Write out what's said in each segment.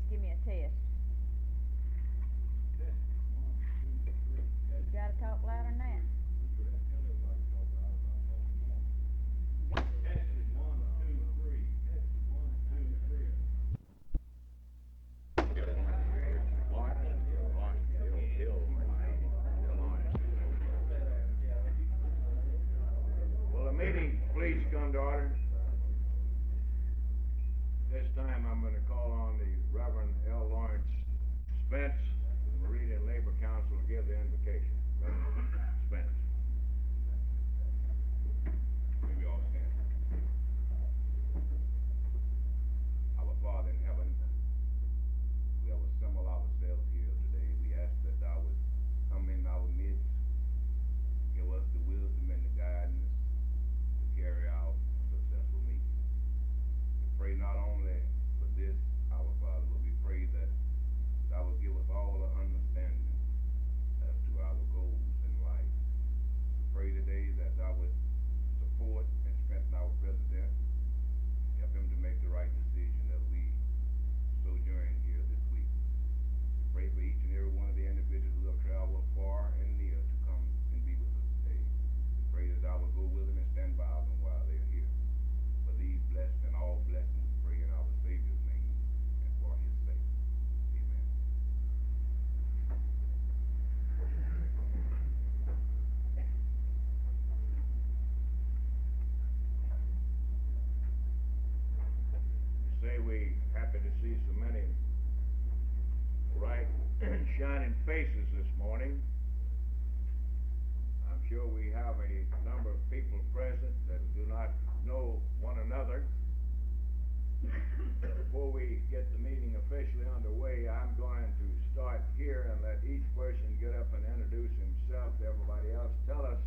Give me a test. You gotta talk louder than that. Will the meeting please come to order? This time I'm going to call on the Reverend L. Lawrence Spence, the Meridian Labor Council, to give the invocation. Reverend Spence. Maybe all stand. Our Father in heaven, we have assembled ourselves here today. We ask that thou would come in our midst, give us the wisdom and the guidance to carry out a successful meeting. We pray not only for this, our Father, but we pray that thou would give us all the understanding as to our goals in life. We pray today that thou would support and strengthen our president, help him to make the right decision as we sojourn here this week. We pray for each and every one of the individuals who have traveled far and near to come and be with us today. We pray that thou would go with them and stand by them while they are here. For these blessed and all blessings, we pray in our Savior's name and for his sake. Amen. You say we happy to see so many bright shining faces this morning. I'm sure we have a number of people present that do not know one another. Before we get the meeting officially underway, I'm going to start here and let each person get up and introduce himself to everybody else. Tell us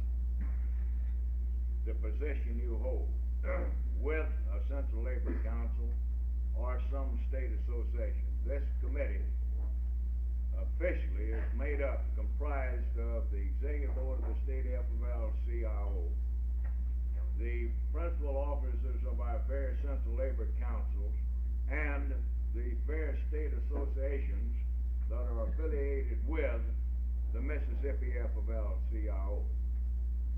the position you hold with a Central Labor Council or some state association. This committee officially is made up, comprised of the Executive Board of the State AFL-CIO, the principal officers of our various Central Labor Councils, and the various state associations that are affiliated with the Mississippi AFL-CIO.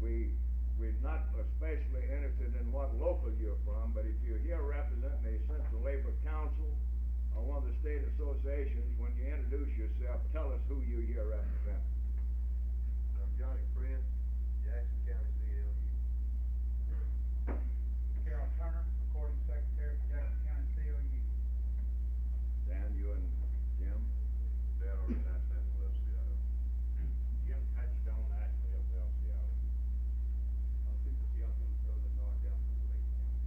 We're not especially interested in what local you're from, but if you're here representing a Central Labor Council or one of the state associations, when you introduce yourself, tell us who you here represent. I'm Johnny Prince, Jackson County CLU. Carol Turner, Recording Secretary for Jackson County CLU. Dan, you and Jim? That organized AFL-CIO. Jim touched on actually AFL-CIO. I'll speak to you from the north down from the Lake County.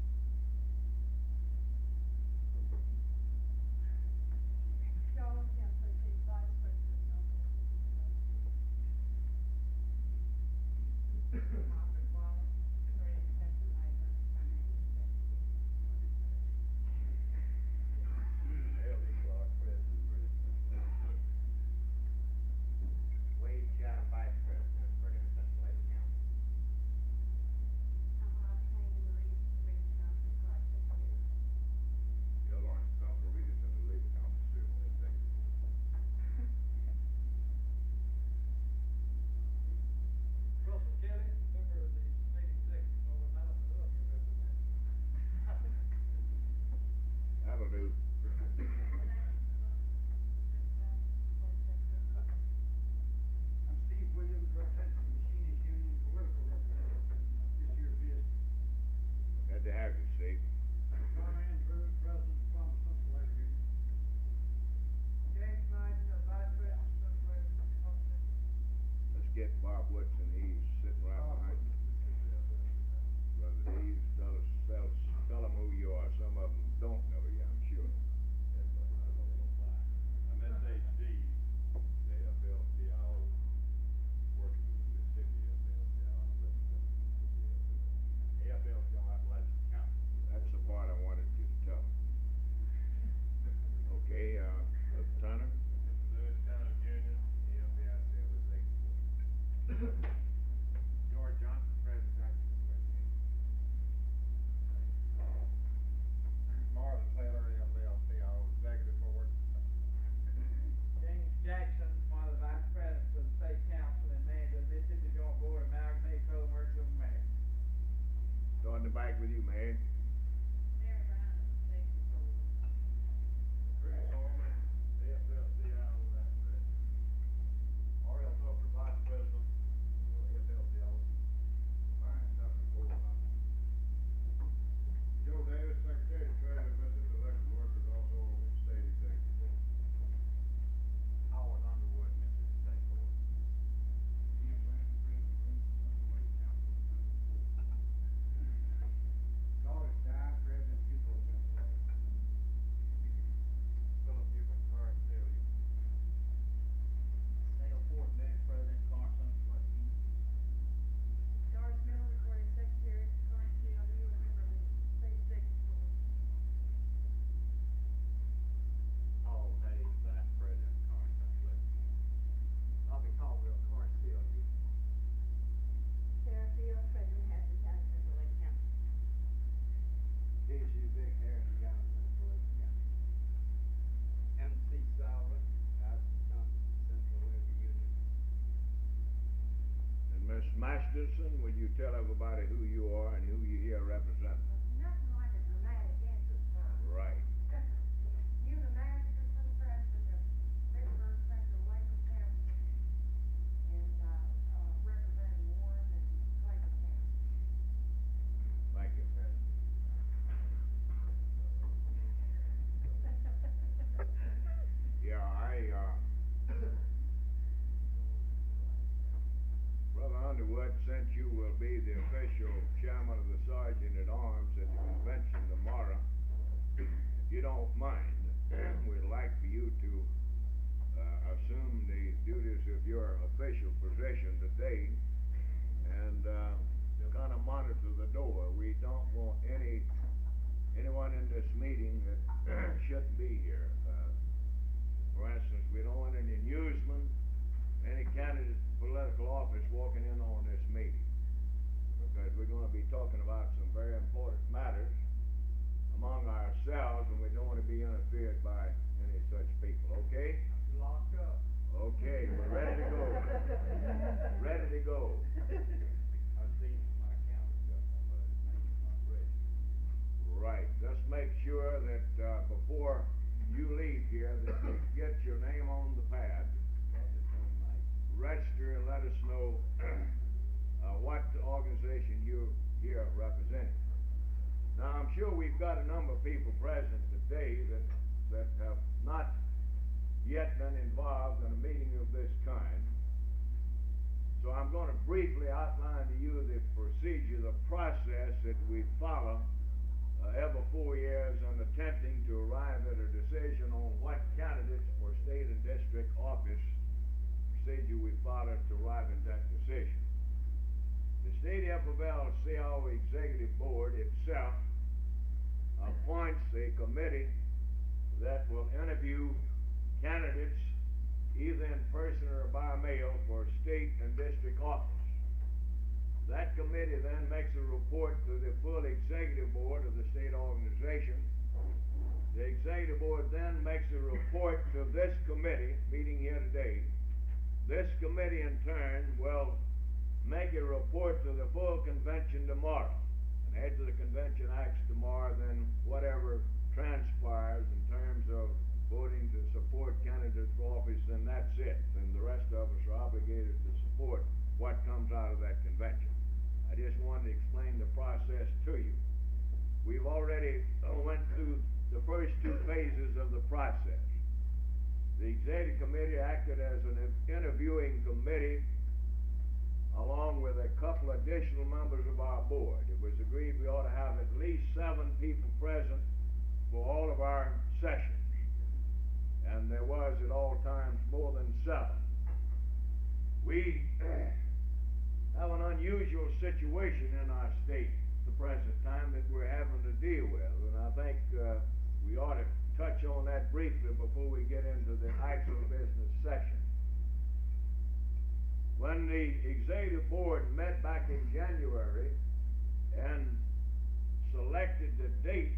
Charlotte Kemper, she's Vice President of Margaret Wallace, Meridian Central Labor, Financial L.E. Clark, President of Meridian Central Labor. Wade Chow, Vice President, Meridian Central Labor Council. L. Lawrence Council, Meridian Central Labor Council, serve on the executive board. Russell Kelly, member of the state executive board, and I don't know if you represent. That'll do. I'm Steve Williams, representing the Machinists Union, political representative in this year's bid. Glad to have you, Steve. John Andrews, President of Plymouth Central Labor Union. James Knight, Vice President of Central Labor Association. Let's get Bob Woodson. He's sitting right behind you. Brother Dave, tell them who you are. Some of them don't know you, I'm sure. I'm SHD, the AFL-CIO, working with the Mississippi AFL-CIO. I'm representing the Mississippi AFL-CIO Appalachian Council. That's the part I wanted you to tell them. Okay, Turner? Lewis Turner Jr., AFL-CIO Executive Board. George Johnson, in the back with you, Mary. Mary Brown, safety control. Chris Harmon, AFL-CIO, that's correct. R.L. Tucker, Vice President, AFL-CIO. Brian Tucker, board member. Joe Davis, Secretary, Treasurer, Mississippi Elected Workers, also on the State Executive Board. Howard Underwood, Mississippi State Board. Steve Williams, President, Green Council, Doris Dye, President, Pupil Council. Philip Bucher, current CLU. Dale Fort, Vice President, Carson, West Virginia. Doris Miller, recording secretary, current CLU, and member of the state executive board. Paul Hayes, Vice President, current West Virginia. Bobby Caldwell, current CLU. Sarah Field, treasurer, Hampton County, Central Lake County. D.C. Vic Harris, County, Central Lake County. MC Sauer, Madison County, Central Lake Union. And Miss Masterson, will you tell everybody who you are and who you here represent? Nothing like a dramatic entrance, huh? Right. Una Masterson, president of Pittsburgh Central Lake County, and, representing Warren and Clayton County. Thank you. Yeah, Brother Underwood, since you will be the official chairman of the Sergeant at Arms at the convention tomorrow, if you don't mind, we'd like for you to assume the duties of your official position today and kind of monitor the door. We don't want anyone in this meeting that shouldn't be here. For instance, we don't want any newsmen, any candidate for political office walking in on this meeting, because we're going to be talking about some very important matters among ourselves, and we don't want to be interfered by any such people, okay? Locked up. Okay, we're ready to go. Ready to go. I've seen my account stuff, but his name's not ready. Right, just make sure that before you leave here, that you get your name on the pad, register, and let us know what organization you're here representing. Now, I'm sure we've got a number of people present today that have not yet been involved in a meeting of this kind. So I'm going to briefly outline to you the procedure, the process that we follow every 4 years in attempting to arrive at a decision on what candidates for state and district office, procedure we follow to arrive at that decision. The state AFL-CIO Executive Board itself appoints a committee that will interview candidates either in person or by mail for state and district office. That committee then makes a report to the full executive board of the state organization. The executive board then makes a report to this committee meeting here today. This committee in turn will make a report to the full convention tomorrow. And after the convention acts tomorrow, then whatever transpires in terms of voting to support candidates for office, then that's it. Then the rest of us are obligated to support what comes out of that convention. I just wanted to explain the process to you. We've already went through the first two phases of the process. The executive committee acted as an interviewing committee along with a couple additional members of our board. It was agreed we ought to have at least 7 people present for all of our sessions. And there was at all times more than 7. We have an unusual situation in our state at the present time that we're having to deal with, and I think we ought to touch on that briefly before we get into the actual business session. When the executive board met back in January and selected the date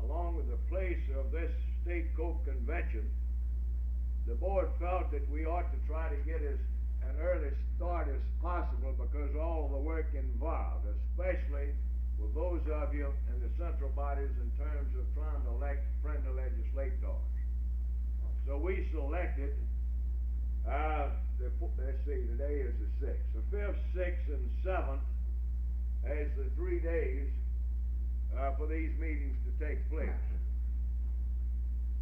along with the place of this state cope convention, the board felt that we ought to try to get an early start as possible because of all the work involved, especially with those of you in the central bodies in terms of trying to elect friendly legislators. So we selected, let's see, today is the 6th. The 5th, 6th, and 7th as the 3 days for these meetings to take place.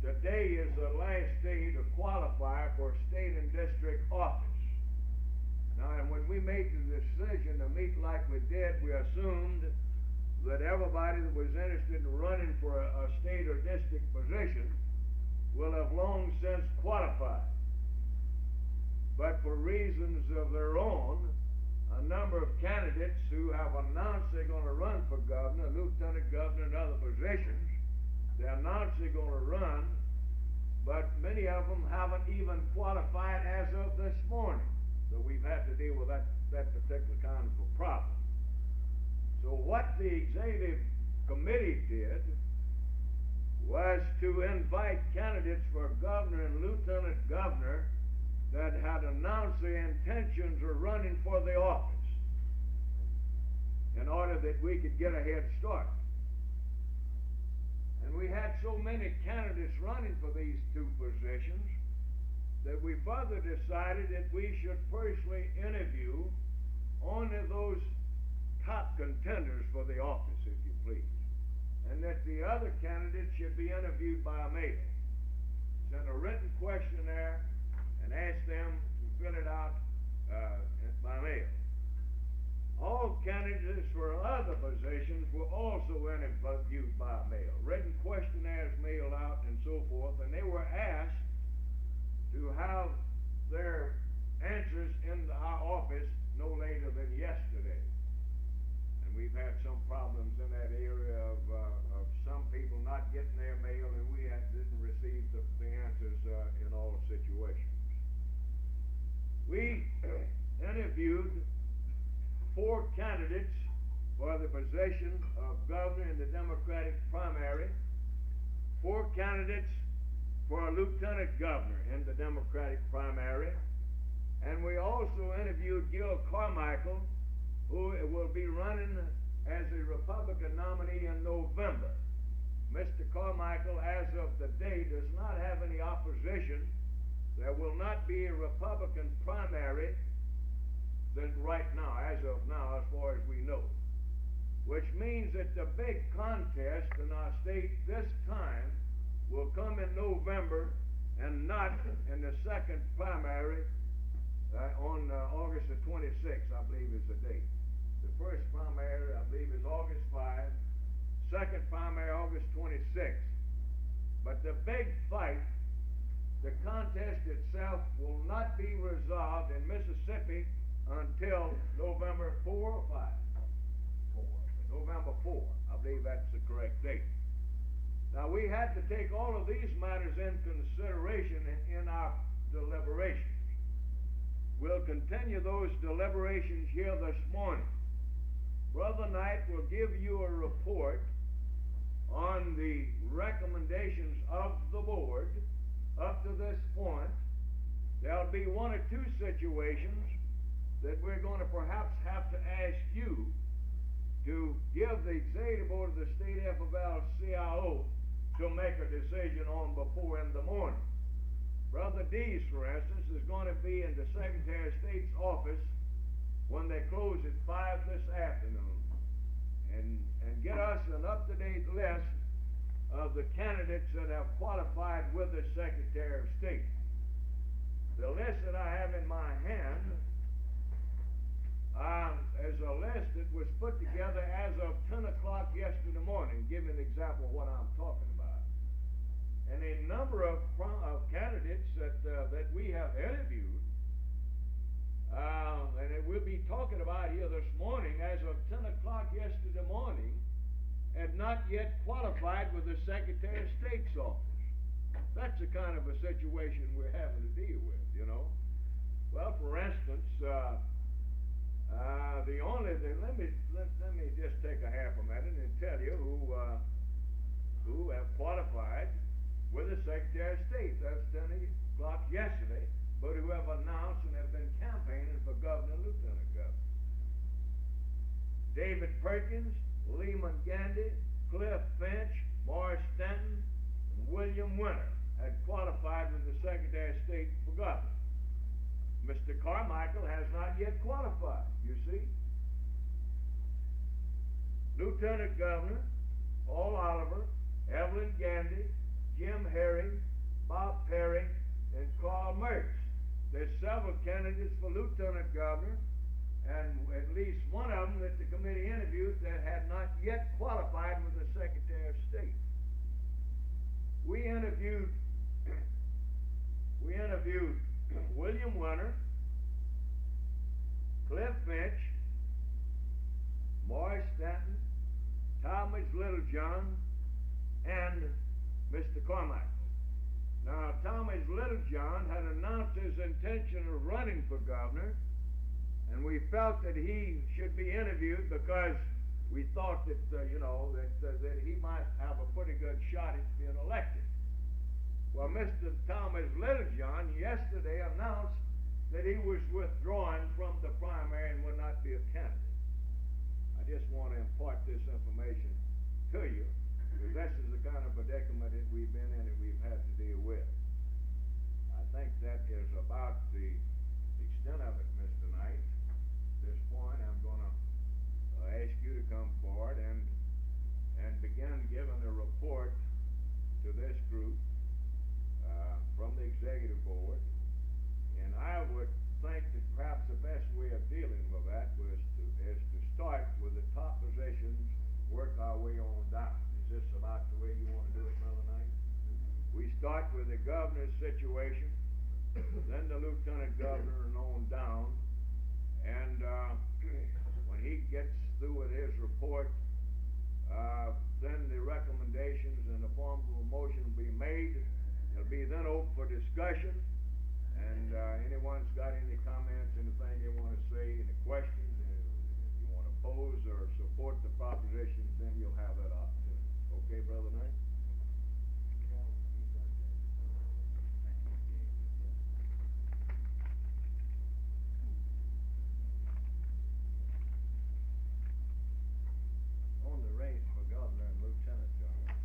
Today is the last day to qualify for state and district office. Now, and when we made the decision to meet like we did, we assumed that everybody that was interested in running for a state or district position will have long since qualified. But for reasons of their own, a number of candidates who have announced they're going to run for governor, lieutenant governor, and other positions, they announced they're going to run, but many of them haven't even qualified as of this morning. So we've had to deal with that particular kind of a problem. So what the executive committee did was to invite candidates for governor and lieutenant governor that had announced their intentions of running for the office in order that we could get a head start. And we had so many candidates running for these two positions that we further decided that we should personally interview only those top contenders for the office, if you please, and that the other candidates should be interviewed by mail. Send a written questionnaire and ask them to fill it out by mail. All candidates for other positions were also interviewed by mail. Written questionnaires mailed out and so forth, and they were asked to have their answers in our office no later than yesterday. And we've had some problems in that area of some people not getting their mail, and we didn't receive the answers in all situations. We interviewed 4 candidates for the position of governor in the Democratic primary, 4 candidates for a lieutenant governor in the Democratic primary, and we also interviewed Gil Carmichael, who will be running as a Republican nominee in November. Mr. Carmichael, as of today, does not have any opposition. There will not be a Republican primary right now, as of now, as far as we know. Which means that the big contest in our state this time will come in November and not in the second primary on August the 26th, I believe is the date. The first primary, I believe, is August 5. Second primary, August 26th. But the big fight, the contest itself, will not be resolved in Mississippi until November 4 or 5? 4. November 4. I believe that's the correct date. Now, we had to take all of these matters in consideration in our deliberations. We'll continue those deliberations here this morning. Brother Knight will give you a report on the recommendations of the board up to this point. There'll be 1 or 2 situations that we're going to perhaps have to ask you to give the executive board of the state AFL-CIO to make a decision on before in the morning. Brother Dees, for instance, is going to be in the Secretary of State's office when they close at 5 this afternoon and get us an up-to-date list of the candidates that have qualified with the Secretary of State. The list that I have in my hand is a list that was put together as of 10 o'clock yesterday morning. Give you an example of what I'm talking about. And a number of candidates that we have interviewed, and that we'll be talking about here this morning, as of 10 o'clock yesterday morning, had not yet qualified with the Secretary of State's office. That's the kind of a situation we're having to deal with, you know. Well, for instance, the only thing, let me just take a half a minute and tell you who have qualified with the Secretary of State. That's 10 o'clock yesterday, but who have announced and have been campaigning for governor and lieutenant governor. David Perkins, Lehman Gandy, Cliff Finch, Morris Stanton, and William Winter had qualified with the Secretary of State for governor. Mr. Carmichael has not yet qualified, you see. Lieutenant Governor, Paul Oliver, Evelyn Gandy, Jim Herring, Bob Perry, and Carl Mertz. There's several candidates for Lieutenant Governor, and at least one of them that the committee interviewed that had not yet qualified with the Secretary of State. We interviewed William Winter, Cliff Finch, Morris Stanton, Thomas Littlejohn, and Mr. Carmichael. Now, Thomas Littlejohn had announced his intention of running for governor, and we felt that he should be interviewed because we thought that, that he might have a pretty good shot at being elected. Well, Mr. Thomas Littlejohn yesterday announced that he was withdrawing from the primary and would not be a candidate. I just want to impart this information to you, because this is the kind of predicament that we've been in, that we've had to deal with. I think that is about the extent of it, Mr. Knight. At this point, I'm going to ask you to come forward and begin giving a report to this group from the executive board. And I would think that perhaps the best way of dealing with that is to start with the top positions, work our way on down. Is this about the way you want to do it, Mother Knight? We start with the governor's situation, then the lieutenant governor, and on down. And when he gets through with his report, then the recommendations in the form of a motion will be made. It'll be then open for discussion. And anyone's got any comments, anything they want to say, any questions, and if you want to oppose or support the propositions, then you'll have that opportunity. Okay, Brother Knight? On the race for governor and lieutenant governor,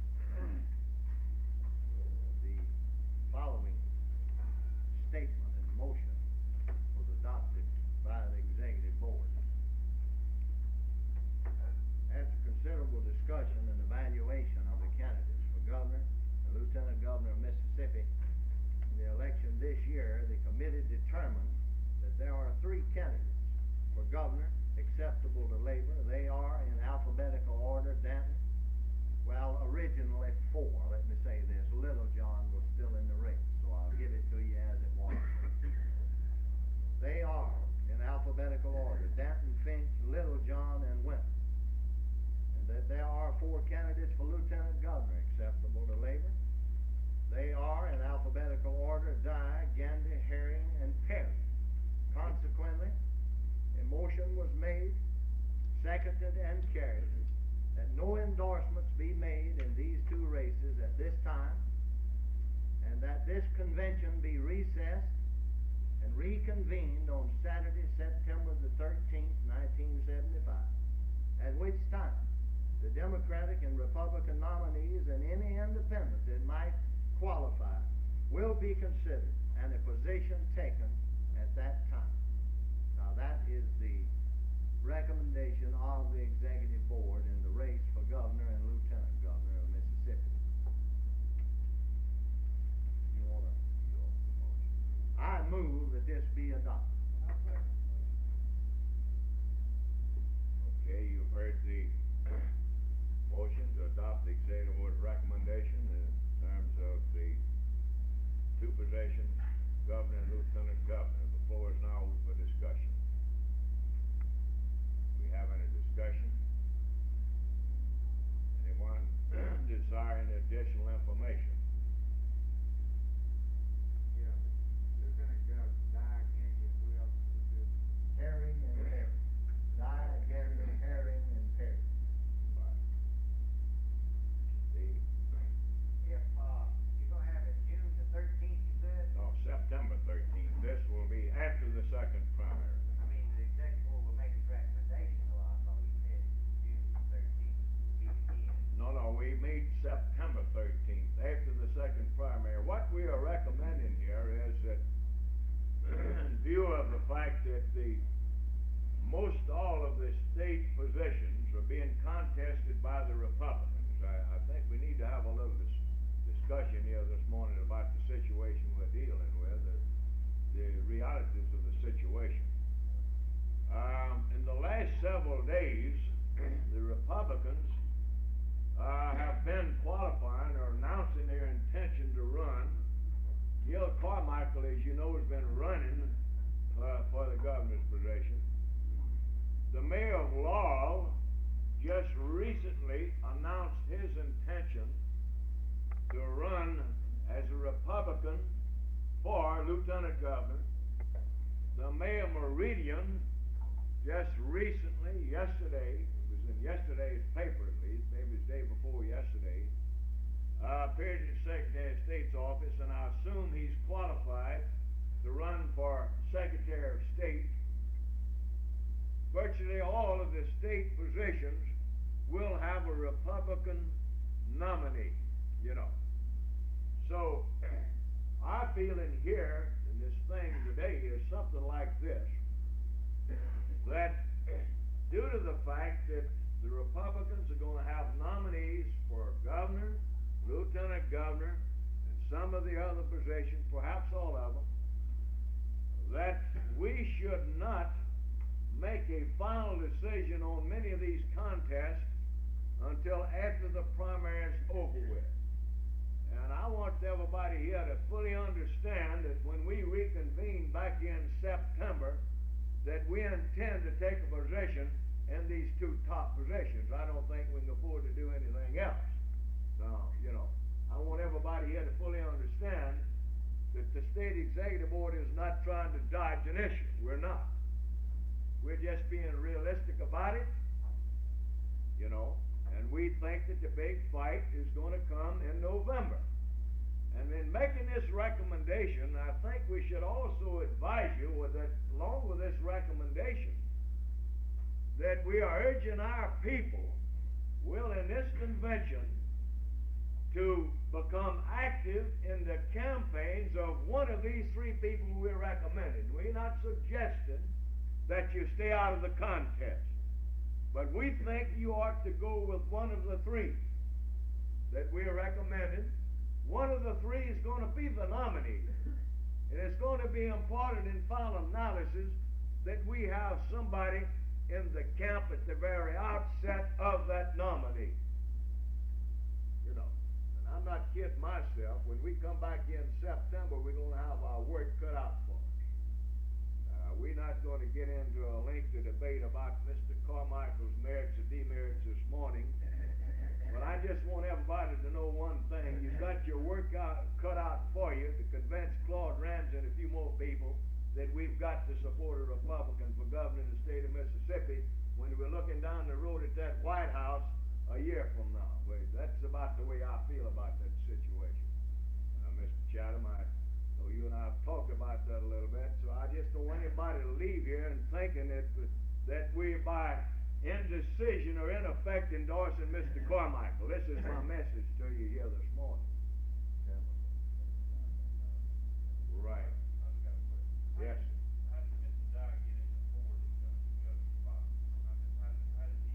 the following statement and motion was adopted by the executive board. After considerable discussion and evaluation of the candidates for governor and lieutenant governor of Mississippi in the election this year, the committee determined that there are 3 candidates for governor acceptable to labor. They are in alphabetical order: Danton, well, originally 4, let me say this. Littlejohn was still in the race, so I'll give it to you as it was. They are in alphabetical order: Danton, Finch, Littlejohn, and Winter. And that there are 4 candidates for lieutenant governor acceptable to labor. They are in alphabetical order: Dye, Gandy, Herring, and Perry. Consequently, a motion was made, seconded, and carried that no endorsements be made in these 2 races at this time, and that this convention be recessed and reconvened on Saturday, September the 13th, 1975, at which time the Democratic and Republican nominees and any independent that might qualify will be considered and a position taken at that time. Now that is the recommendation of the executive board in the race for governor and lieutenant governor of Mississippi. You want the motion? I move that this be adopted. Okay, you've heard the motion to adopt the executive board's recommendation in terms of the 2 positions, governor and lieutenant governor. The floor is now open for discussion. Do we have any discussion? Anyone desiring additional information? Yeah, Lieutenant Governor, Dye, Gandy, and who else is it? Herring and Perry. Dye, Gandy, Herring, and Perry. Right. Steve? If, you're gonna have it June the 13th, you said? No, September 13th. This will be after the second primary. I mean, the executive board will make its recommendation, or I thought you said. fact that the most all of the state positions are being contested by the Republicans. I think we need to have a little discussion here this morning about the situation we're dealing with, the realities of the situation. In the last several days, the Republicans have been qualifying or announcing their intention to run. Gil Carmichael, as you know, has been running for the governor's position. The mayor of Laurel just recently announced his intention to run as a Republican for lieutenant governor. The mayor of Meridian just recently, yesterday, it was in yesterday's paper at least, maybe it was the day before yesterday, appeared in the Secretary of State's office, and I assume he's qualified to run for Secretary of State. Virtually all of the state positions will have a Republican nominee, you know. So, our feeling here in this thing today is something like this, that due to the fact that the Republicans are going to have nominees for governor, lieutenant governor, and some of the other positions, perhaps all of them, that we should not make a final decision on many of these contests until after the primary is over with. And I want everybody here to fully understand that when we reconvene back in September, that we intend to take a position in these two top positions. I don't think we can afford to do anything else. So, you know, I want everybody here to fully understand that the state executive board is not trying to dodge an issue. We're not. We're just being realistic about it, you know, and we think that the big fight is going to come in November. And in making this recommendation, I think we should also advise you that along with this recommendation, that we are urging our people, in this convention, to become active in the campaigns of one of these three people we're recommending. We're not suggesting that you stay out of the contest, but we think you ought to go with one of the three that we're recommending. One of the three is going to be the nominee, and it's going to be important in final analysis that we have somebody in the camp at the very outset of that nominee. You know, and I'm not kidding myself. When we come back in September, we're going to have our work cut out for us. We're not going to get into a lengthy debate about Mr. Carmichael's merits or demerits this morning, but I just want everybody to know one thing. You've got your work cut out for you to convince Claude Ramsey and a few more people that we've got to support a Republican for governor in the state of Mississippi when we're looking down the road at that White House a year from now. That's about the way I feel about that situation. Mr. Chatham, I know you and I have talked about that a little bit, so I just don't want anybody to leave here and thinking that we, by indecision or in effect, endorsing Mr. Carmichael. This is my message to you here this morning. Right. Yes. How did Mr. Dye get in the board spot? How did he?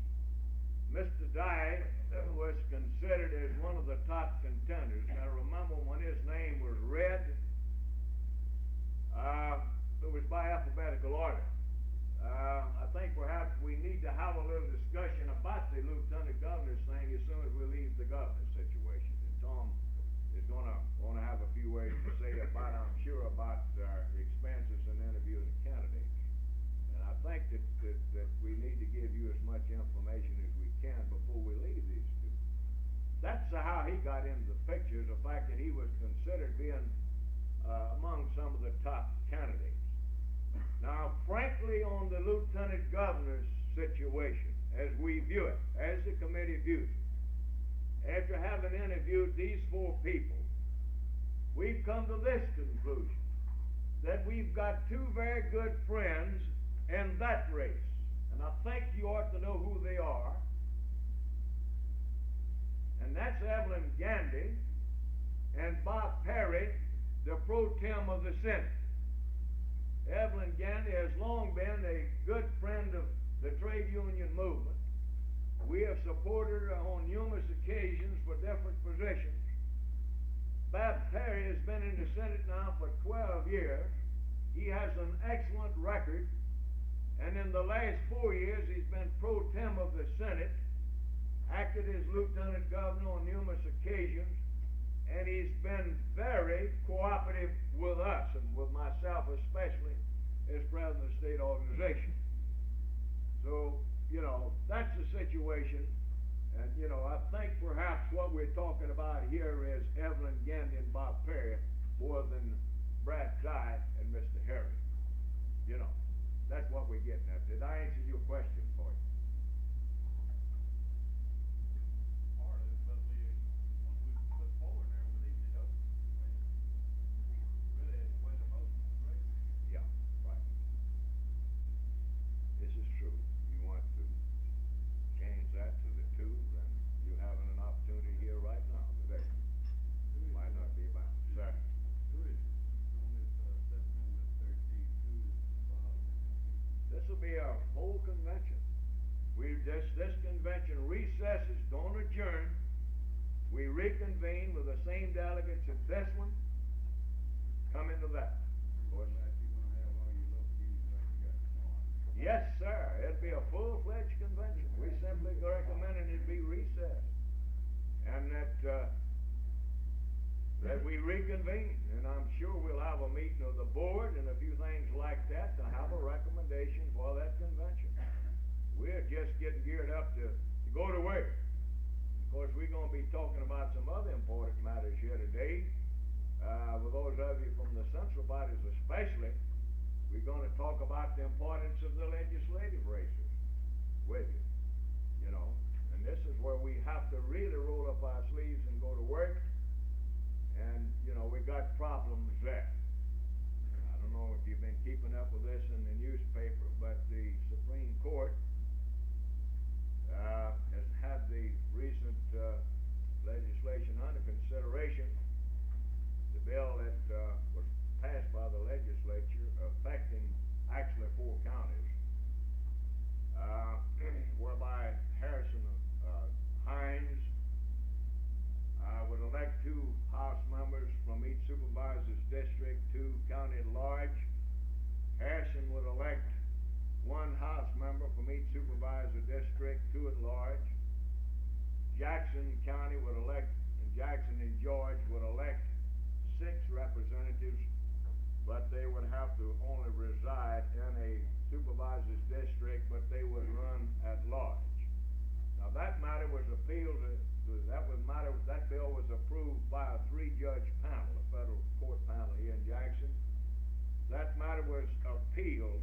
Mr. Dye was considered as one of the top contenders. Now remember when his name was read, it was by alphabetical order. I think perhaps we need to have a little discussion about the lieutenant governor's thing as soon as we leave the governor's situation. And Tom is going to have a few words to say about, I'm sure, about our expenses in interviewing the candidates. And I think that we need to give you as much information as we can before we leave these two. That's how he got into the picture, the fact that he was considered being among some of the top candidates. Now, frankly, on the lieutenant governor's situation, as we view it, as the committee views it, after having interviewed these four people, we've come to this conclusion, that we've got two very good friends in that race, and I think you ought to know who they are, and that's Evelyn Gandy and Bob Perry, the pro tem of the Senate. Evelyn Gandy has long been a good friend of the trade union movement. We have supported her on numerous occasions for different positions. Bob Perry has been in the Senate now for 12 years. He has an excellent record, and in the last 4 years he's been pro tem of the Senate, acted as lieutenant governor on numerous occasions, and he's been very cooperative with us, and with myself especially, as president of the state organization. So, that's the situation. And, I think perhaps what we're talking about here is Evelyn Gandy and Bob Perry more than Brad Clyde and Mr. Harry. That's what we're getting at. Did I answer your question for you? Part of it, but once we put forward there, we're leaving it open. Really, it's the way the motion was raised. Yeah, right. This is true. You want to change that to the two, then you're having an opportunity here right now today. Might not be about, sir. Who is on this, September 13th, who is involved in this? This will be our whole convention. This convention recesses, don't adjourn. We reconvene with the same delegates at this one. Come into that. Of course. That you're gonna have all your local unions like you got tomorrow. Yes, sir. It'll be a full-fledged convention. We simply recommending it be recessed. And that we reconvene. And I'm sure we'll have a meeting of the board and a few things like that to have a recommendation for that convention. We're just getting geared up to go to work. Of course, we're going to be talking about some other important matters here today. With those of you from the central bodies especially, we're going to talk about the importance of the legislative races with you. And this is where we have to really roll up our sleeves and go to work. And, we got problems there. I don't know if you've been keeping up with this in the newspaper, but the Supreme Court has had the recent legislation under consideration. The bill that was passed by the legislature affecting actually 4 counties, whereby Harrison Hines would elect 2 House members from each supervisor's district, 2 county at large. Harrison would elect 1 House member from each supervisor district, 2 at large. Jackson County would elect, and Jackson and George would elect 6 representatives, but they would have to only reside in a supervisor's district, but they would run at large. Now that matter was appealed that bill was approved by a 3-judge panel, a federal court panel here in Jackson. That matter was appealed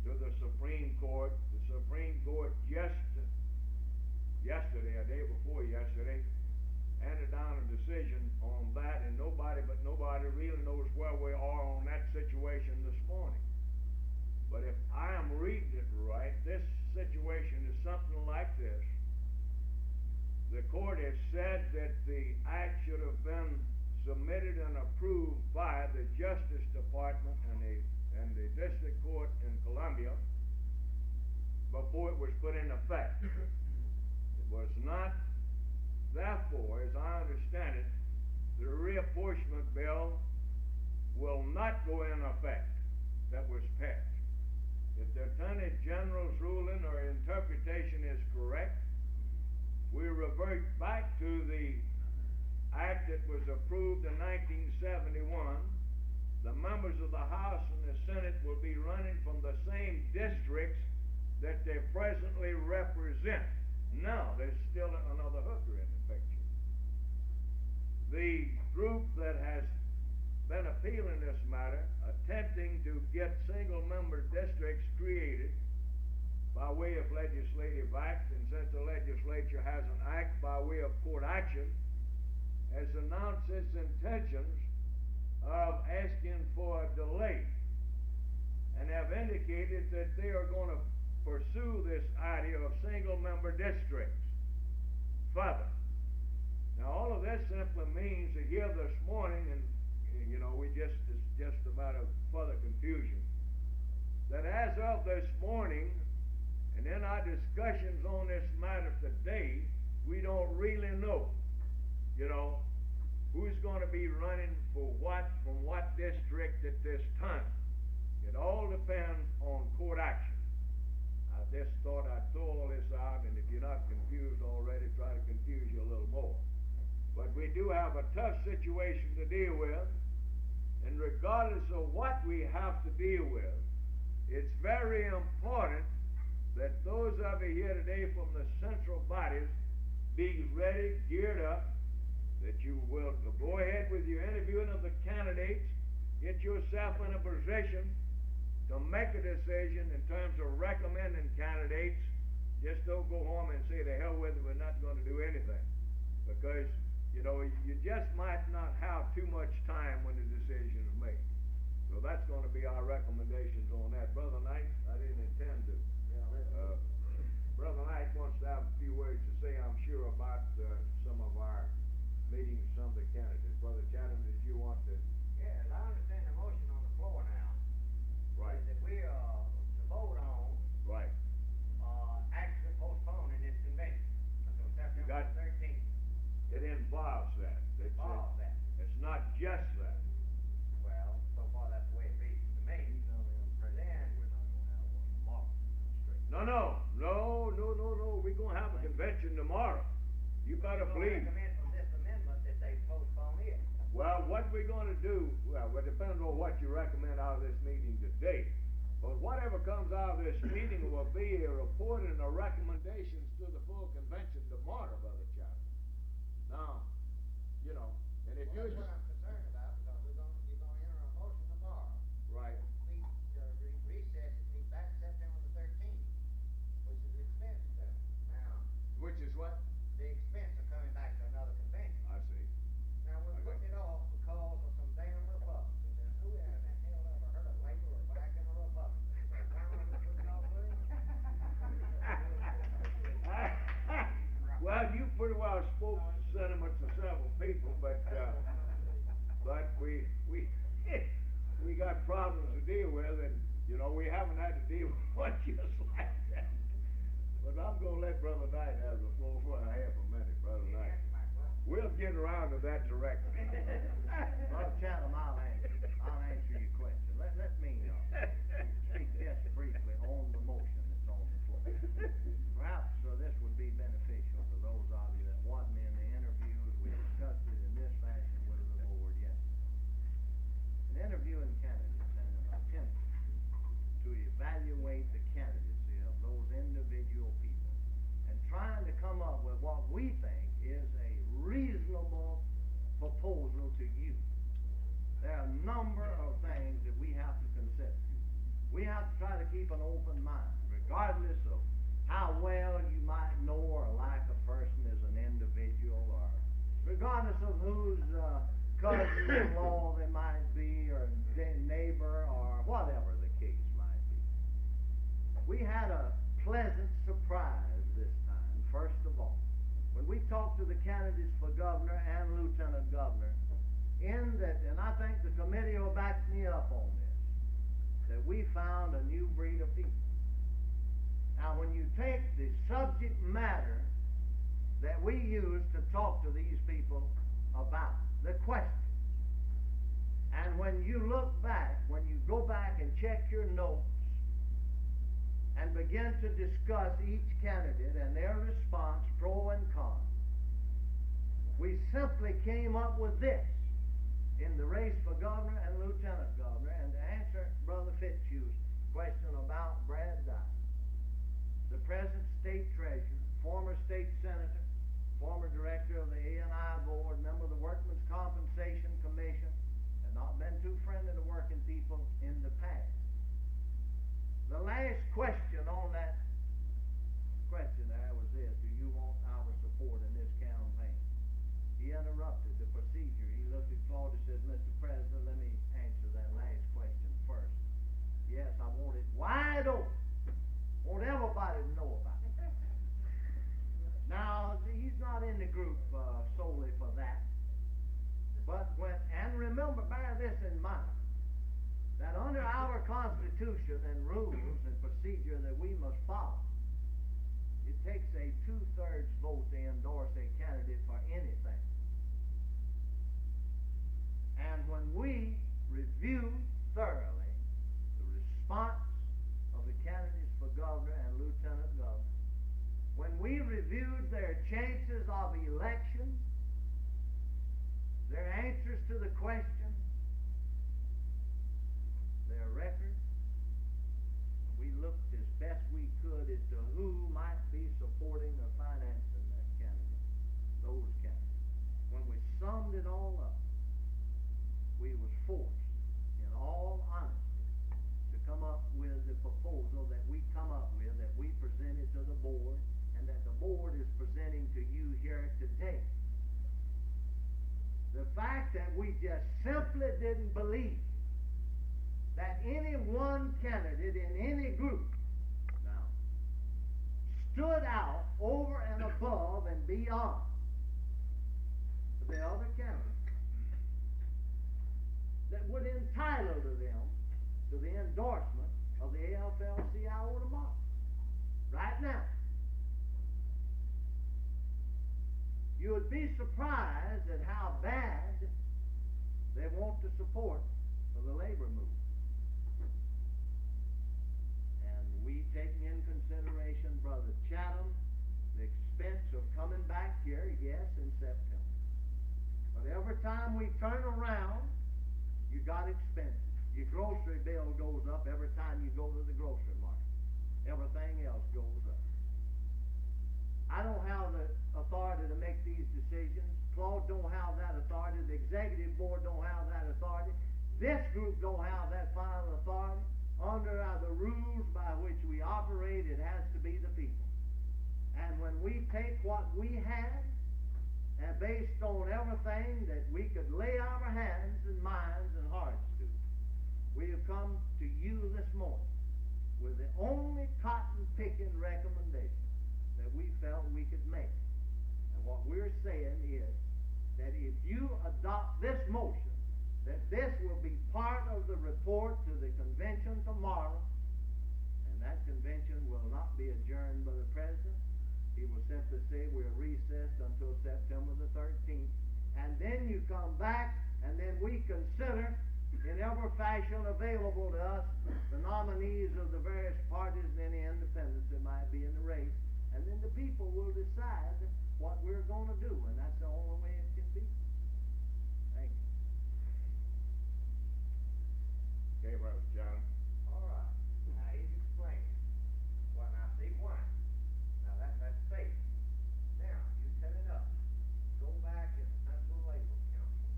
to the Supreme Court. The Supreme Court just yesterday, a day before yesterday, handed down a decision on that, and nobody really knows where we are on that situation this morning. But if I am reading it right, this situation is something like this. The court has said that the act should have been submitted and approved by the Justice Department and the District Court in Columbia before it was put in effect. It was not. Therefore, as I understand it, the reapportionment bill will not go in effect that was passed. If the Attorney General's ruling or interpretation is correct, we revert back to the act that was approved in 1971. The members of the House and the Senate will be running from the same districts that they presently represent. Now, there's still another hooker in the picture. The group that has been appealing this matter, attempting to get single-member districts created by way of legislative act, and since the legislature has an act by way of court action, has announced its intentions of asking for a delay, and have indicated that they are going to pursue this idea of single-member districts further. Now, all of this simply means that here this morning, and it's just a matter of further confusion, that as of this morning, and in our discussions on this matter today, we don't really know, you know, who's going to be running for what from what district at this time. It all depends on court action. I just thought I'd throw all this out, and if you're not confused already, try to confuse you a little more. But we do have a tough situation to deal with, and regardless of what we have to deal with, it's very important that those of you here today from the central bodies be ready, geared up, that you will go ahead with your interviewing of the candidates, get yourself in a position to make a decision in terms of recommending candidates. Just don't go home and say, to hell with it, we're not going to do anything. Because, you know, you just might not have too much time when the decision is made. So that's going to be our recommendations on that. Brother Knight, I didn't intend to. Brother Knight wants to have a few words to say, I'm sure, about some of our meetings, some of the candidates. Brother Chatham, did you want to? Yes, I understand the motion on the floor now. Right. Is that we are to vote on Right. actually postponing this convention until September got- 13th. It involves that. Involves that. It's not just that. Well, so far that's the way it reads to me. He's under the impression Then- that we're not gonna have one tomorrow. Straight. No. We're going to have a convention tomorrow. You better We're believe. gonna recommend from this amendment that they postpone it. Well, what we're going to do, well, it depends on what you recommend out of this meeting today. But whatever comes out of this meeting will be a report and a recommendations to the full convention tomorrow, Brother Chatham. Now, you know, and if Well, you that's what I'm concerned about, because you're gonna enter a motion tomorrow. right, Meet, recess it, meet back September the 13th, which is expensive. Now, which is what? the expense of coming back to another convention. I see. Now, we're Okay. putting it off because of some damn Republicans, and who in the hell ever heard of labor or backing a Republican? So why don't we put it off for him? Well, you pretty well spoke sentiments of several people, but we we got problems to deal with, and you know we haven't had to deal with one just like that. But I'm gonna let Brother Knight have the floor for a half a minute, Brother You Knight. answer my question. We'll get around to that directly. Brother Chatham, I'll answer your question. Let me speak just briefly on the motion that's on the floor. Perhaps this would be beneficial to those of you that wasn't in the interviews. We discussed it in this fashion with the board yesterday. In interviewing candidates and an attempt to evaluate the candidacy of those individual people and trying to come up with what we think is a reasonable proposal to you. There are a number of things that we have to consider. We have to try to keep an open mind, regardless of how well you might know or like a person as an individual, or regardless of whose cousin-in-law they might be, or neighbor, or whatever the case might be. We had a pleasant surprise this time, first of all, when we talked to the candidates for governor and lieutenant governor, in that, and I think the committee will back me up on this, that we found a new breed of people. Now, when you take the subject matter that we use to talk to these people about, the question, and when you look back, when you go back and check your notes and begin to discuss each candidate and their response, pro and con, we simply came up with this in the race for governor and lieutenant governor. And to answer Brother Fitzhugh's question about Brad Dye, the present state treasurer, former state senator, former director of the A&I board, member of the Workmen's Compensation Commission, and not been too friendly to working people in the past. The last question on that questionnaire was this: do you want our support in this campaign? He interrupted the procedure. He looked at Claude and said, Mr. President, let me answer that last question first. Yes, I want it wide open. Want everybody to know about it. Now, he's not in the group solely for that. But and remember, bear this in mind, that under our Constitution and rules and procedure that we must follow, it takes a 2/3 vote to endorse a candidate for anything. And when we review thoroughly the response of the candidates for governor and lieutenant governor, when we reviewed their chances of election, their answers to the questions, their record, we looked as best we could as to who might be supporting or financing that candidate, those candidates. When we summed it all up, we was forced, in all honesty, to come up with the proposal that we come up with, that we presented to the board, and that the board is presenting to you here today. The fact that we just simply didn't believe that any one candidate in any group now stood out over and above and beyond the other candidates that would entitle to them to the endorsement of the AFL-CIO tomorrow, right now. You would be surprised at how bad they want the support of the labor movement. And we taking in consideration, Brother Chatham, the expense of coming back here, yes, in September. But every time we turn around, you got expenses. Your grocery bill goes up every time you go to the grocery market. Everything else goes up. I don't have the authority to make these decisions. Claude don't have that authority. The executive board don't have that authority. This group don't have that final authority. Under the rules by which we operate, it has to be the people. And when we take what we have, and based on everything that we could lay our hands and minds and hearts to, we have come to you this morning with the only cotton-picking recommendation that we felt we could make. And what we're saying is that if you adopt this motion, that this will be part of the report to the convention tomorrow, and that convention will not be adjourned by the president. He will simply say we're recessed until September the 13th, and then you come back, and then we consider in every fashion available to us the nominees of the various parties and any independents that might be in the race, and then the people will decide what we're going to do, and that's the only way it can be. Thank you. Okay, Brother John. All right, now he's explaining. Well, now see why. Now that's safe. Now, you set it up. Go back in the Central Labor Council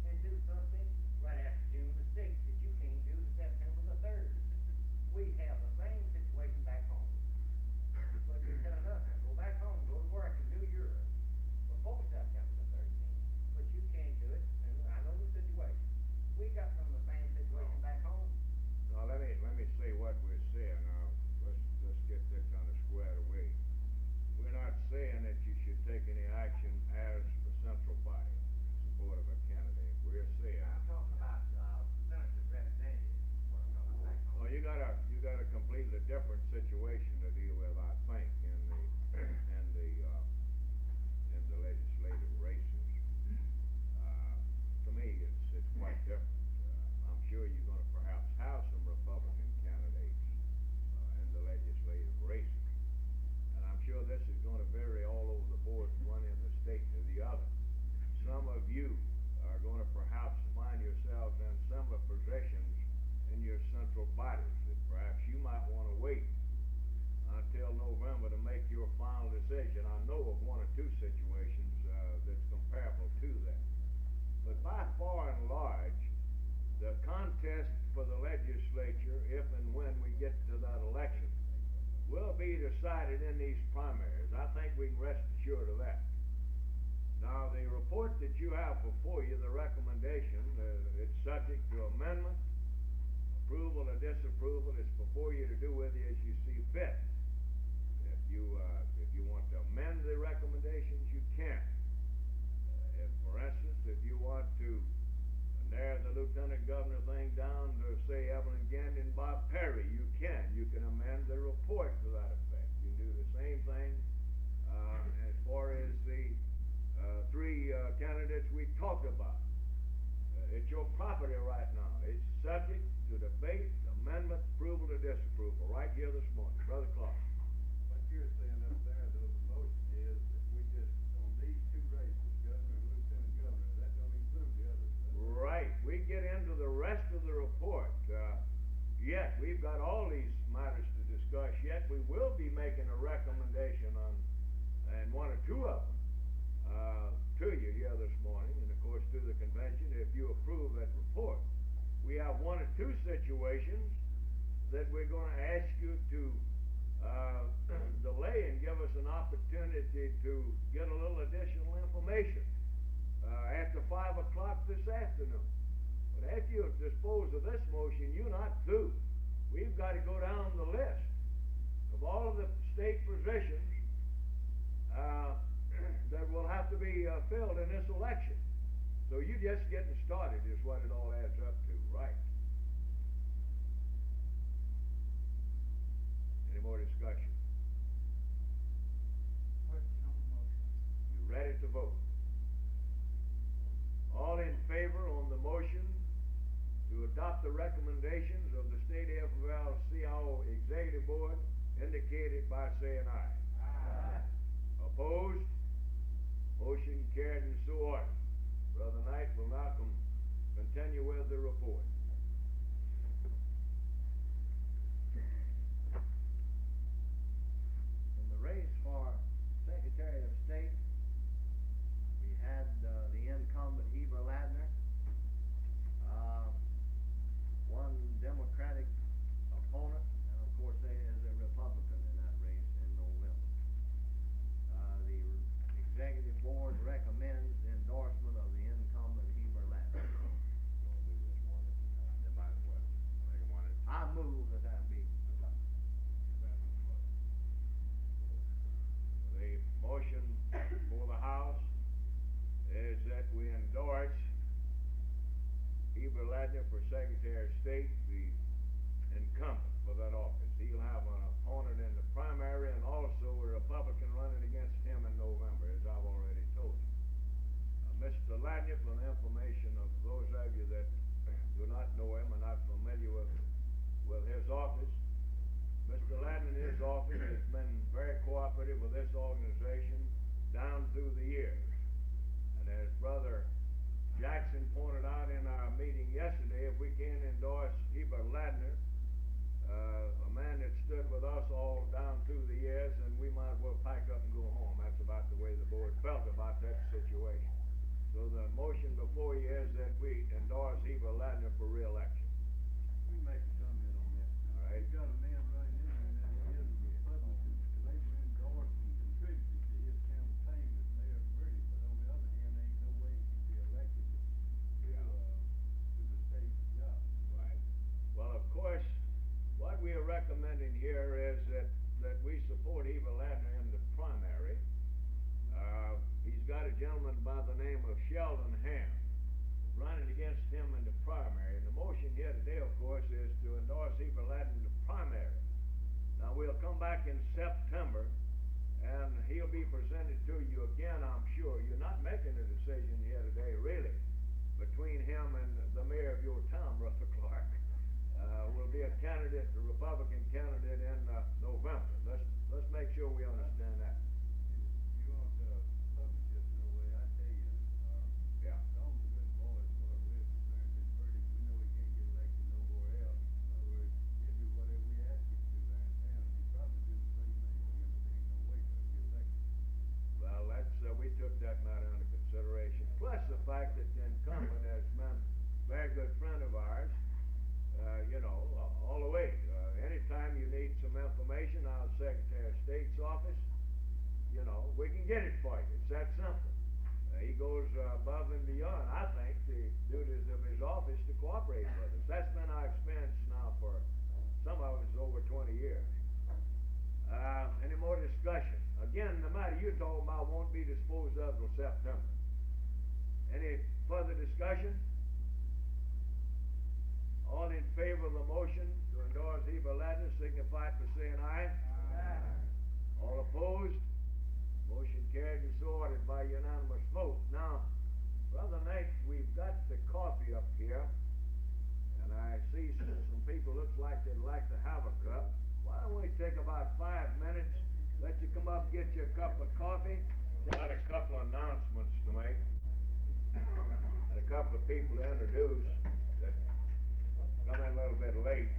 and do something right after June the 6th that you can't do to September the 3rd. We have the same situation back home. But you're telling us now, go back home, go to work and do yours before September the 13th. But you can't do it, and I know the situation. We got some of the same situation back home. Now let me say what we're saying. Now let's get this kind of squared away. We're not saying that you should take any action as the central body in support of a candidate. We're saying. I'm talking about senator's representative. What I'm talking about back home. Well, you got a completely different situation to deal with, I think, in the legislative races. To me, it's quite different. I'm sure you're going to perhaps have some Republican candidates in the legislative races, and I'm sure this is going to vary all over the board from one end of the state to the other. Some of you are going to perhaps find yourselves in similar positions in your central bodies that perhaps you might want to wait until November to make your final decision. I know of one or two situations that's comparable to that. But by far and large, the contest for the legislature, if and when we get to that election, will be decided in these primaries. I think we can rest assured of that. Now, the report that you have before you, the recommendation, it's subject to amendment, approval or disapproval. It's before you to do with you as you see fit. If you want to amend the recommendations, you can. For instance, if you want to narrow the lieutenant governor thing down to say candidates we talked about. It's your property right now. It's subject to debate, amendment, approval, or disapproval, right here this morning. Brother Clark. What you're saying up there, though, the motion is that we just, on these two races, governor and lieutenant governor, that don't include the others, does it? Right. We get into the rest of the report. Yet, we've got all these matters to discuss. Yet, we will be making a recommendation on, and one or two of them, to you here this morning, and of course to the convention if you approve that report. We have one or two situations that we're going to ask you to delay and give us an opportunity to get a little additional information after 5 o'clock this afternoon. But after you dispose of this motion, you're not through. We've got to go down the list of all of the state positions that will have to be filled in this election. So you're just getting started is what it all adds up to, right? Any more discussion? Question on the motion. You ready to vote? All in favor on the motion to adopt the recommendations of the State AFL-CIO Executive Board indicated by saying aye. Aye. Opposed? Motion carried and so ordered. Brother Knight will now continue with the report. In the race for Secretary of State, we had the incumbent Heber Ladner, one Democratic opponent, and of course there is a Republican in that race in November. The Executive Board recommends endorsement of the incumbent Heber Ladner. We'll do this one at a time. They might as well make it one at a time. I move that that be adopted. The motion for the House is that we endorse Heber Ladner for Secretary of State, the incumbent for that office. He'll have an opponent in the primary and also a Republican running against him in November, as I've already told you. Mr. Ladner, for the information of those of you that do not know him or not familiar with his office, Mr. Ladner in his office has been very cooperative with this organization down through the years. And as Brother Jackson pointed out in our meeting yesterday, if we can endorse Heber Ladner, a man that stood with us all down through the years, and we might as well pack up and go home. That's about the way the board felt about that situation. So the motion before you is that we endorse Heber Ladner for re-election. Let me make a comment on that. All right. You've got a man right in there, and that is a Republican, labor endorsed and contributed to his campaign as mayor of Meridian, but on the other hand, ain't no way he can be elected to the state job. Right. Well, of course, what we are recommending here is that we support Heber Ladner in the primary. He's got a gentleman by the name of Sheldon Ham running against him in the primary. And the motion here today, of course, is to endorse Heber Ladner in the primary. Now, we'll come back in September, and he'll be presented to you again, I'm sure. You're not making a decision here today, really, between him and the mayor of your town, Brother Clark. Will be a candidate, a Republican candidate in November. Let's make sure we understand that. You want to publish this no way, I tell you, Yeah. Tom's a good boy as far as we're concerned in Meridian. We know he can't get elected nowhere else. In other words, he'll do whatever we ask him to there in town, and he'd probably do the same thing on him, but there ain't no way for him to get elected. Well, we took that matter under consideration. Plus the fact that the incumbent has been a very good friend of ours, all the way. Anytime you need some information out of the Secretary of State's office, we can get it for you. It's that simple. He goes above and beyond, I think, the duties of his office to cooperate with us. That's been our experience now for some of us over 20 years. Any more discussion? Again, the matter you're talking about won't be disposed of till September. Any further discussion? All in favor of the motion to endorse Heber Ladner signify by saying aye. Aye. All opposed? Motion carried and so ordered by unanimous vote. Now, Brother Knight, we've got the coffee up here, and I see some people looks like they'd like to have a cup. Why don't we take about 5 minutes, let you come up, get you a cup of coffee? Got a couple of announcements to make, and a couple of people to introduce that come in a little bit late.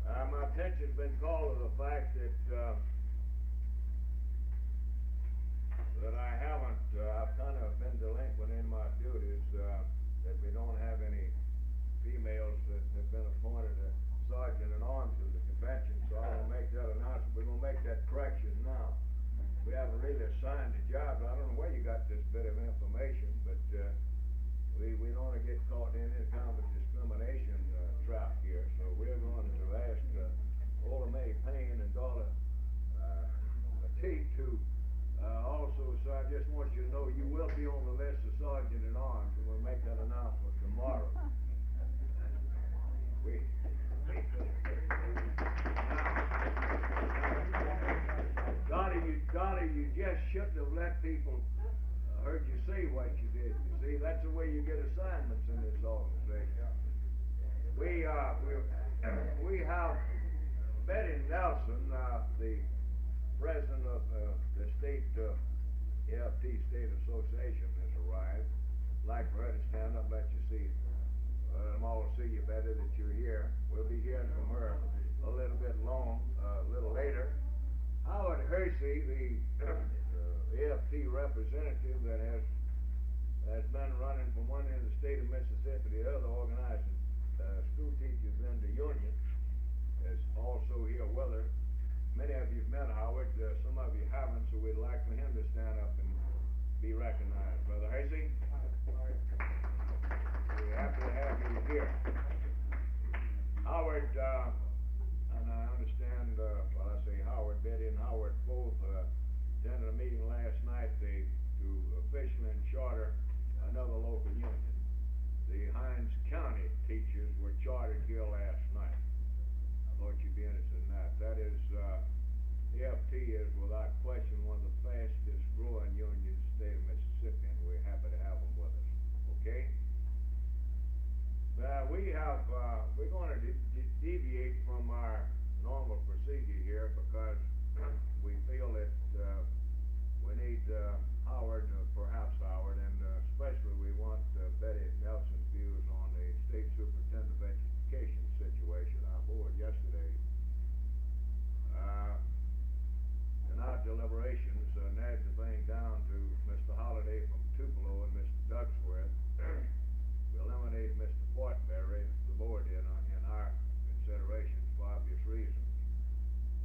My attention's been called to the fact that I haven't, I've kind of been delinquent in my duties, that we don't have any females that have been appointed a sergeant at arms of the convention, so I will make that announcement. We're gonna make that correction now. We haven't really assigned the jobs. I don't know where you got this bit of information, but, we don't wanna get caught in any kind of a discrimination, trap here, so we're going to ask, Ola Mae Payne and Darla, Teague to, also, so I just want you to know you will be on the list of sergeant at arms, and we'll make that announcement tomorrow. Dolly, you just shouldn't have let people heard you say what you did. You see, that's the way you get assignments in this organization. We have Betty Nelson, the president of the state AFT State Association, has arrived. I'd like for her to stand up, let you see. I'm all see you better that you're here. We'll be hearing from her a little bit a little later. Howard Hersey, the AFT representative that has been running from one end of the state of Mississippi to the other, organizing school teachers in the union, is also here with her. Many of you've met Howard, some of you haven't, so we'd like for him to stand up and be recognized. Brother Hersey? We're happy to have you here. Howard, and I understand, I say Howard, Betty and Howard both attended a meeting last night to officially and charter another local union. The Hines County teachers were chartered here last night. I thought you'd be interested in that. That is, AFT is without question one of the fastest growing unions in the state of Mississippi, and we're happy to have them with us. Okay? We're going to deviate from our normal procedure here because we feel that we need Howard, perhaps Howard, and especially we want Betty Nelson's views on the state superintendent of education situation on board yesterday. In our deliberations, narrowed the thing down to Mr. Holliday from Tupelo and Mr. Ducksworth. We eliminated Mr. Fortberry, the board did, in our considerations for obvious reasons.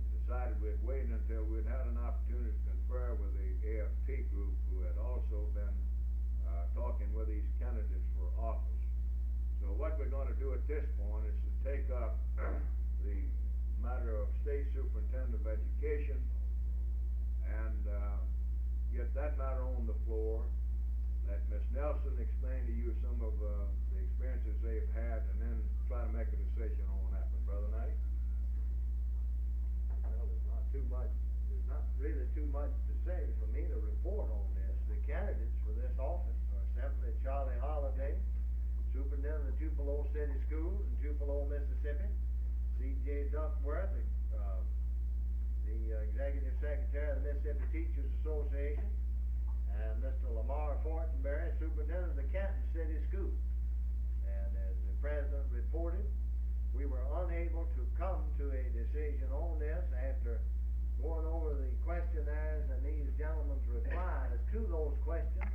And decided we'd wait until we'd had an opportunity to confer with the AFT group who had also been talking with these candidates for office. So what we're going to do at this point is to take up the matter of state superintendent of education and get that matter on the floor. Let Ms. Nelson explain to you some of the experiences they've had, and then try to make a decision on that one. Brother Knight? Well, there's not really too much to say for me to report on this. The candidates for this office are simply Charlie Holliday, superintendent of Tupelo City Schools in Tupelo, Mississippi, C.J. Duckworth, the executive secretary of the Mississippi Teachers Association, and Mr. Lamar Fortenberry, superintendent of the Canton City School. And as the president reported, we were unable to come to a decision on this after going over the questionnaires and these gentlemen's replies to those questions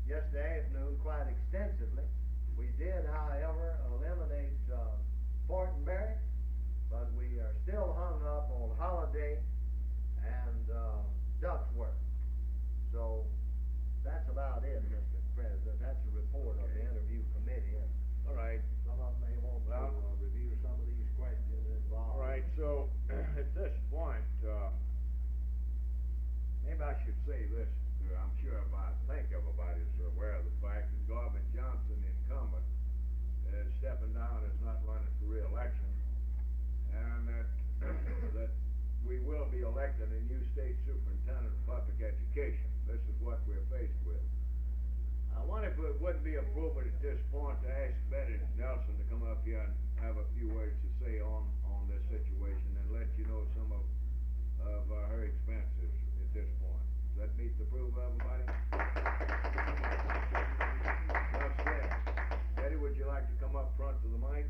yesterday afternoon quite extensively. We did, however, eliminate Fortenberry, but we are still hung up on Holliday and Ducksworth. So that's about it, Mr. President. That's a report of the interview committee. And All right. some of them may want to review some of these questions involved. All right, so at this point, maybe I should say this. I'm sure I think everybody's aware of the fact that Garvin Johnson, the incumbent, is stepping down, is not running for re-election, and that we will be electing a new state superintendent of public education. This this is what we're faced with. I wonder if it wouldn't be appropriate at this point to ask Betty Nelson to come up here and have a few words to say on this situation and let you know some of her expenses at this point. Does that meet the approval of everybody? Enough said. Betty, would you like to come up front to the mic?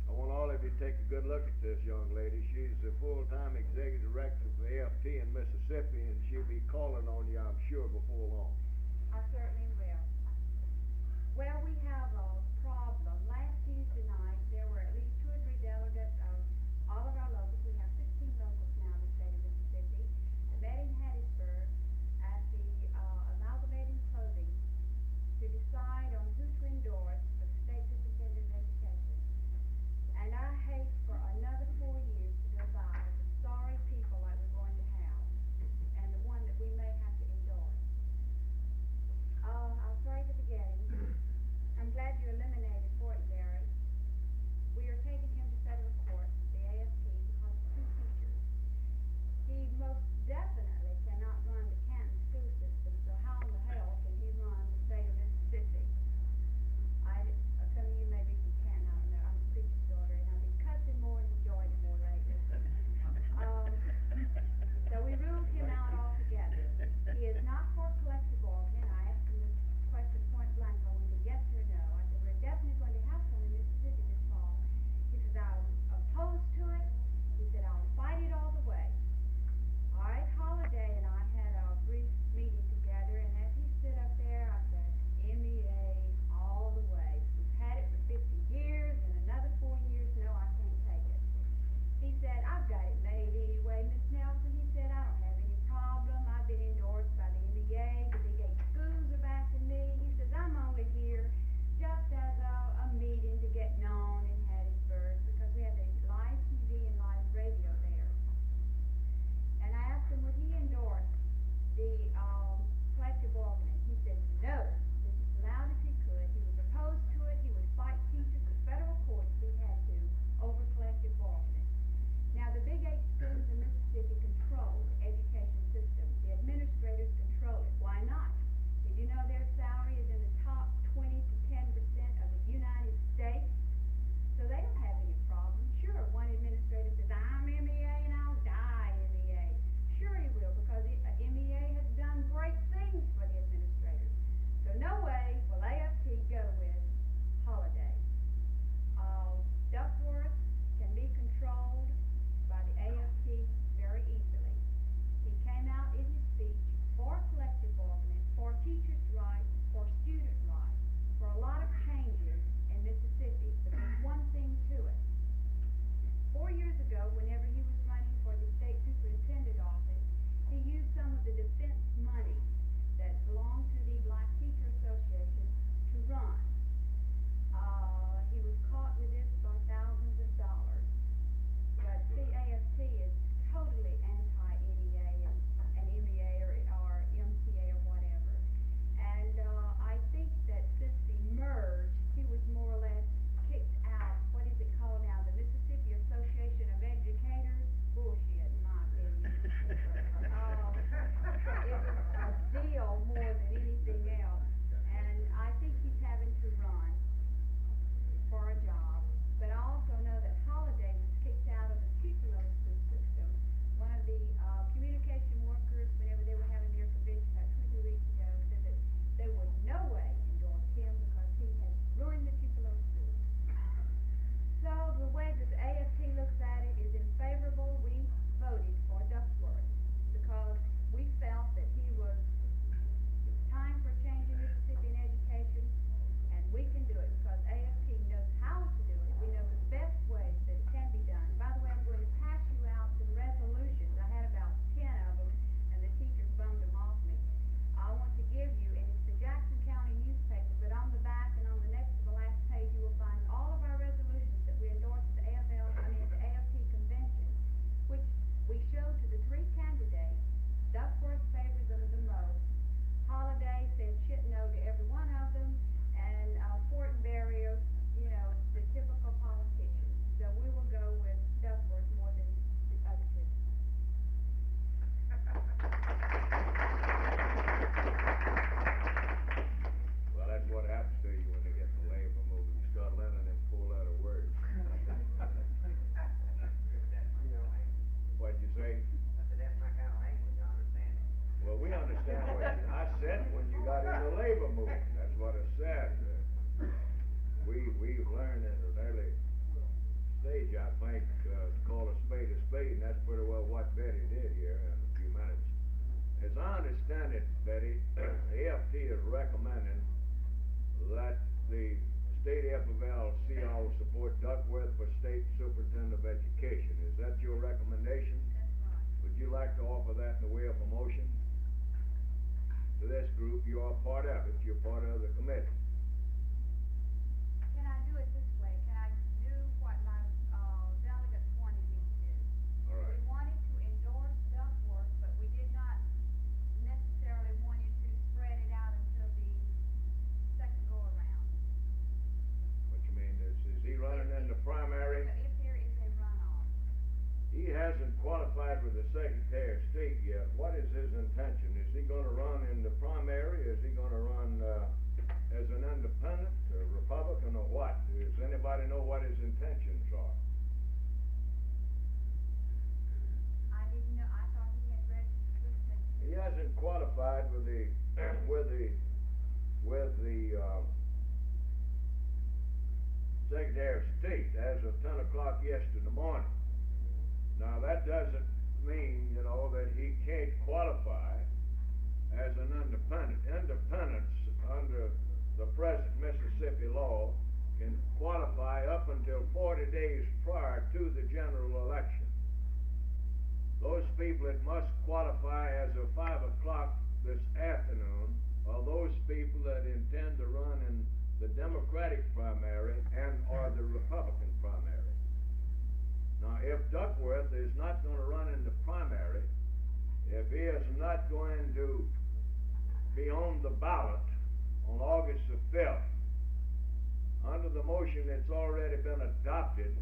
I want all of you to take a good look at this young lady. She's the full-time executive director for AFT in Mississippi, and she'll be calling on you, I'm sure, before long. I certainly will. Well, we have a problem. Last Tuesday night, there were at least 2 or 3 delegates of all of our locals. We have 16 locals now in the state of Mississippi that met in Hattiesburg at the Amalgamating Clothing to decide on who to endorse for the state superintendent of education. And I hate for another 4 years to go by with sorry people like we're going to have, and the one that we may have to endorse. I'll start at the beginning. I'm glad you eliminated Fortenberry. We are taking him to federal court, the AFT, because of 2 teachers. He most definitely cannot run the Canton school system, so how in the hell can he run the state of Mississippi? Some of you may be from Canton, I don't know. I'm a preacher's daughter, and I've been cussing more and enjoying it more lately. So we ruled him out altogether. He is not for collective bargaining. I asked him this question point blank. I wanted a yes or no. I said, we're definitely going to have some in Mississippi this fall. He says, I'm opposed to it. He said, I'll fight it all the way. All right, Holiday and I had a brief meeting together, and as he stood up there, I said, MEA all the way. We've had it for 50 years, and another 4 years, no, I can't take it. He said, I've got it made anyway, Miss Nelson. He said, I don't have any problem. I've been endorsed by the MEA. The Big 8 schools are backing me. He says, I'm only here just as a meeting to get known in Hattiesburg because we have the live TV and live radio there. And I asked him, would he endorse the collective bargaining? He said, no. This is loud as he could. He was opposed to it. He would fight teachers to federal courts if he had to over collective bargaining. Now, the Big 8 schools in Mississippi control the education system. The administrators control it. Why not? Did you know their salary is in the top 20 to 10% of the United States? So they don't have any problem. Sure, one administrator says, I'm MEA and I'll die MEA. Sure he will, because MEA has done great things for the administrators. So no way will AFT go with Holiday. Duckworth can be controlled by the AFT very easily. He came out in his speech for collective bargaining, for teachers' rights, for student rights, for a lot of changes in Mississippi. But there's one thing to it. 4 years ago, whenever he was running for the state superintendent office, he used some of the defense money that belonged to the Black Teacher Association to run. He was caught with this by thousands of dollars. But CAFT is totally anti-NEA and MEA or MTA or whatever. And I think that since the merge, he was more or less kicked out. What is it called now? The Mississippi Association of Educators? Bullshit, in my opinion. It was a deal more than anything else. And I think he's having to run for a job. But I also know that Holiday was kicked out of the Tupelo school system. One of the communication workers, whenever they were having their convention about 2 weeks ago, said that they would no way endorse him because he had ruined the Tupelo school. So the way that the AFT looks at it is in favorable. We voted for Duckworth because we felt that it was time for change in Mississippi in education, and we can do it because AFT knows how to do it. We know the best ways that it can be done. By the way, I'm going to pass you out some resolutions. I had about 10 of them, and the teachers bummed them off me. I want to give you, and it's the Jackson County newspaper, but on the back and on the next to the last page, you will find all of our resolutions that we endorsed at the AFT convention, which we showed to the 3 candidates. Duckworth favors them the most. Holiday said shit no to every one of them, and Fortenberry, the typical politician. So we will go with Duckworth more than the other 2. say? I said, that's my kind of language, I understand it. Well, we understand I said when you got in the labor movement, that's what I said. We've learned at an early stage, I think, to call a spade, and that's pretty well what Betty did here in a few minutes. As I understand it, Betty, AFT is recommending that the state AFL-CIO support Duckworth for state superintendent of education. Is that your recommendation? That's right. Would you like to offer that in the way of a motion? To this group, you are part of it, you're part of the committee. Can I do it this way? Can I do what my delegate wanted me to do? All right. We wanted to endorse Duckworth, but we did not necessarily want you to spread it out until the second go around. What you mean, is he running in the primary? If there is a runoff. He hasn't qualified for the Secretary of State yet. What is his intention? Is he gonna run in the primary? Is he gonna run, as an independent, a Republican, or what? Does anybody know what his intentions are? I didn't know, I thought he had registered with me. He hasn't qualified with the, Secretary of State as of 10 o'clock yesterday morning. Now, that doesn't mean, that he can't qualify as an independent. Independents, under the present Mississippi law, can qualify up until 40 days prior to the general election. Those people that must qualify as of 5 o'clock this afternoon are those people that intend to run in the Democratic primary and or the Republican primary. Now, if Duckworth is not going to run in the primary, if he is not going to be on the ballot on August the 5th, under the motion that's already been adopted,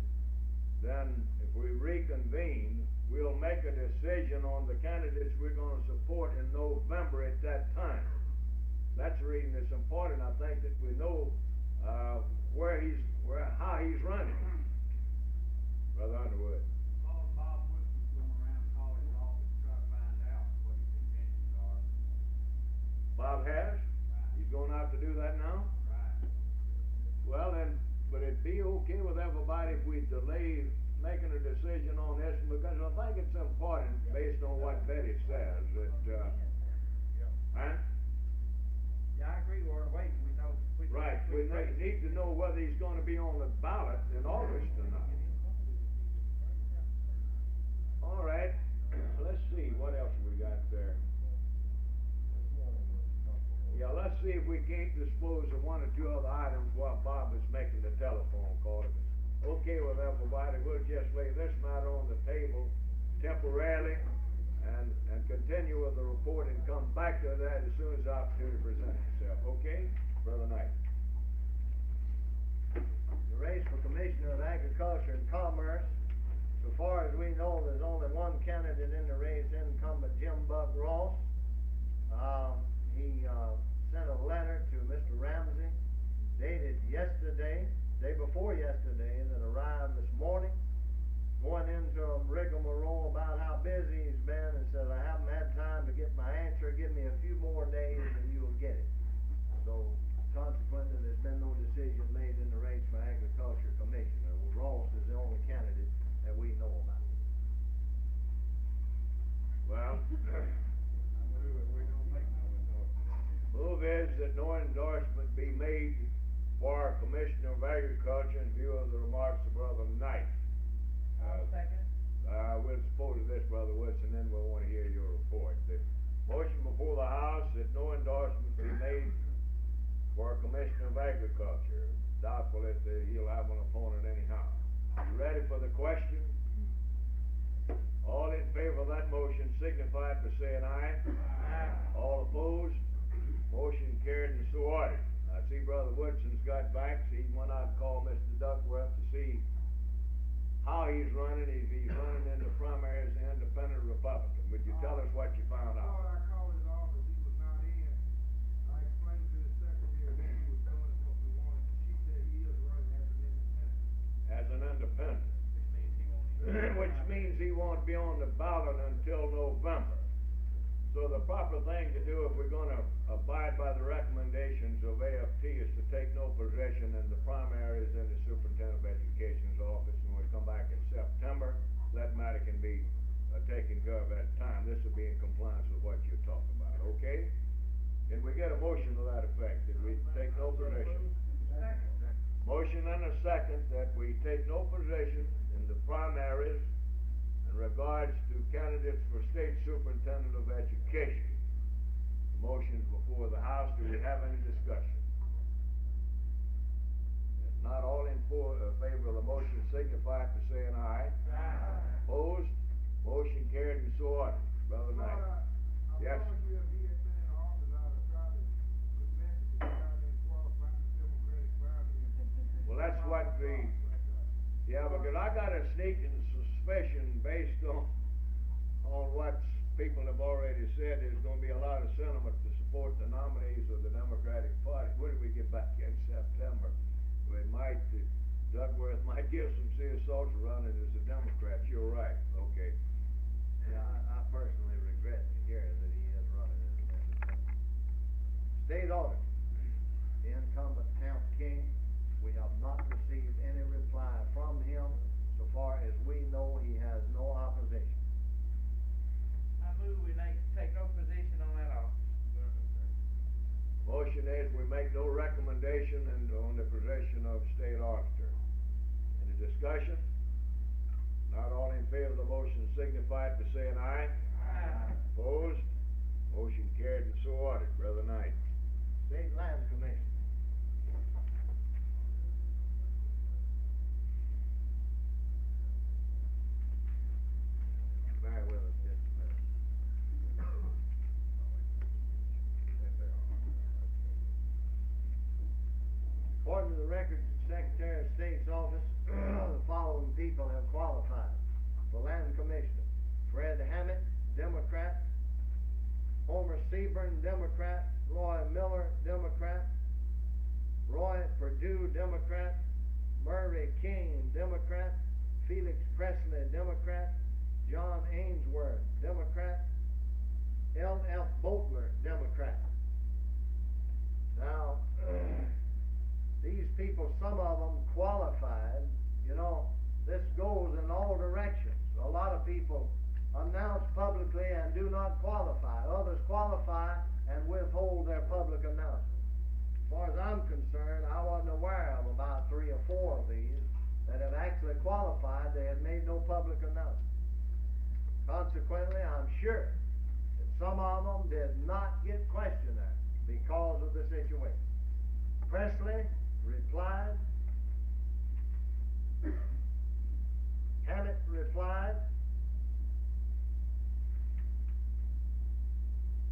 then if we reconvene, we'll make a decision on the candidates we're going to support in November at that time. That's the reason it's important, I think, that we know how he's running. Brother Underwood. Bob Woodson's going around and call his office to try to find out what his intentions are. Bob has? Right. He's going out to do that now? Right. Well, then, would it be okay with everybody if we delay making a decision on this? Because I think it's important, based on what Betty says, that, huh? Yeah, I agree, we're waiting, we know. Right, we need to know whether he's gonna be on the ballot in August or not. All right, let's see, what else we got there? Yeah, let's see if we can't dispose of one or two other items while Bob is making the telephone call. If it's okay with everybody, we'll just lay this matter on the table temporarily and continue with the report and come back to that as soon as the opportunity presents itself. Okay? Brother Knight. The race for Commissioner of Agriculture and Commerce, so far as we know, there's only one candidate in the race, incumbent Jim Buck Ross. He sent a letter to Mr. Ramsey, dated yesterday, day before yesterday, that arrived this morning, going into a rigmarole about how busy he's been, and said, I haven't had time to get my answer, give me a few more days and you'll get it. So, consequently, there's been no decision made in the race for Agriculture Commissioner. Ross is the only candidate that we know about. Well, Move it, we don't make no endorsement. move is that no endorsement be made for Commissioner of Agriculture in view of the remarks of Brother Knight. Second. We'll dispose of this, Brother Woodson, then we'll want to hear your report. The motion before the House that no endorsement be made for Commissioner of Agriculture. Doubtful that he'll have an opponent anyhow. You ready for the question? All in favor of that motion signify by saying aye. Aye. All opposed? Motion carried and so ordered. I see Brother Woodson's got back, so he went out and called Mr. Duckworth to see how he's running, if he's running in the primary as an independent Republican. Would you tell us what you found out? Lord, I called his office, he was not in. I explained to the secretary what he was doing and what we wanted. She said he is running as an independent. As an independent. Which means he won't even. Which means he won't be on the ballot until November. So the proper thing to do if we're gonna abide by the recommendations of AFT is to take no possession in the primaries in the Superintendent of Education's office, and we'll come back in September. That matter can be taken care of at that time. This will be in compliance with what you're talking about, okay? Can we get a motion to that effect, that we take no possession? Motion and a second that we take no possession in the primaries in regards to candidates for State Superintendent of Education. The motion's before the House. Do we have any discussion? If not, all in favor of the motion signify by saying aye. Aye. Opposed? Motion carried and so ordered. Brother Knight. Yes? I promise you, if he had been in office, I'd have tried to convince him to get out there and qualify for the Democratic primary. Well, that's what the... Yeah, because I got a sneaking suspicion based on what people have already said, there's going to be a lot of sentiment to support the nominees of the Democratic Party. When do we get back in September? We might, Duckworth might give some serious thoughts of running as a Democrat. You're right. Okay. Yeah, I personally regret to hear that he is running as an independent. State auditor, the incumbent Camp King, we have not received any reply from him. So far as we know, he has no opposition. I move we take no position on that office. Motion is we make no recommendation on the position of state auditor. Any discussion? Not all in favor of the motion signify by saying aye. Aye. Opposed? Motion carried and so ordered. Brother Knight. State Land Commission. Bear with us just a minute. According to the records of the Secretary of State's office, the following people have qualified for Land Commissioner: Fred Hammett, Democrat; Homer Seaburn, Democrat; Roy Miller, Democrat; Roy Perdue, Democrat; Murray King, Democrat; Felix Presley, Democrat; John Ainsworth, Democrat; L.F. Boatler, Democrat. Now, these people, some of them qualified. You know, this goes in all directions. A lot of people announce publicly and do not qualify. Others qualify and withhold their public announcement. As far as I'm concerned, I wasn't aware of about 3 or 4 of these that have actually qualified. They had made no public announcement. Consequently, I'm sure that some of them did not get questionnaires because of the situation. Presley replied. Hammett replied.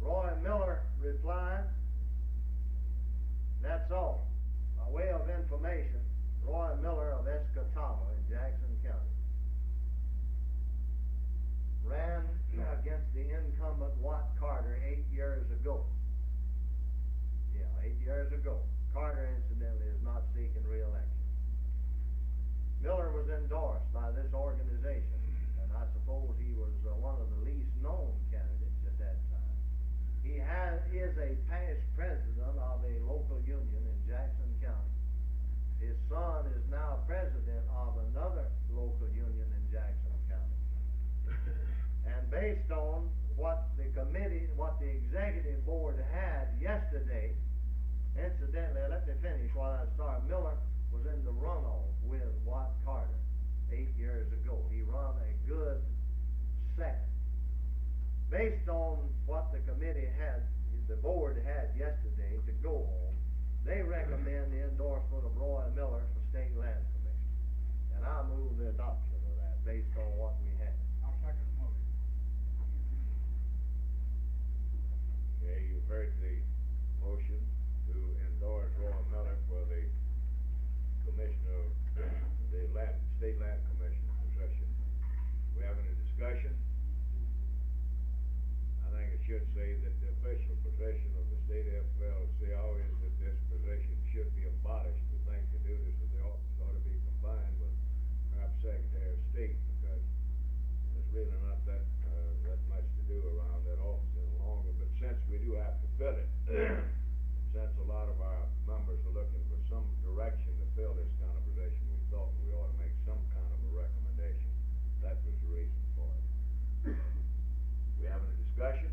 Roy Miller replied. That's all. By way of information, Roy Miller of Escatawba in Jackson County ran against the incumbent Watt Carter 8 years ago. Yeah, 8 years ago. Carter, incidentally, is not seeking re-election. Miller was endorsed by this organization, and I suppose he was one of the least known candidates at that time. He is a past president of a local union in Jackson County. His son is now president of another local union in Jackson County. And based on what the executive board had yesterday, incidentally, let me finish while I start. Miller was in the runoff with Watt Carter 8 years ago. He run a good second. Based on what the board had yesterday to go on, they recommend the endorsement of Roy Miller for State Land Commission. And I move the adoption of that based on what we had. I'll second the motion. Okay, you've heard the motion to endorse Roy Miller for the commissioner of the State Land Commission position. We have any discussion? I think it should say that the official position of the state AFL-CIO is that this position should be abolished. We think the duties of the office ought to be combined with perhaps Secretary of State, because that much to do around that office any longer, but since we do have to fill it, since a lot of our members are looking for some direction to fill this kind of position, we thought we ought to make some kind of a recommendation. That was the reason for it. We having a discussion?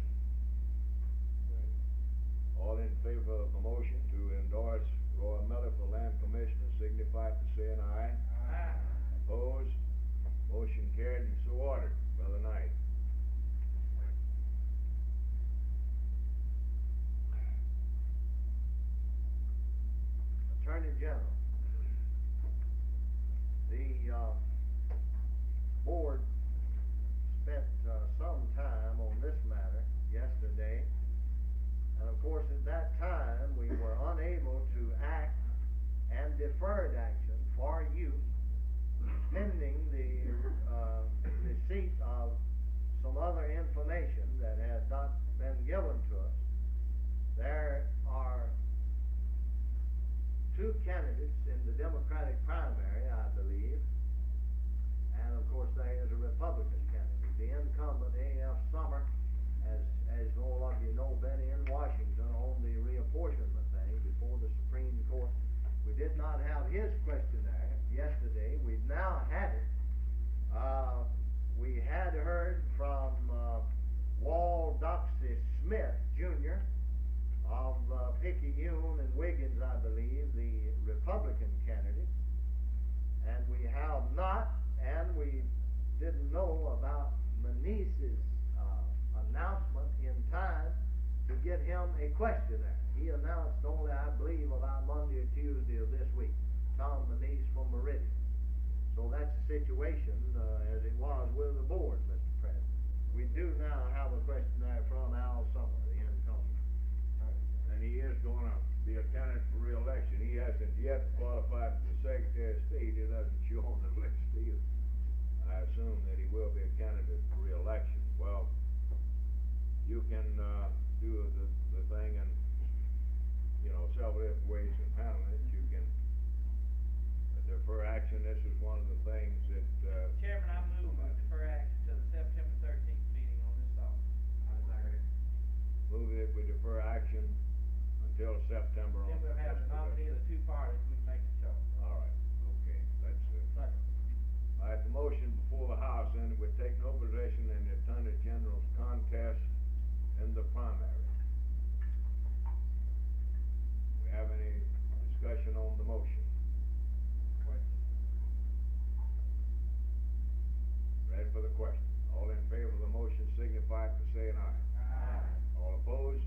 All in favor of the motion to endorse Roy Miller for Land Commissioner, signify by saying aye. Aye. Opposed? Motion carried and so ordered. Brother Knight. Attorney General, the board spent some time on this matter yesterday, and of course at that time we were unable to act and deferred action for you pending the receipt of some other information that had not been given to us. There are two candidates in the Democratic primary, I believe, and of course there is a Republican candidate. The incumbent A.F. Summer, as all of you know, been in Washington on the reapportionment thing before the Supreme Court. We did not have his questionnaire yesterday. We've now had it. We had heard from Wal Doxey Smith, Jr., of Picayune and Wiggins, I believe, the Republican candidate. And we have not, and we didn't know about Manise's announcement in time to get him a questionnaire. He announced only, I believe, about Monday or Tuesday of this week. Tom Manise from Meridian. So that's the situation as it was with the board, Mr. President. We do now have a questionnaire from Al Summer, the incumbent. And he is going to be a candidate for re-election. He hasn't yet qualified as the Secretary of State. It doesn't show on the list either. I assume that he will be a candidate for re-election. Well, you can do the thing in, several different ways in handling it. You can defer action. This is one of the things that... Chairman, I move to defer action to the September 13th meeting on this topic. I second it. Move that we defer action until September. Then we'll have the nominee of the two parties, we can make the choice. All right, okay, that's it. Second. All right, the motion before the House, then, would take no position in the Attorney General's contest in the primary. We have any discussion on the motion? Ready for the question. All in favor of the motion signify by saying aye. Aye. All opposed?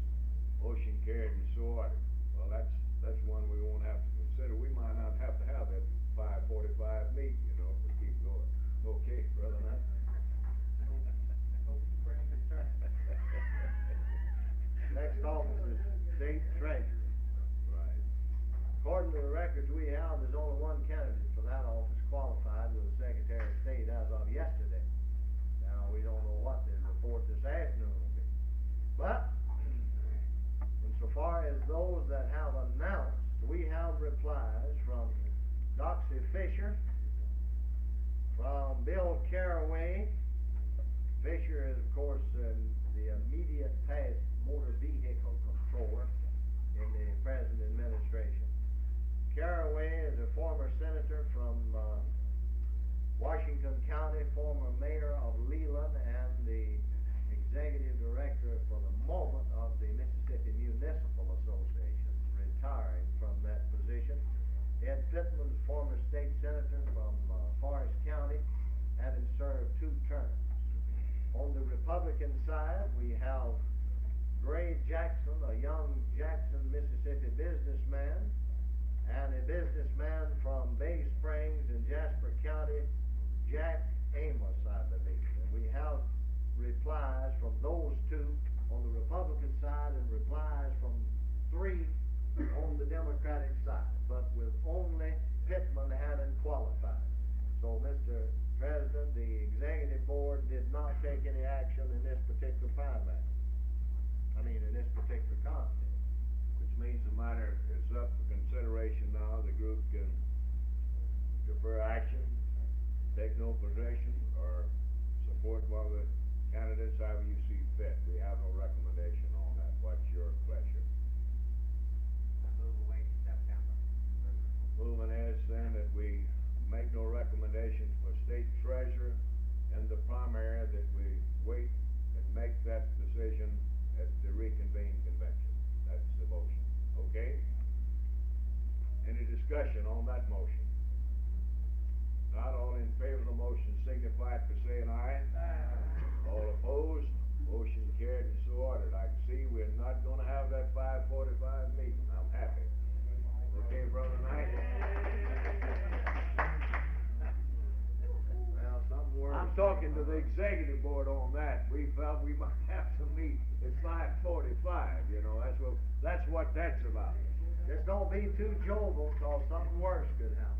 Motion carried and so ordered. Well, that's one we won't have to consider. We might not have to have that 5:45 meeting, if we keep going. Okay, Brother Knight? Next office is State Treasurer. Right. According to the records we have, there's only one candidate for that office qualified with the Secretary of State as of yesterday. Now, we don't know what the report this afternoon will be. But, insofar as those that have announced, we have replies from Doxey Fisher, from Bill Caraway. Fisher is, of course, the immediate past motor vehicle controller in the present administration. Caraway is a former senator from Washington County, former mayor of Leland, and the executive director for the moment of the Mississippi Municipal Association, retiring from that position. Ed Pittman's former state senator from Forest County, having served 2 terms. On the Republican side, we have Gray Jackson, a young Jackson, Mississippi businessman, and a businessman from Bay Springs in Jasper County, Jack Amos, I believe. And we have replies from those 2 on the Republican side and replies from 3 on the Democratic side, but with only Pittman having qualified. So, Mr. President, the executive board did not take any action in this particular primary. In this particular contest. Which means the matter is up for consideration now. The group can defer action, take no position, or support what the candidates however you see fit. We have no recommendation on that. What's your pleasure? I move away to September. Moving is then that we make no recommendations for state treasurer in the primary, that we wait and make that decision at the reconvened convention. That's the motion, okay? Any discussion on that motion? Not all in favor of the motion signify it by saying aye. Aye. All opposed? Motion carried and so ordered. I can see we're not gonna have that 5:45 meeting. I'm happy. Okay, Brother Knight? Well, something worse. I'm talking to the executive board on that. We felt we might have to meet at 5:45, you know, that's what that's about. Just don't be too jovial, cause something worse could happen.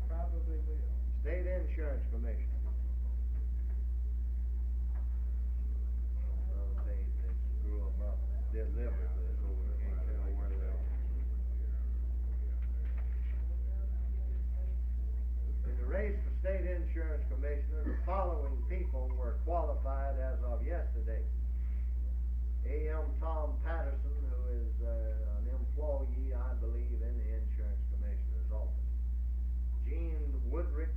Probably will. State Insurance Commission. Another page that screw 'em up deliberately, so we can't tell where they are. In the race for State Insurance Commissioner, the following people were qualified as of yesterday. A.M. Tom Patterson, who is an employee, I believe, in the Insurance Commissioner's office. Gene Woodrick,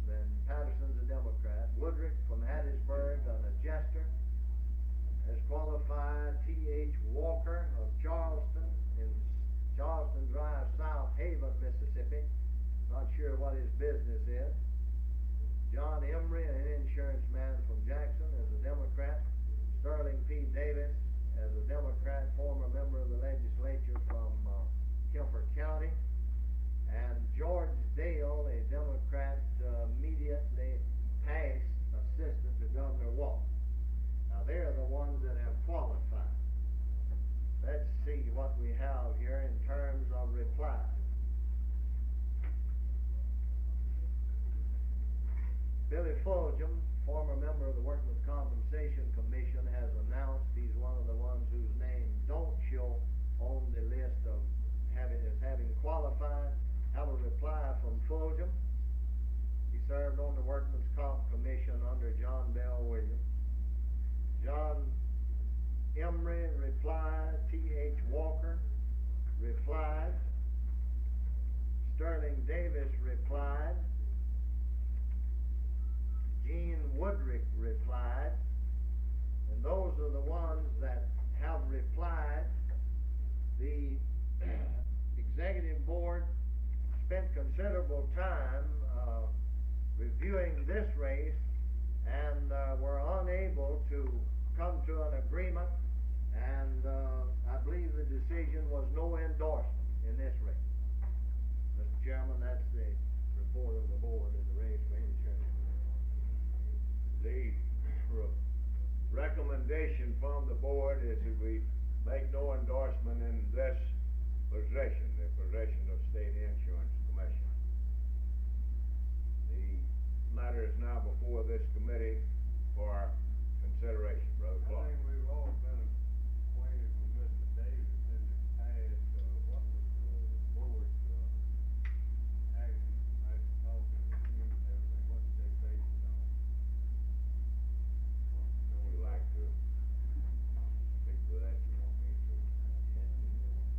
then Patterson's a Democrat. Woodrick from Hattiesburg, an adjuster, has qualified. T.H. Walker of Charleston, in Charleston Drive, South Haven, Mississippi. Not sure what his business is. John Emery, an insurance man from Jackson, is a Democrat. Sterling P. Davis, as a Democrat, former member of the legislature from Kemper County. And George Dale, a Democrat, immediately past assistant to Governor Walker. Now, they're the ones that have qualified. Let's see what we have here in terms of reply. Billy Fulgham, former member of the Workmen's Compensation Commission, has announced he's one of the ones whose name don't show on the list of having qualified. Have a reply from Fulgham. He served on the Workmen's Comp Commission under John Bell Williams. John Emery replied. T.H. Walker replied. Sterling Davis replied. Gene Woodrick replied, and those are the ones that have replied. The executive board spent considerable time reviewing this race and were unable to come to an agreement, and I believe the decision was no endorsement in this race. Mr. Chairman, that's the report of the board in the race for insurance. The recommendation from the board is that we make no endorsement in this possession, the possession of State Insurance Commission. The matter is now before this committee for consideration. Brother Clark. I think we've all been acquainted with Mr. Davis in the past. What was the board's action after talking with him and everything? What did they base it on? Would you like to speak to that? You want me to?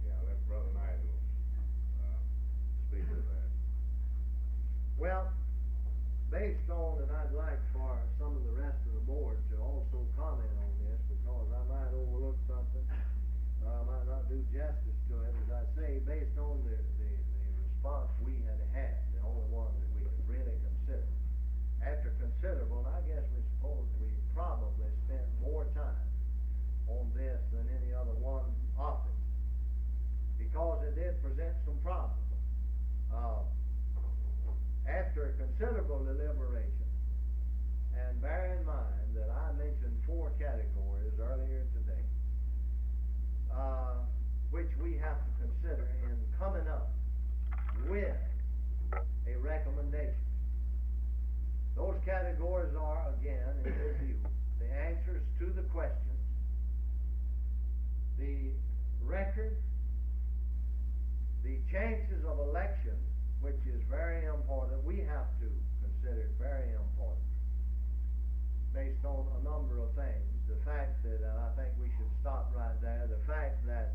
Yeah, let Brother Knight speak to that. Well, based on, and I'd like for some of the rest of the board to also comment on this, because I might overlook something, or I might not do justice to it. As I say, based on the response we had, the only one that we could really consider. After considerable, I guess we probably spent more time on this than any other one of them, because it did present some problems. After considerable deliberation, and bear in mind that I mentioned 4 categories earlier today, which we have to consider in coming up with a recommendation. Those categories are, again, in review, the answers to the questions, the record, the chances of election, which is very important. We have to consider it very important. based on a number of things. The fact that, and I think we should stop right there, the fact that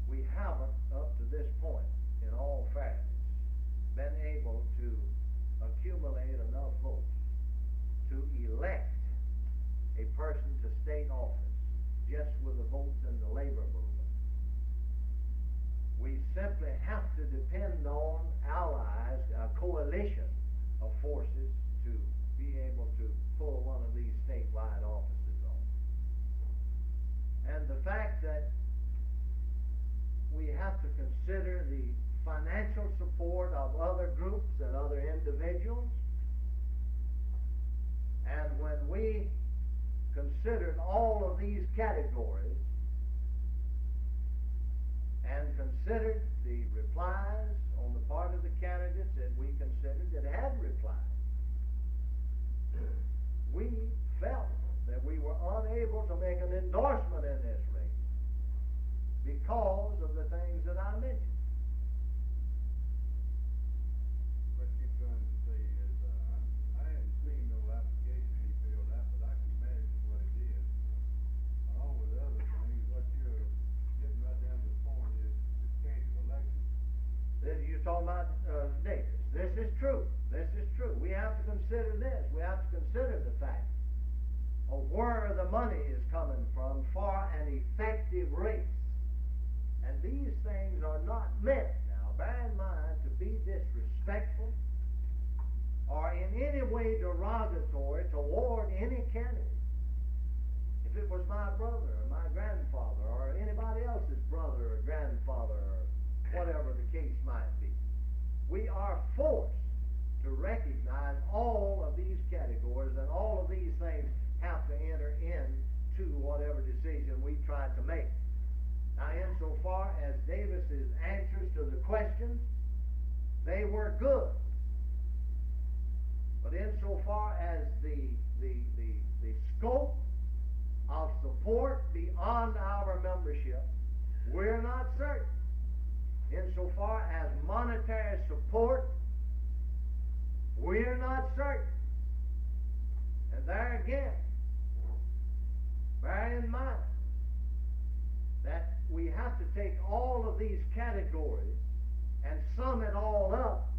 we haven't, up to this point, in all fairness, been able to accumulate enough votes to elect a person to state office just with the votes in the labor movement. We simply have to depend on allies, a coalition of forces to be able to pull one of these statewide offices on. And the fact that we have to consider the financial support of other groups and other individuals. And when we considered all of these categories and considered the replies on the part of the candidates that we considered that had replied, we felt that we were unable to make an endorsement in this race because of the things that I mentioned. What you're trying to say is, I haven't seen no application he filled out, but I can imagine what it is. Along with the other things, what you're getting right down to the point is canceled election. You're talking about Davis. This is true. This is true. We have to consider this. We have to consider the fact of where the money is coming from for an effective race. And these things are not meant, now bear in mind, to be disrespectful or in any way derogatory toward any candidate. If it was my brother or my grandfather or anybody else's brother or grandfather or whatever the case might be, we are forced to recognize all of these categories, and all of these things have to enter into whatever decision we try to make. Now, insofar as Davis's answers to the questions, they were good. But insofar as the scope of support beyond our membership, we're not certain. Insofar as monetary support, we're not certain. And there again, bear in mind that we have to take all of these categories and sum it all up,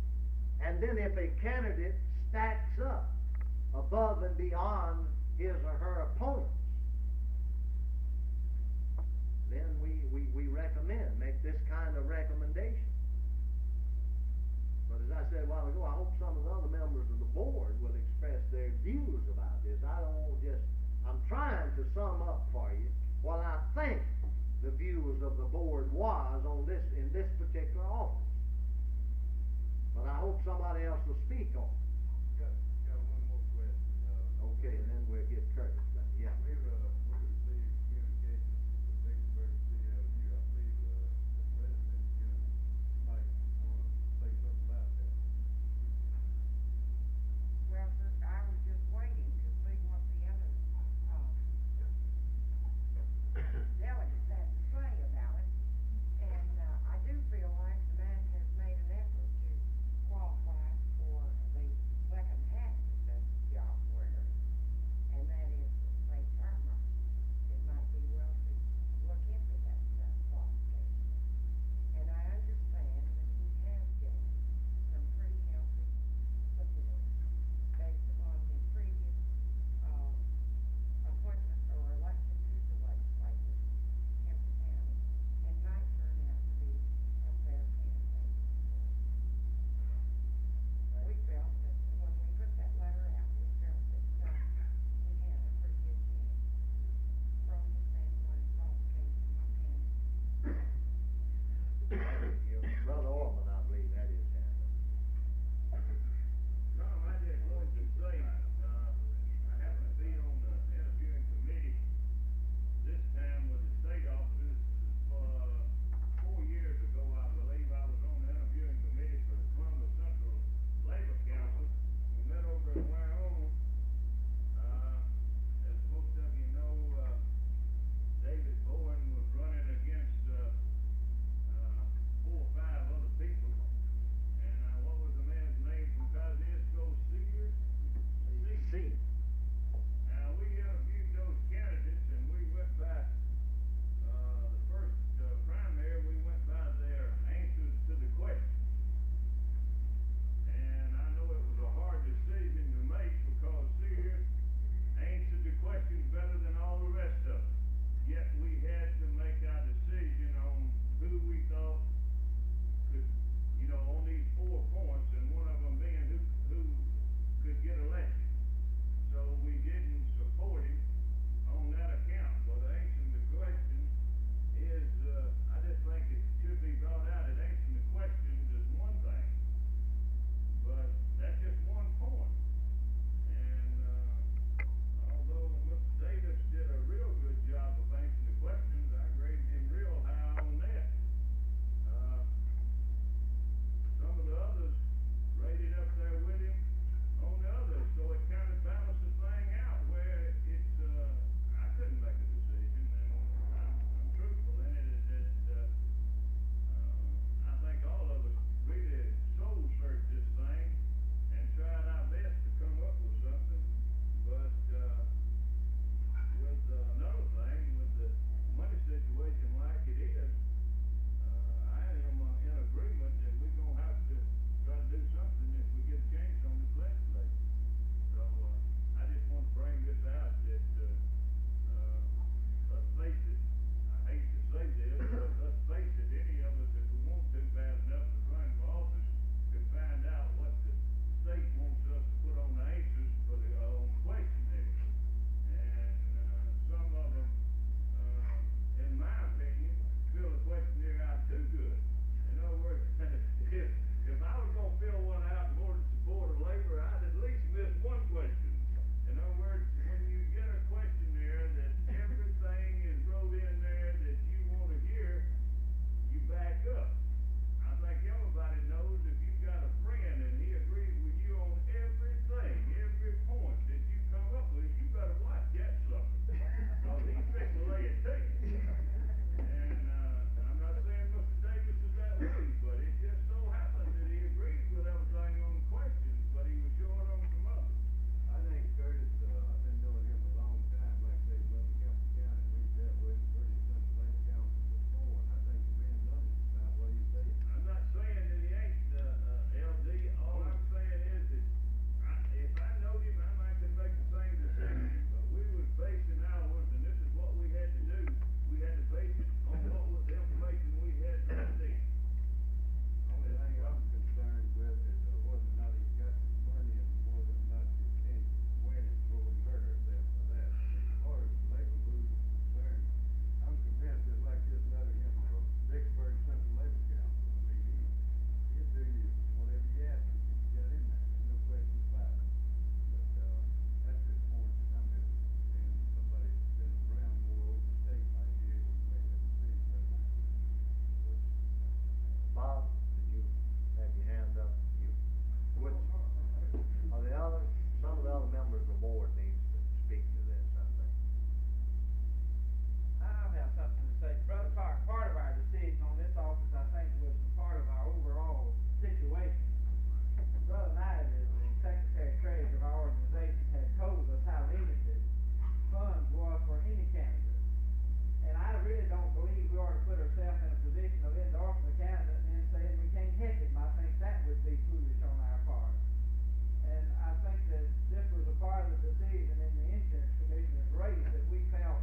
and then if a candidate stacks up above and beyond his or her opponents, then we recommend, make this kind of recommendation. But as I said a while ago, I hope some of the other members of the board will express their views about this. I'm trying to sum up for you what I think the views of the board was on this, in this particular office. But I hope somebody else will speak on it. Got one more question. Okay, and then we'll get Curtis done. Yeah. We received communication from the Vicksburg CLU. I believe the president might want to say something about that. Well, sir, I was just waiting to see what the other, delegates had to say about it. And, I do feel like the man has made an effort to qualify for the we felt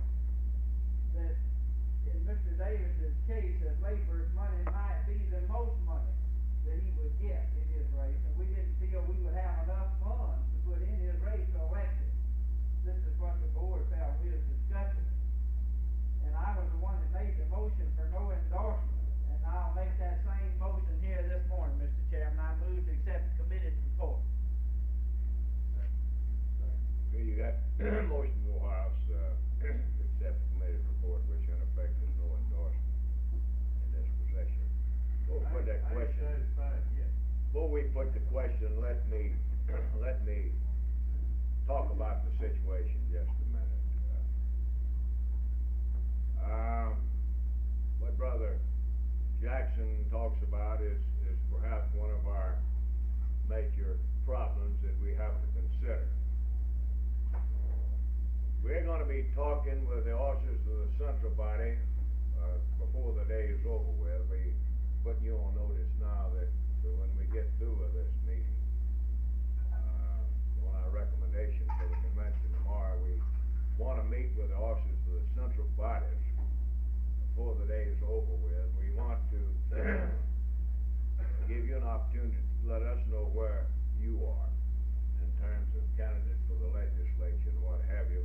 that in Mr. Davis's case, that labor's money might be the most money that he would get in his race, and we didn't feel we would have enough funds to put in his race to elect him. This is what the board felt we was discussing. And I was the one that made the motion for no endorsement, and I'll make that same motion here this morning, Mr. Chairman. I move to accept the committee's report. Okay, you got motion Morehouse, accept the committee's report, which in effect is no endorsement in this possession. Before we put that question, I ain't satisfied yet. before we put the question, let me talk about the situation just a minute. What Brother Jackson talks about is perhaps one of our major problems that we have to consider. We're going to be talking with the officers of the central body before the day is over with. We putting you on notice now that when we get through with this meeting, on our recommendation for the convention tomorrow, we want to meet with the officers of the central bodies before the day is over with. We want to give you an opportunity to let us know where you are in terms of candidates for the legislature and what have you.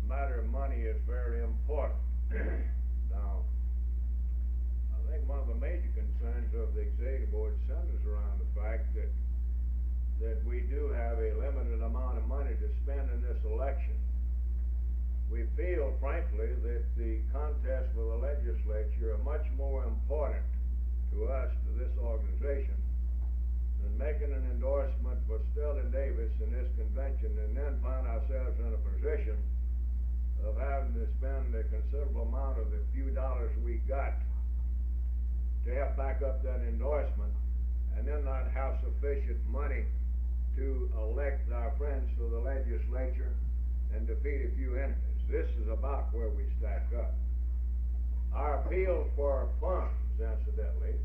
The matter of money is very important. Now, I think one of the major concerns of the executive board centers around the fact that we do have a limited amount of money to spend in this election. We feel, frankly, that the contest for the legislature are much more important to us, to this organization, than making an endorsement for Sterling Davis in this convention and then find ourselves in a position of having to spend a considerable amount of the few dollars we got to help back up that endorsement, and then not have sufficient money to elect our friends to the legislature and defeat a few enemies. This is about where we stack up. Our appeal for funds, incidentally,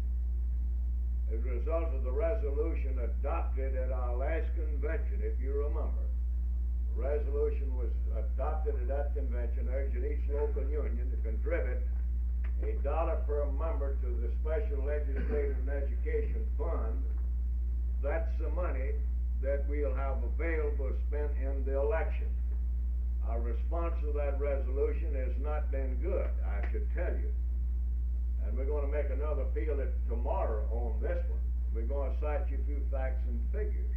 is a result of the resolution adopted at our last convention, if you remember. The resolution was adopted at that convention urging each local union to contribute $1 per member to the Special Legislative and Education Fund. That's the money that we'll have available to spend in the election. Our response to that resolution has not been good, I should tell you. And we're going to make another appeal tomorrow on this one. We're going to cite you a few facts and figures.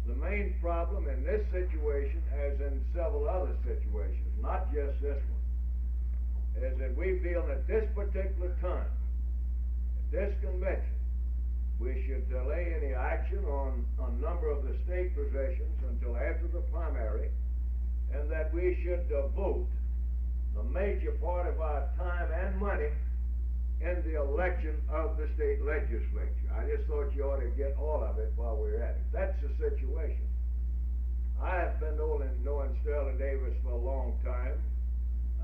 The main problem in this situation, as in several other situations, not just this one, is that we feel at this particular time, at this convention, we should delay any action on a number of the state positions until after the primary, and that we should devote the major part of our time and money in the election of the state legislature. I just thought you ought to get all of it while we're at it. That's the situation. I have been knowing Sterling Davis for a long time.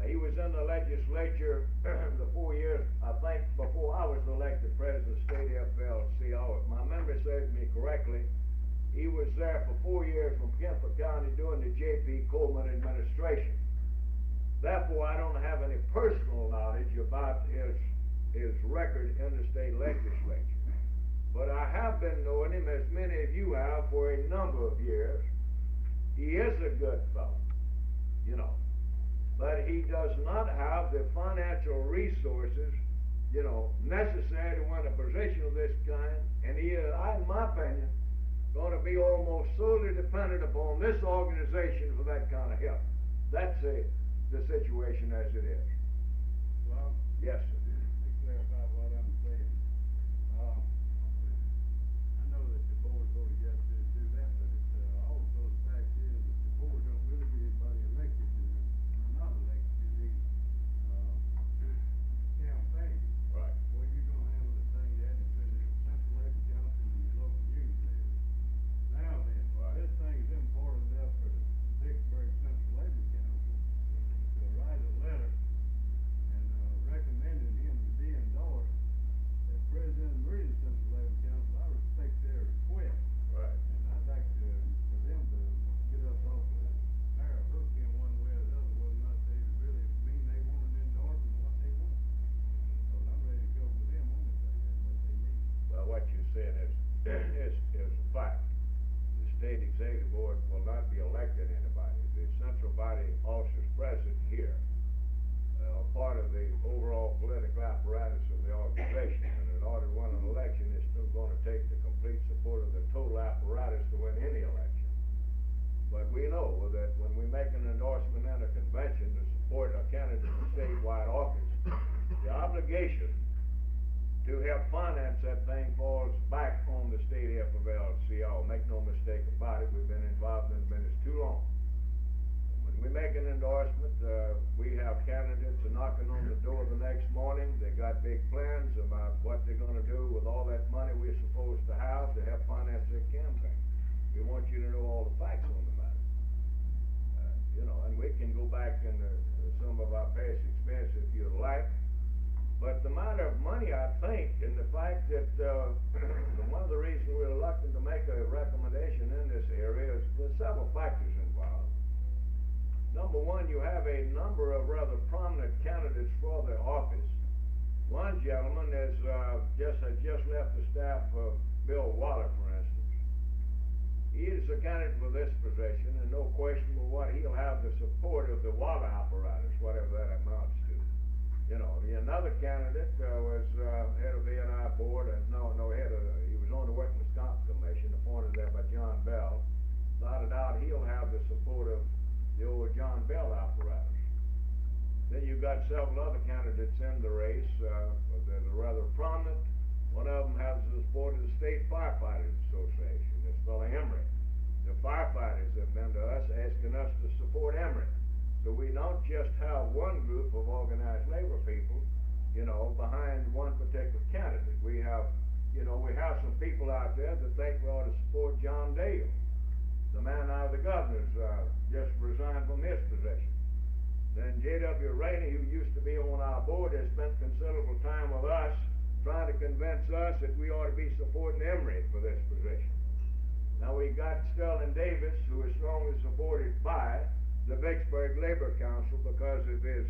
He was in the legislature the 4 years, I think, before I was elected president of the state AFL-CIO. If my memory serves me correctly, he was there for 4 years from Kemper County doing the J.P. Coleman administration. Therefore, I don't have any personal knowledge about his record in the state legislature. But I have been knowing him, as many of you have, for a number of years. He is a good fellow, you know. But he does not have the financial resources, you know, necessary to win a position of this kind. And he is, in my opinion, going to be almost solely dependent upon this organization for that kind of help. That's the situation as it is. Well, Yes, sir. let me clarify what I'm saying. I know that the board voted yes to do that, but also the fact is that the board don't really get anybody elected or not elected to these campaigns. Right. Well, you're gonna handle the thing that is in the central labor council and your local union leaders. Now then, Right. this thing's important enough for the Vicksburg Central Labor Council to write a letter and recommending him to be endorsed as president of the Meridian Central Labor Council. I respect their request. Right. saying is a fact. The state executive board will not be electing anybody. The central body officers present here are part of the overall political apparatus of the organization, and in order to win an election, it's still going to take the complete support of the total apparatus to win any election. But we know that when we make an endorsement and a convention to support a candidate in statewide office, the obligation to help finance that thing falls back on the state AFL-CIO. Make no mistake about it, we've been involved in business too long. When we make an endorsement, we have candidates knocking on the door the next morning. They got big plans about what they're going to do with all that money we're supposed to have to help finance their campaign. We want you to know all the facts on the matter. And we can go back into some of our past experience if you'd like. But the matter of money, I think, and the fact that one of the reasons we're reluctant to make a recommendation in this area is there's several factors involved. Number one, you have a number of rather prominent candidates for the office. One gentleman has just left the staff of Bill Waller, for instance. He is a candidate for this position, and no question but what, he'll have the support of the Waller apparatus, whatever that amounts to. Another candidate was head of the NI board, he was on the Workmen's Comp Commission, appointed there by John Bell. Without a doubt, he'll have the support of the old John Bell apparatus. Then you've got several other candidates in the race that are rather prominent. One of them has the support of the State Firefighters Association, this fellow Emery. The firefighters have been to us asking us to support Emery. So we don't just have one group of organized labor people, behind one particular candidate. We have some people out there that think we ought to support John Dale. The man now the governor's just resigned from his position. Then J.W. Rainey, who used to be on our board, has spent considerable time with us trying to convince us that we ought to be supporting Emery for this position. Now we got Sterling Davis, who is strongly supported by the Vicksburg Labor Council because of his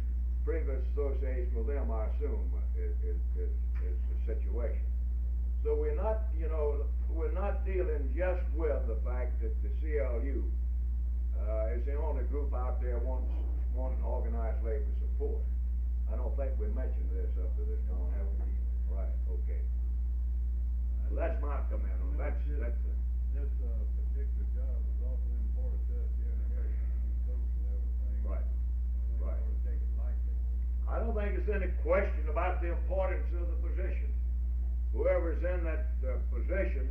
previous association with them, I assume, is the situation. So we're not dealing just with the fact that the CLU is the only group out there wanting organized labor support. I don't think we mentioned this up to this time, have we? Right, okay. Well, that's my comment on it. This particular job was awfully important to us here in the area, coast and everything. Right. We Right. ought to take it lightly. I don't think there's any question about the importance of the position. Whoever's in that position,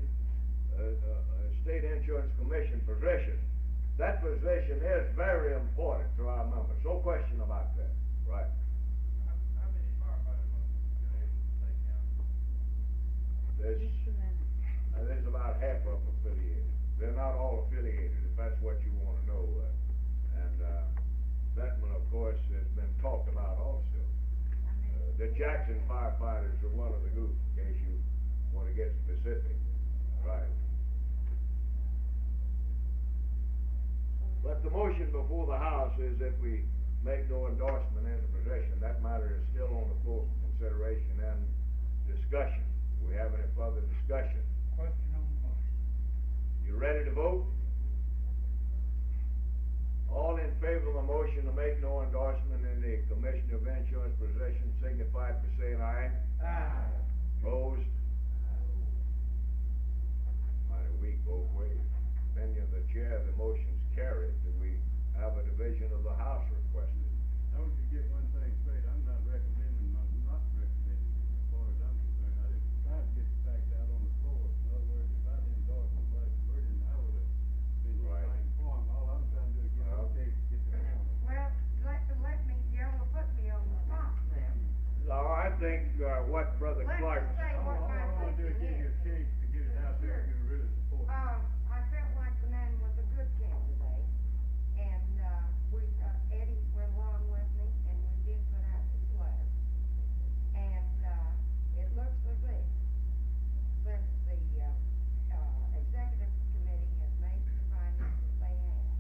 State Insurance Commission position, that position is very important to our members. No question about that. Right. How many firefighters are affiliated with the state council? There's about half of them affiliated. They're not all affiliated, if that's what you want to know. That one, of course, has been talked about also. The Jackson firefighters are one of the groups, in case you want to get specific. Right. But the motion before the House is that we make no endorsement in the position. That matter is still on the floor for consideration and discussion. Do we have any further discussion? Question on the motion. You ready to vote? All in favor of the motion to make no endorsement in the Commissioner of Insurance position signify by saying aye. Aye. Opposed? Mighty weak both ways. Opinion of the chair, the motion's carried. Do we have a division of the House requested? I want you to get one thing straight. I'm not recommending, as far as I'm concerned. I just tried to get the facts out on the floor. In other words, if I'd endorsed somebody for Burden, I would have been Right. fighting for him. All I'm trying to do is get Well. okay to get the point. Well, let me, y'all put me on the spot now. No, I think what Brother Let me Clark. say what All my I want to do is give thinking you a is. chance to get it out there if you really support it. I felt like the man was a good candidate, and, Eddie went along with me, and we did put out this letter. And, it looks as if, since the, executive committee has made the findings that they have,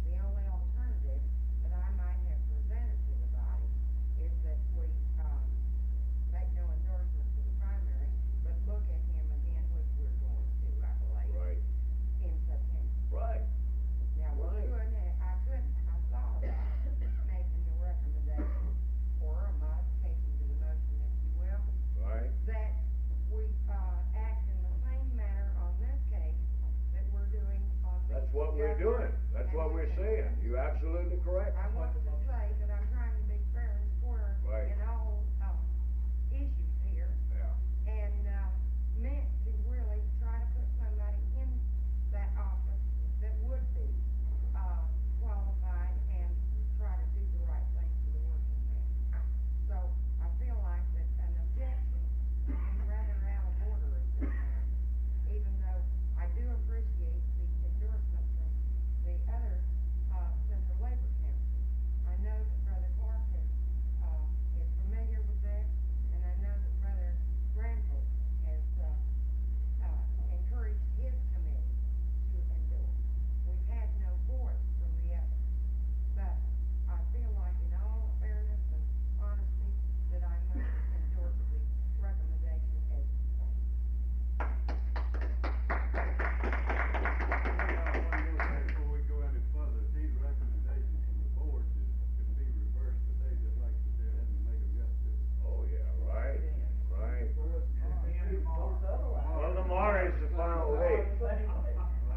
the only alternative that I might have presented to the body is that we, make no endorsement for the primary, but look at him again, which That's what we're doing. That's what we're saying. You're absolutely correct. I want to say that I'm trying to be fair and square Right. in all, issues here. Yeah. And, meant to really try to put somebody in that office that would be, qualified and try to do the right thing for the working man. So, I feel like that an objection would be rather out of order at this time, even though I do appreciate the endorsement from the other, Central Labor Council. I know that Brother Clark has, is familiar with that, and I know that Brother Granville has, encouraged his committee to endorse. We've had no voice from the others, but I feel like in all fairness and honesty that I must endorse the recommendation as Before we go any further, these recommendations from the board can be reversed today, just like they did, had to make them yesterday. Oh, yeah, right, right. Well, tomorrow is the final day.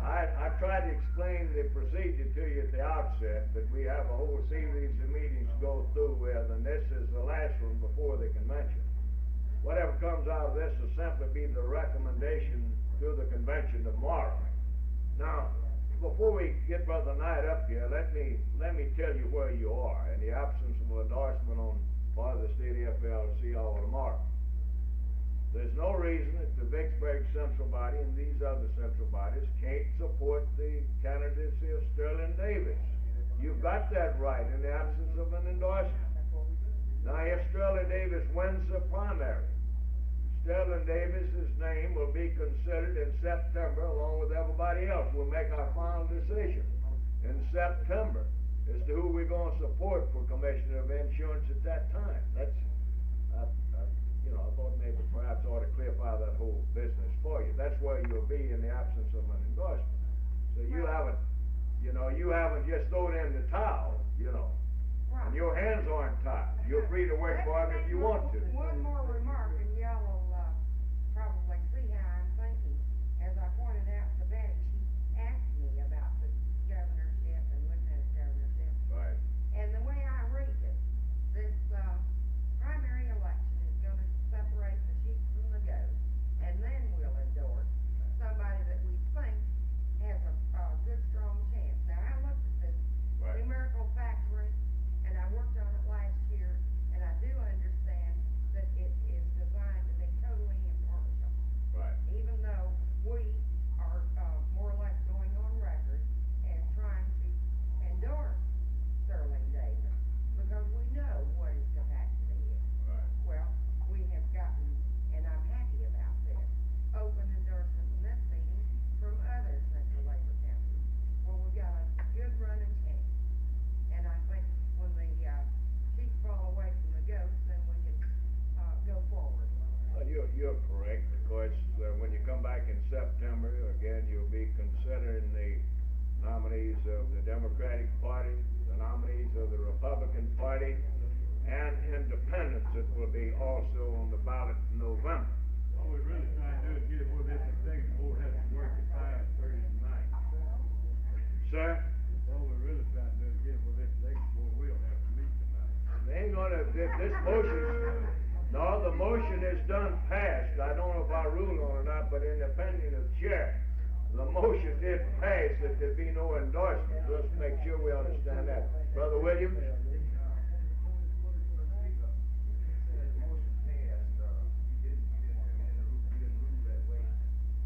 I tried to explain the procedure to you at the outset, that we have a whole series of meetings to go through with, and this is the last one before the convention. Whatever comes out of this will simply be the recommendation to the convention tomorrow. Now, before we get Brother Knight up here, let me tell you where you are in the absence of endorsement on part of the state AFL-CIO tomorrow. There's no reason that the Vicksburg Central Body and these other central bodies can't support the candidacy of Sterling Davis. You've got that right in the absence of an endorsement. Now, if Sterling Davis wins the primary, Sterling Davis's name will be considered in September along with everybody else. We'll make our final decision in September as to who we're going to support for Commissioner of Insurance at that time. That's, I thought maybe perhaps I ought to clarify that whole business for you. That's where you'll be in the absence of an endorsement. So you haven't just thrown in the towel, Right. and your hands aren't tied. You're free to work for him if you want to. One more remark, and y'all will, probably see how I'm thinking. As I pointed out to Betty, she asked me about the governorship and lieutenant governorship. Right. And the way I read it, this, primary election is gonna separate the sheep from the goats, and then we'll endorse somebody that we think has a good, strong chance. Now, I looked at this Right. numerical factoring, and I worked on it last year, and I do understand that it is designed to be totally impartial. Right. Even though we are, more or less going on record as trying to endorse Sterling Davis, because we know what his capacity is. Right. Well, we have gotten, and I'm happy about this, open endorsement in this meeting from other Central Labor Councils, where we got a good running team. And I think when the, sheep fall away from the goats, then we can, go forward. Well, you're correct, because when you come back in September, again, you'll be considering the nominees of the Democratic Party, the nominees of the Republican Party, and independents that will be also on the ballot in November. All we're really trying to do is get where this executive board has to work at 5:30 tonight. Sir, All we're really trying to do is get where this executive board will have to meet tonight. they ain't gonna, this motion, no, the motion is done passed. I don't know if I ruled on it or not, but in the opinion of the chair, the motion did pass that there be no endorsement. Let's make sure we understand that. Brother Williams?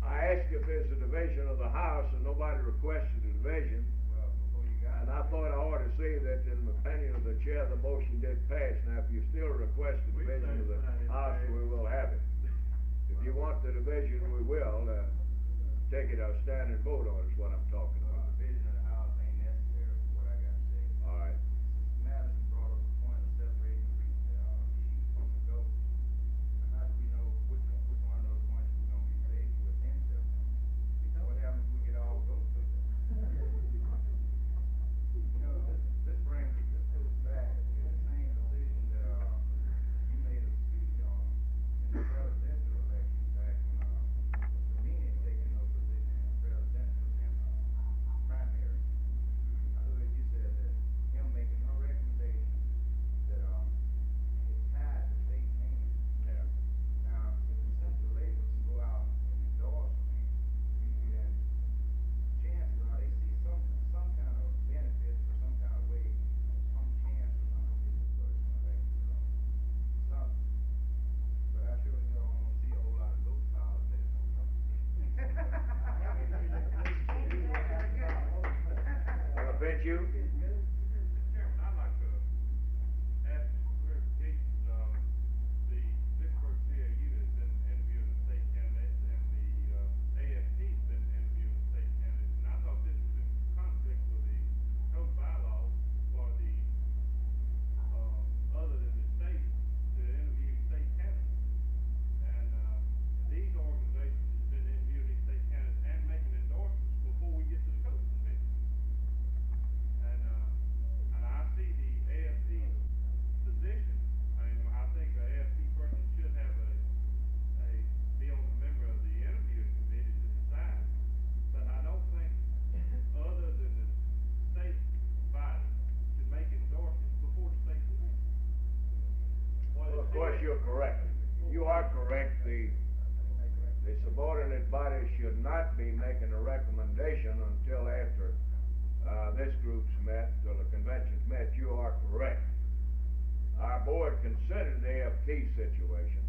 I asked if there's a division of the House, and nobody requested a division. And I thought I ought to say that in the opinion of the chair, the motion did pass. Now, if you still request a division of the House, we will have it. If you want the division, we will, take it, I'll stand and vote on it, is what I'm talking about. Division of the house ain't necessary for what I gotta say. All right. Madison brought up the point of separating the sheep from the goats. How do we know which one of those ones we're gonna be paid within September? What happens if we get all goats with it? This brings me to the fact, it's the same position that, you made a speech on in the presidential election back when, Dominion taking no position in the presidential campaign. you. Mr. Chairman, I'd like to ask for clarification. The Vicksburg CLU has been interviewing the state candidates, and the AFT's been interviewing the state candidates, and I thought this was in conflict with the code bylaws for the other than the state to interview state candidates. And these organizations have been interviewing these state candidates and making endorsements before we get to the code convention. And I see the AFT's position. I mean, I think the AFT person should have be on the member of the interviewing committee to decide. But I don't think other than the state body should make endorsements before the state convention. Well, of course, you're correct. You are correct. The subordinate body should not be making a recommendation until after this group's met, till the convention's met. You are correct. Our board considered the AFT situation.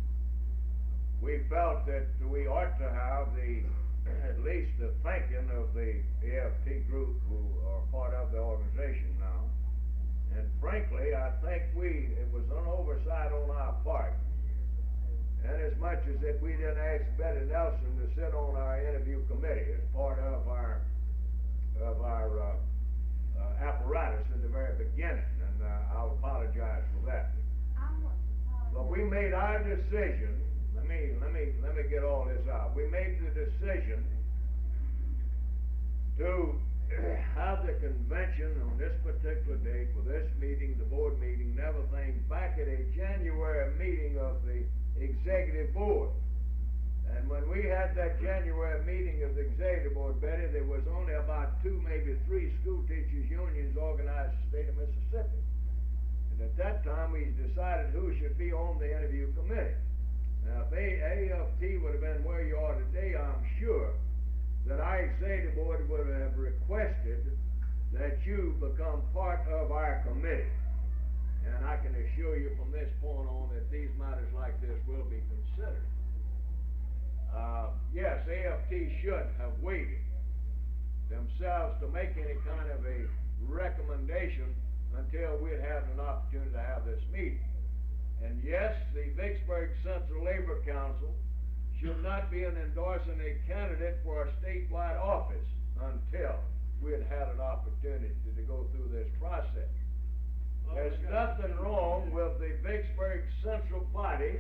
We felt that we ought to have at least the thinking of the AFT group who are part of the organization now. And frankly, I think it was an oversight on our part. And as much as that we didn't ask Betty Nelson to sit on our interview committee as part of our apparatus at the very beginning, and I'll apologize for that. But we made our decision. Let me get all this out. We made the decision to have the convention on this particular date for this meeting, the board meeting, and everything back at a January meeting of the executive board. And when we had that January meeting of the executive board, Betty, there was only about 2, maybe 3 school teachers unions organized in the state of Mississippi. And at that time, we decided who should be on the interview committee. Now, if AFT would have been where you are today, I'm sure that our executive board would have requested that you become part of our committee. And I can assure you from this point on that these matters like this will be considered. Yes, AFT should have waited themselves to make any kind of a recommendation until we'd had an opportunity to have this meeting. And yes, the Vicksburg Central Labor Council should not be endorsing a candidate for a statewide office until we had had an opportunity to go through this process. There's nothing wrong with the Vicksburg Central body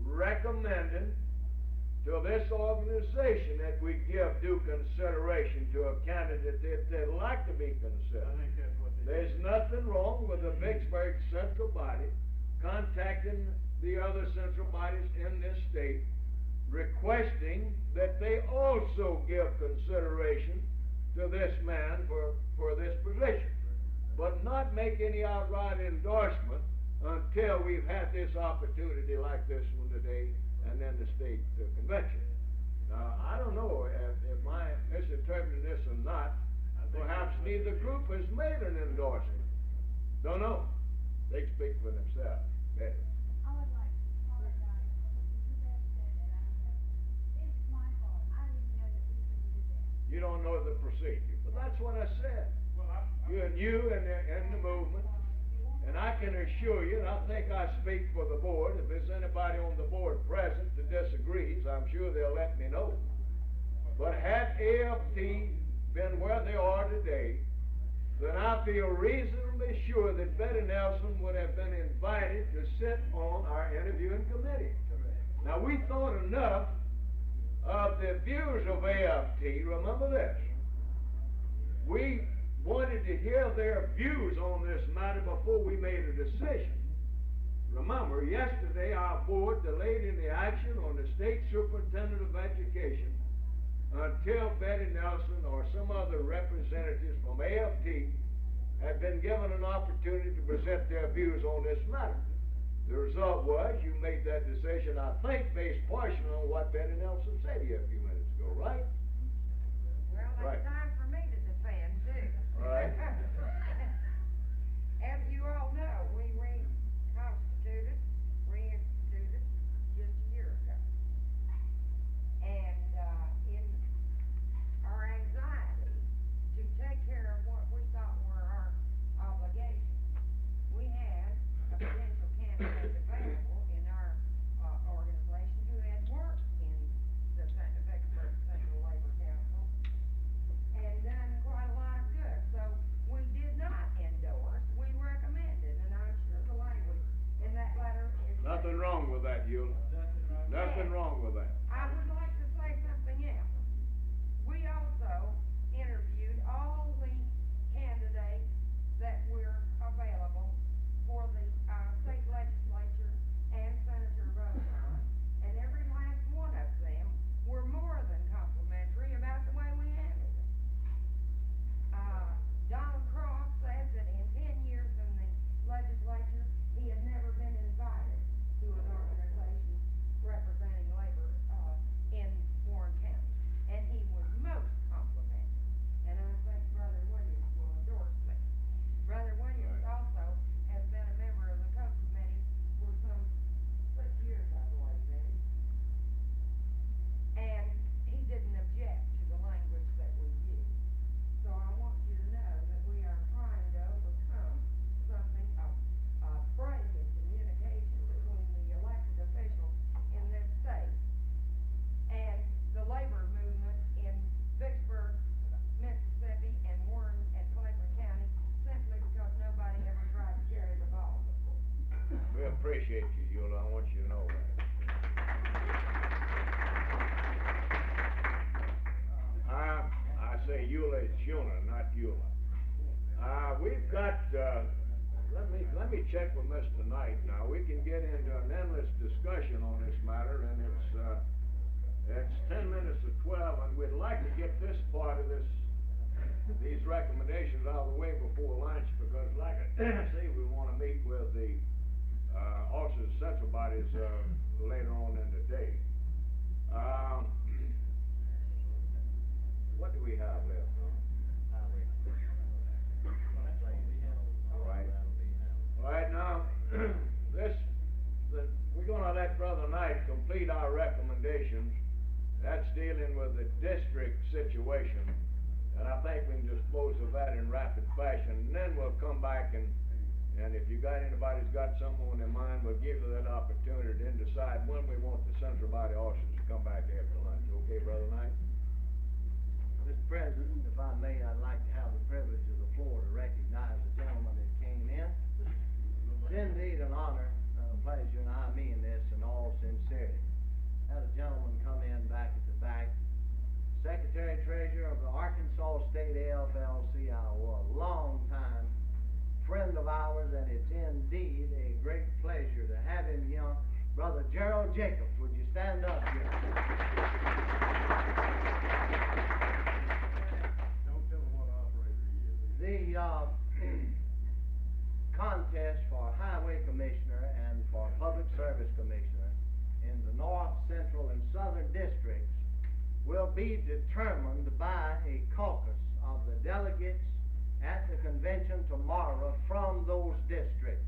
recommending to this organization that we give due consideration to a candidate that they'd like to be considered. I think that's what they There's nothing wrong with the Vicksburg Central body contacting the other central bodies in this state, requesting that they also give consideration to this man for this position, but not make any outright endorsement until we've had this opportunity like this one today and then the state convention. Now, I don't know if I'm misinterpreting this or not. Perhaps neither group has made an endorsement. Don't know. They speak for themselves. Betty. I would like to apologize because you said that it's my fault. I didn't know that we couldn't do that. You don't know the procedure, but that's what I said. Well, You and the movement, and I can assure you, and I think I speak for the board, if there's anybody on the board present that disagrees, I'm sure they'll let me know. But had AFT been where they are today, then I feel reasonably sure that Betty Nelson would have been invited to sit on our interviewing committee. Now, we thought enough of the views of AFT. Remember this. We wanted to hear their views on this matter before we made a decision. Remember, yesterday our board delayed any action on the state superintendent of education until Betty Nelson or some other representatives from AFT had been given an opportunity to present their views on this matter. The result was you made that decision, I think, based partially on what Betty Nelson said here a few minutes ago, right? Well, Right. it's time for me to defend, too. All right. As you all know, we reinstituted just a year ago. And in our anxiety to take care of what we appreciate you, Eula. I want you to know that. I say Eula, it's Shuna, not Eula. We've got, let me check with Mr. Knight now. We can get into an endless discussion on this matter, and it's 10 minutes to 12, and we'd like to get this part of these recommendations out of the way before lunch, because like I say, we want to meet with the officers of central bodies later on in the day. What do we have left, huh? All right, now, we're gonna let Brother Knight complete our recommendations. That's dealing with the district situation, and I think we can dispose of that in rapid fashion, and then we'll come back and if you got anybody's got something on their mind, we'll give you that opportunity to then decide when we want the central body officers to come back after lunch. Okay, Brother Knight? Mr. President, if I may, I'd like to have the privilege of the floor to recognize the gentleman that came in. It's indeed an honor and a pleasure, and I mean this in all sincerity. Had a gentleman come in back at the back, Secretary Treasurer of the Arkansas State AFL-CIO, a long time friend of ours, and it's indeed a great pleasure to have him here. Brother Gerald Jacobs, would you stand up here? Don't tell them what operator he is. The contest for Highway Commissioner and for Public Service Commissioner in the North, Central, and Southern districts will be determined by a caucus of the delegates at the convention tomorrow from those districts.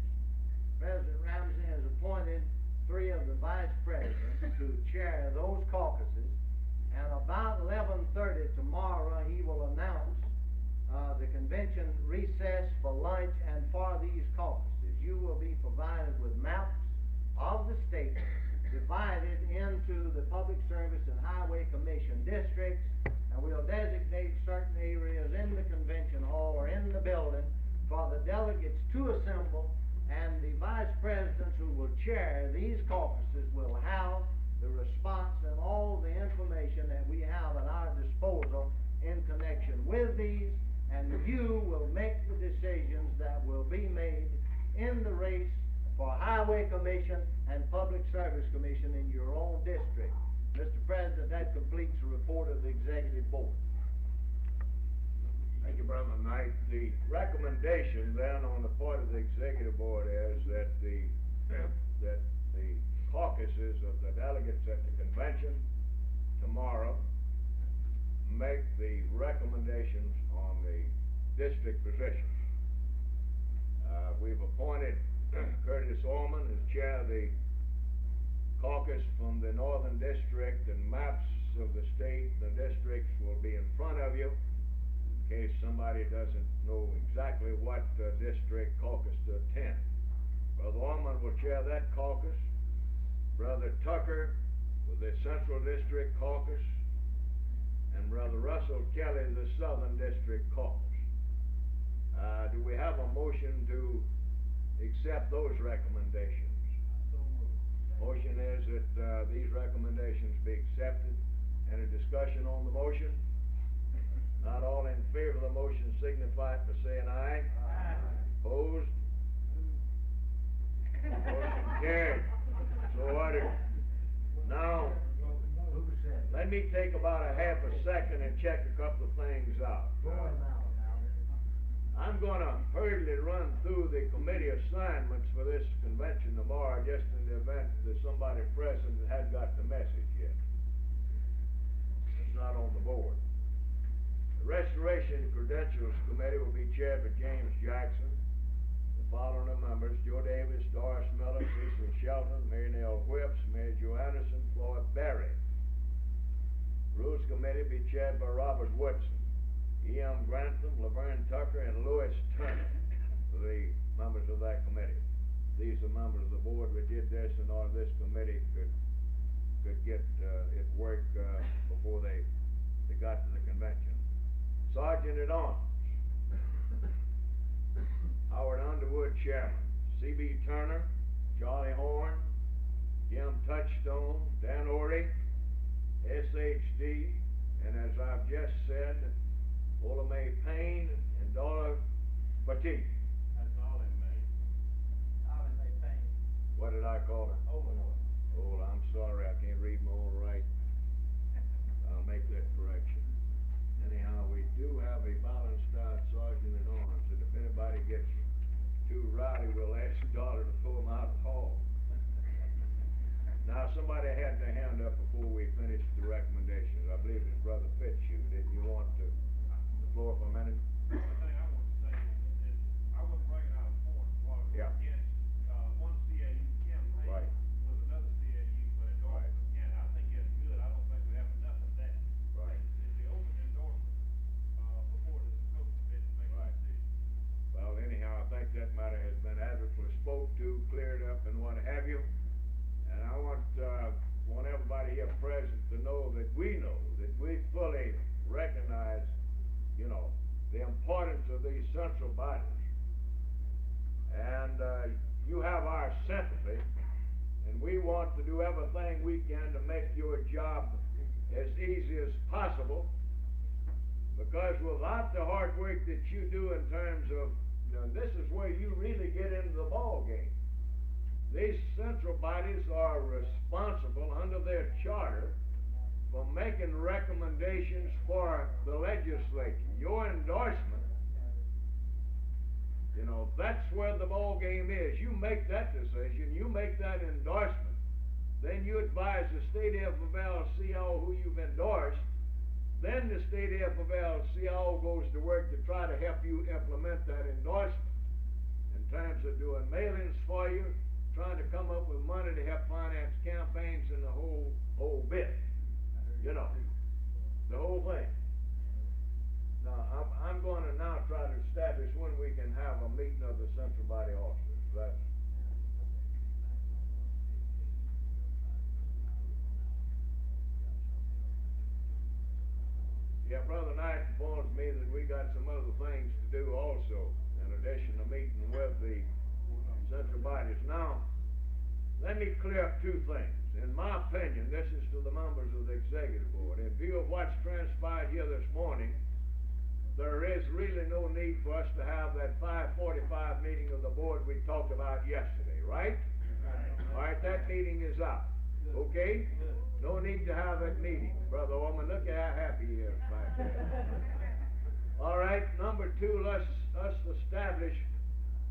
President Ramsey has appointed 3 of the vice presidents to chair those caucuses, and about 11:30 tomorrow he will announce the convention recess for lunch, and for these caucuses you will be provided with maps of the state divided into the Public Service and Highway Commission districts, and we'll designate certain areas in the convention hall or in the building for the delegates to assemble, and the vice presidents who will chair these caucuses will have the response and all the information that we have at our disposal in connection with these, and you will make the decisions that will be made in the race for Highway Commission and Public Service Commission in your own district. Mr. President, that completes the report of the Executive Board. Thank you, Brother Knight. The recommendation then on the part of the Executive Board is that the caucuses of the delegates at the convention tomorrow make the recommendations on the district positions. We've appointed Curtis Orman as chair of the caucus from the Northern District, and maps of the state, the districts will be in front of you in case somebody doesn't know exactly what district caucus to attend. Brother Orman will chair that caucus. Brother Tucker with the Central District caucus, and Brother Russell Kelly the Southern District caucus. Do we have a motion to accept those recommendations? Motion is that these recommendations be accepted. Any discussion on the motion? Not all in favor of the motion signify it by saying aye. Aye. Opposed? Motion carried. So ordered. Now, let me take about a half a second and check a couple of things out. I'm going to hurriedly run through the committee assignments for this convention tomorrow, just in the event that somebody present hadn't got the message yet. It's not on the board. The Restoration and Credentials Committee will be chaired by James Jackson. The following are members: Joe Davis, Doris Miller, Cecil Shelton, Mary Nell Whips, Mary Jo Anderson, Floyd Berry. Rules Committee will be chaired by Robert Woodson. E.M. Grantham, Laverne Tucker, and Louis Turner are the members of that committee. These are members of the board. We did this in order this committee could get it work before they got to the convention. Sergeant at Arms, Howard Underwood, Chairman. C.B. Turner, Charlie Horn, Jim Touchstone, Dan Ory, SHD, and as I've just said, Ola Mae Payne and Dora Petit. That's all in May. Olive May Payne. What did I call her? Overlord. Oh, I'm sorry, I can't read my own writing. I'll make that correction. Anyhow, we do have a balanced out sergeant at arms, and if anybody gets too rowdy, we'll ask the daughter to pull them out of the hall. Now, somebody had their hand up before we finished the recommendations. I believe it's Brother Fitzhugh. Didn't you want the floor for a minute? The thing I want to say is I wasn't bringing out a point while it was Yeah. against, one CAU campaign Right. with another CAU for endorsement of Canada. I think it's good. I don't think we have enough of that. Right. It's the open endorsement, before the scope committee makes a Right. decision. Well, anyhow, I think that matter has been adequately spoke to, cleared up, and what have you. And I want everybody here present to know that we fully recognize, the importance of these central bodies. And you have our sympathy, and we want to do everything we can to make your job as easy as possible. Because without the hard work that you do in terms of, this is where you really get into the ball game. These central bodies are responsible under their charter for making recommendations for the legislature. Your endorsement, that's where the ball game is. You make that decision, you make that endorsement, then you advise the state AFL-CIO who you've endorsed. Then the state AFL-CIO goes to work to try to help you implement that endorsement in terms of doing mailings for you, trying to come up with money to help finance campaigns and the whole bit. The whole thing. Now, I'm going to now try to establish when we can have a meeting of the central body officers. Yeah, Brother Knight informs me that we got some other things to do also, in addition to meeting with the central bodies. Now, let me clear up two things. In my opinion, this is to the members of the executive board. In view of what's transpired here this morning, there is really no need for us to have that 5:45 meeting of the board we talked about yesterday, right? All right, that meeting is out. Okay? No need to have that meeting. Brother Orman, look at how happy he is back there. All right, number two, let's establish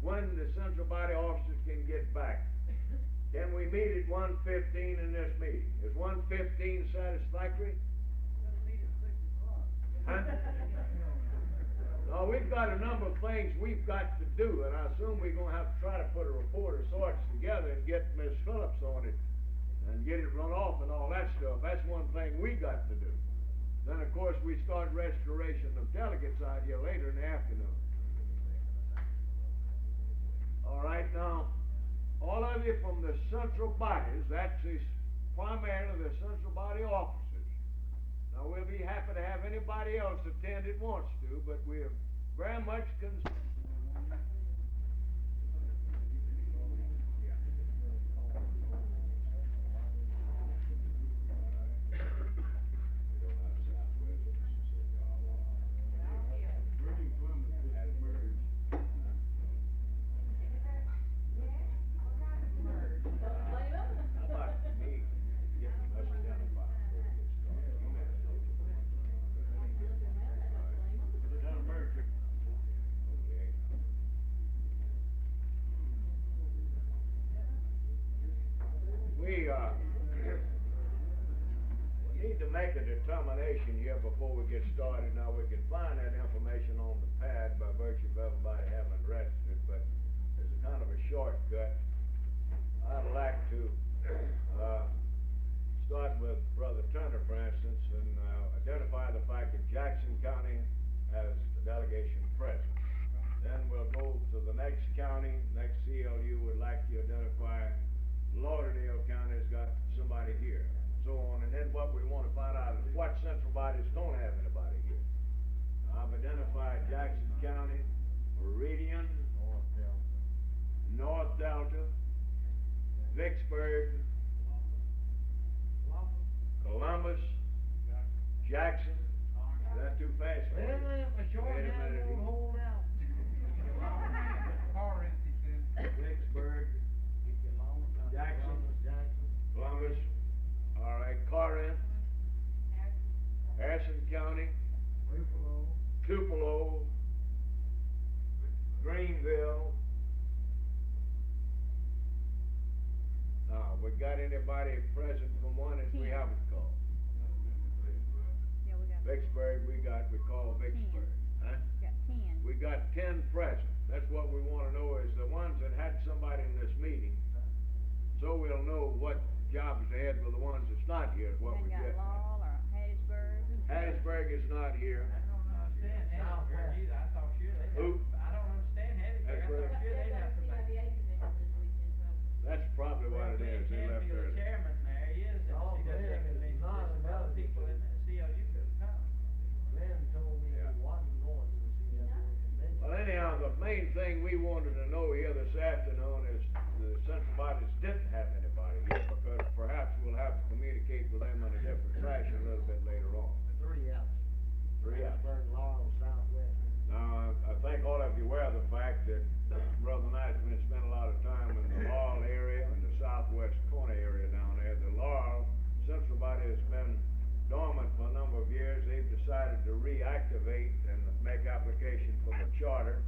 when the central body officers can get back. Can we meet at 1:15 in this meeting? Is 1:15 satisfactory? Huh? No, we've got a number of things we've got to do, and I assume we're going to have to try to put a report of sorts together and get Ms. Phillips on it and get it run off and all that stuff. That's one thing we got to do. Then, of course, we start restoration of delegates out here later in the afternoon. All right, now, all of you from the central bodies, that's primarily the central body officers. Now, we'll be happy to have anybody else attend that wants to, but we're very much concerned. We need to make a determination here before we get started. Now, we can find that information on the pad by virtue of everybody having registered, but there's a kind of a shortcut. I'd like to start with Brother Turner, for instance, and identify the fact that Jackson County has a delegation present. Then we'll go to the next county, next CLU would like to identify Lauderdale County's got somebody here, so on. And then what we want to find out is what central bodies don't have anybody here. I've identified Jackson County, Meridian, North Delta, Vicksburg, Columbus, Jackson. Is that too fast for Wait you? a minute, my short Wait a hand minute. won't hold out. Corinth, he said. Vicksburg, Jackson, Columbus, all right, Corinth, Harrison County, Tupelo, Greenville. We got anybody present from one that we haven't called? Yeah, we got. Vicksburg, we called Vicksburg, huh? Got 10. We got 10 present. That's what we wanna know is the ones that had somebody in this meeting, so we'll know what jobs they had with the ones that's not here, is what Then we got get. Laurel or Hattiesburg. Hattiesburg is not here. I don't understand Hattiesburg either, I thought sure they'd have. Who? I don't understand Hattiesburg, I Hattiesburg. thought sure they'd have somebody. That's probably what it is, they left Canfield, early. the chairman there, he is, and Oh, she does Glenn is recommend not some other available people in the CLU could have come. Glenn told me Yeah. he wasn't going to the CLU convention. Well, anyhow, the main thing we wanted to know here this afternoon is the central bodies didn't have anybody here, because perhaps we'll have to communicate with them in a different fashion a little bit later on. 3 hours. Harrisburg, Laurel, Southwest. Now, I think all of you aware of the fact that Brother Knight's spent a lot of time in the Laurel area and the southwest corner area down there. The Laurel central body has been dormant for a number of years. They've decided to reactivate and make application for the charter.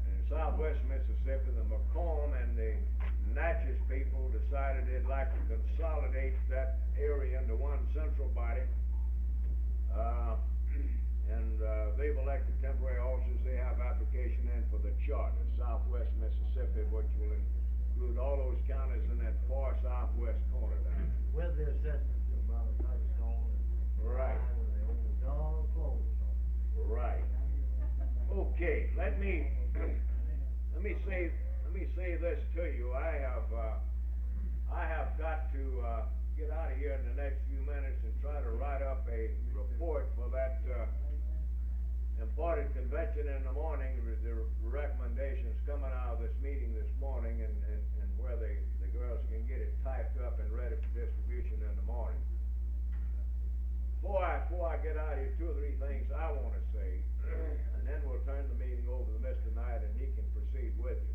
And in southwest Mississippi, the Macomb and the Natchez people decided they'd like to consolidate that area into one central body. They've elected temporary officers. They have application in for the charter, southwest Mississippi, which will include all those counties in that far southwest corner down. With the assistance of Brother Touchstone and. Right. With the old dog clothes on. Right. Okay, let me say this to you. I have got to get out of here in the next few minutes and try to write up a report for that important convention in the morning, with the recommendations coming out of this meeting this morning, and where the girls can get it typed up and ready for distribution in the morning. Before I get out of here, 2 or 3 things I want to say, and then we'll turn the meeting over to Mr. Knight and he can proceed with you.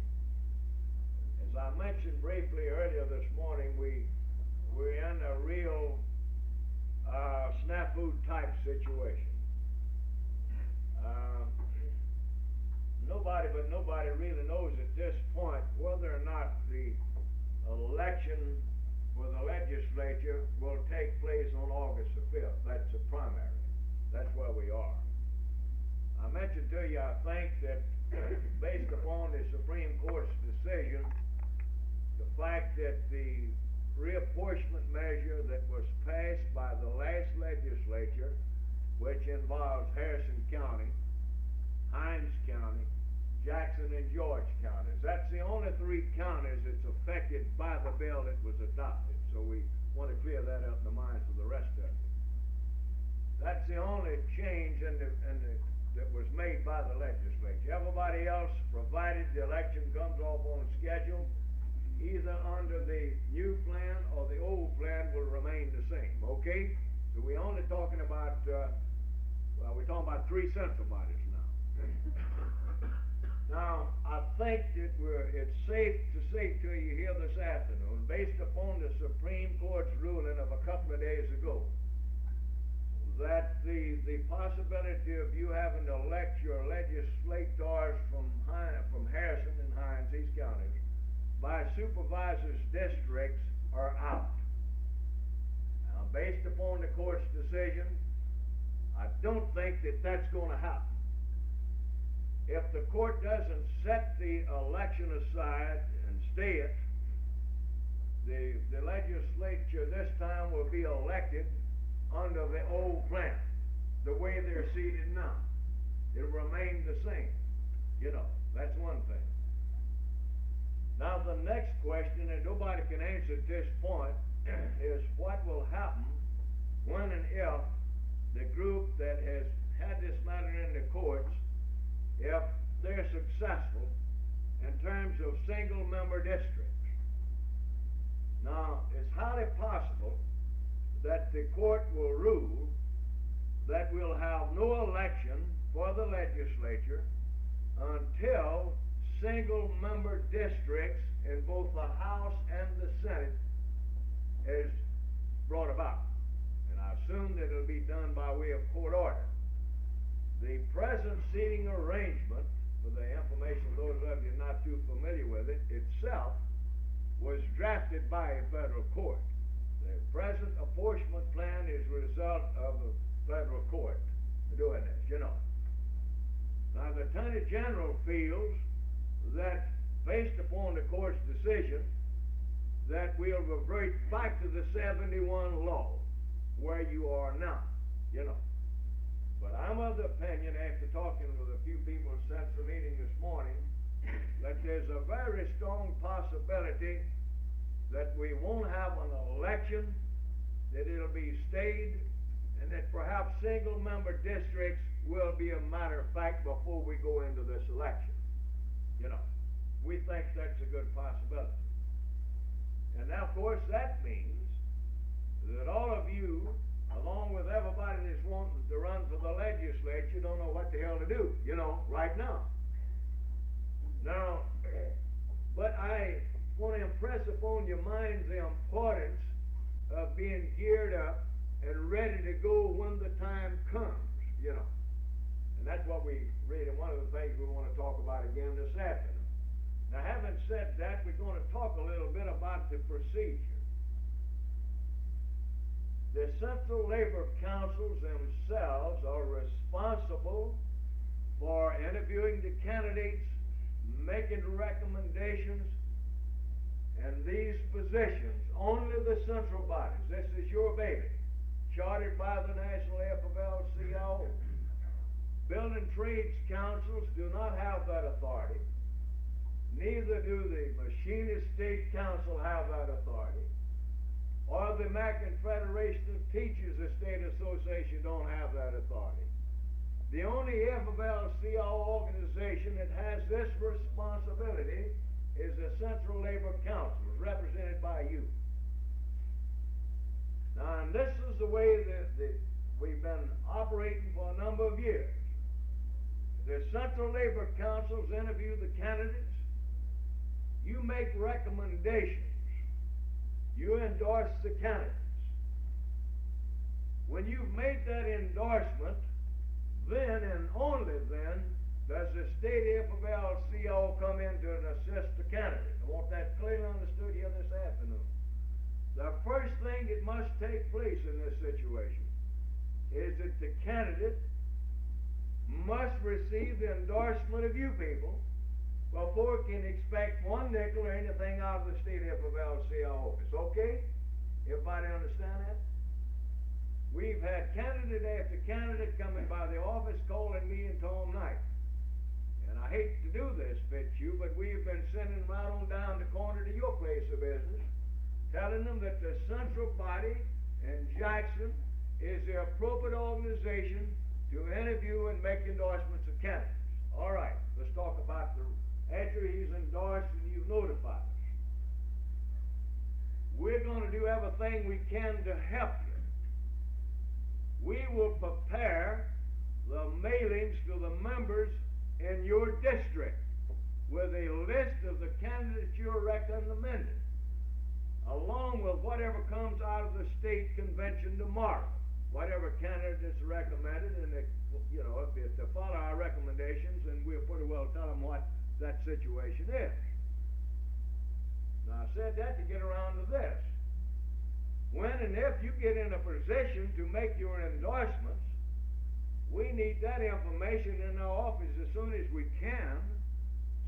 As I mentioned briefly earlier this morning, we're in a real snafu type situation. Nobody really knows at this point whether or not the election for the legislature will take place on August the 5th. That's the primary. That's where we are. I mentioned to you, I think that based upon the Supreme Court's decision, the fact that the reapportionment measure that was passed by the last legislature, which involves Harrison County, Hinds County, Jackson and George counties. That's the only 3 counties that's affected by the bill that was adopted. So we want to clear that up in the minds of the rest of you. That's the only change that was made by the legislature. Everybody else, provided the election comes off on schedule, either under the new plan or the old plan will remain the same. Okay? So we're only talking about, we're talking about 3 central bodies now. Now, I think that it's safe to say to you here this afternoon, based upon the Supreme Court's ruling of a couple of days ago, that the possibility of you having to elect your legislators from Harrison and Hinds, these counties, by supervisors' districts are out. Now, based upon the court's decision, I don't think that that's going to happen. If the court doesn't set the election aside and stay it, the legislature this time will be elected under the old plan, the way they're seated now. It'll remain the same. You know, that's one thing. Now the next question that nobody can answer at this point is what will happen when and if the group that has had this matter in the courts, if they're successful in terms of single member districts. Now, it's highly possible that the court will rule that we'll have no election for the legislature until single-member districts in both the House and the Senate is brought about. And I assume that it'll be done by way of court order. The present seating arrangement, for the information of those of you not too familiar with it, itself was drafted by a federal court. The present apportionment plan is a result of a federal court doing this, you know. Now, the Attorney General feels that, based upon the court's decision, that we'll revert back to the 71 law, where you are now, you know. But I'm of the opinion, after talking with a few people since the meeting this morning, that there's a very strong possibility that we won't have an election, that it'll be stayed, and that perhaps single-member districts will be a matter of fact before we go into this election. You know, we think that's a good possibility. And now, of course, that means that all of you, along with everybody that's wanting to run for the legislature, don't know what the hell to do, you know, right now. Now, but I want to impress upon your minds the importance of being geared up and ready to go when the time comes, you know. And that's what we read in one of the things we want to talk about again this afternoon. Now, having said that, we're going to talk a little bit about the procedure. The Central Labor Councils themselves are responsible for interviewing the candidates, making recommendations, and these positions, only the central bodies, this is your baby, chartered by the National AFL-CIO. Building trades councils do not have that authority. Neither do the Machinist State Council have that authority. Or the American Federation of Teachers, the state association, don't have that authority. The only AFL-CIO organization that has this responsibility is the Central Labor Council, represented by you. Now, and this is the way that we've been operating for a number of years. The Central Labor Councils interview the candidates. You make recommendations. You endorse the candidates. When you've made that endorsement, then and only then does the state AFL-CIO come in to assist the candidate. I want that clearly understood here this afternoon. The first thing that must take place in this situation is that the candidate must receive the endorsement of you people before it can expect one nickel or anything out of the state AFL-CIO office. Okay? Everybody understand that? We've had candidate after candidate coming by the office calling me and Tom Knight. And I hate to do this, Fitzhugh, but we've been sending them right on down the corner to your place of business, telling them that the central body in Jackson is the appropriate organization to interview and make endorsements of candidates. All right, let's talk about after he's endorsed and you've notified us. We're going to do everything we can to help you. We will prepare the mailings to the members in your district with a list of the candidates you're recommending, along with whatever comes out of the state convention tomorrow. Whatever candidate is recommended, and if they follow our recommendations, then we'll pretty well tell them what that situation is. Now, I said that to get around to this. When and if you get in a position to make your endorsements, we need that information in our office as soon as we can,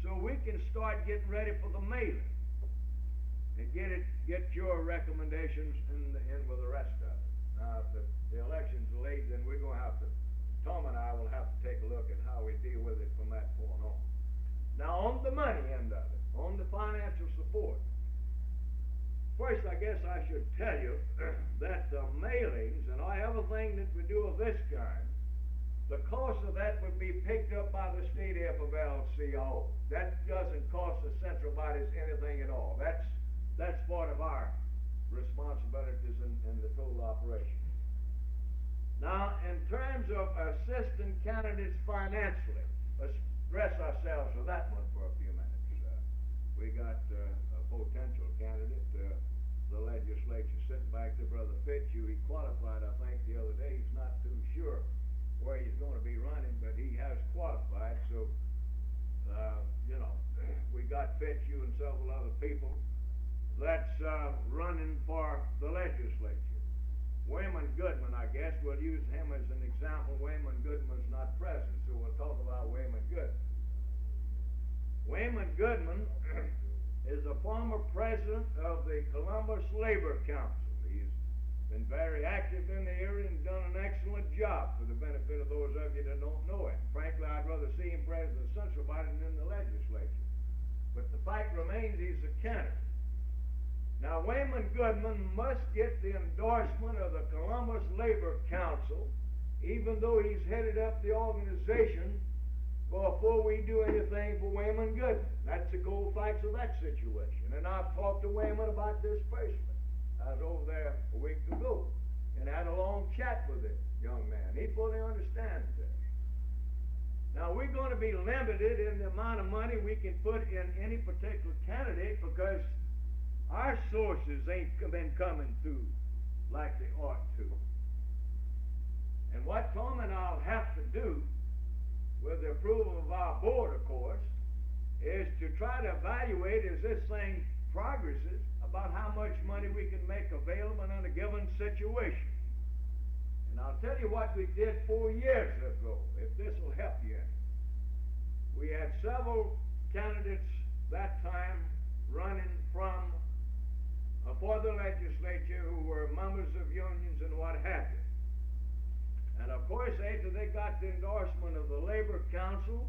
so we can start getting ready for the mailing and get your recommendations in with the rest of it. Now, if the election's late, then we're going to have to, Tom and I will have to take a look at how we deal with it from that point on. Now, on the money end of it, on the financial support, first, I guess I should tell you that the mailings and everything that we do of this kind, the cost of that would be picked up by the state AFL-CIO. That doesn't cost the central bodies anything at all. That's part of our responsibilities in the total operation. Now, in terms of assisting candidates financially, let's dress ourselves with that one for a few minutes. We got a potential candidate, the legislature, sitting back there, Brother Fitzhugh. He qualified, I think, the other day. He's not too sure where he's going to be running, but he has qualified. So, we got Fitzhugh and several other people that's running for the legislature. Wayman Goodman, I guess, we'll use him as an example. Wayman Goodman's not present, so we'll talk about Wayman Goodman. Wayman Goodman is a former president of the Columbus Labor Council. He's been very active in the area and done an excellent job for the benefit of those of you that don't know him. Frankly, I'd rather see him president of the central body than in the legislature. But the fact remains he's a candidate. Now, Wayman Goodman must get the endorsement of the Columbus Labor Council, even though he's headed up the organization, before we do anything for Wayman Goodman. That's the cold facts of that situation. And I've talked to Wayman about this personally. I was over there a week ago and had a long chat with him, young man. He fully understands this. Now, we're going to be limited in the amount of money we can put in any particular candidate because our sources ain't been coming through like they ought to. And what Tom and I'll have to do, with the approval of our board, of course, is to try to evaluate as this thing progresses about how much money we can make available in a given situation. And I'll tell you what we did 4 years ago, if this will help you. We had several candidates that time running for the legislature who were members of unions and what have you. And of course, after they got the endorsement of the Labor Council,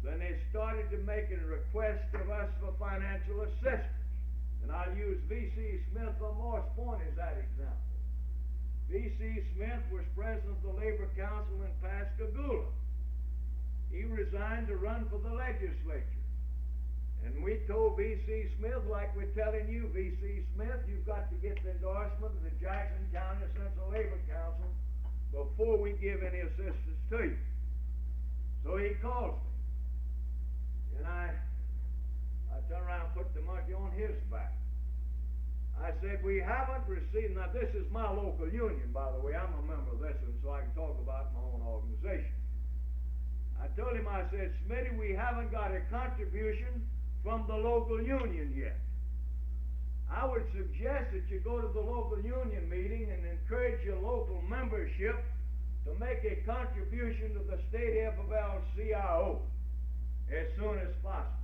then they started to make a request of us for financial assistance. And I'll use V.C. Smith of Morse Point as that example. V.C. Smith was president of the Labor Council in Pascagoula. He resigned to run for the legislature. And we told V.C. Smith, like we're telling you, V.C. Smith, you've got to get the endorsement of the Jackson County Central Labor Council before we give any assistance to you. So he calls me. And I turn around and put the monkey on his back. I said, we haven't received, now this is my local union, by the way. I'm a member of this one, so I can talk about my own organization. I told him, I said, Smitty, we haven't got a contribution from the local union yet. I would suggest that you go to the local union meeting and encourage your local membership to make a contribution to the state AFL-CIO as soon as possible.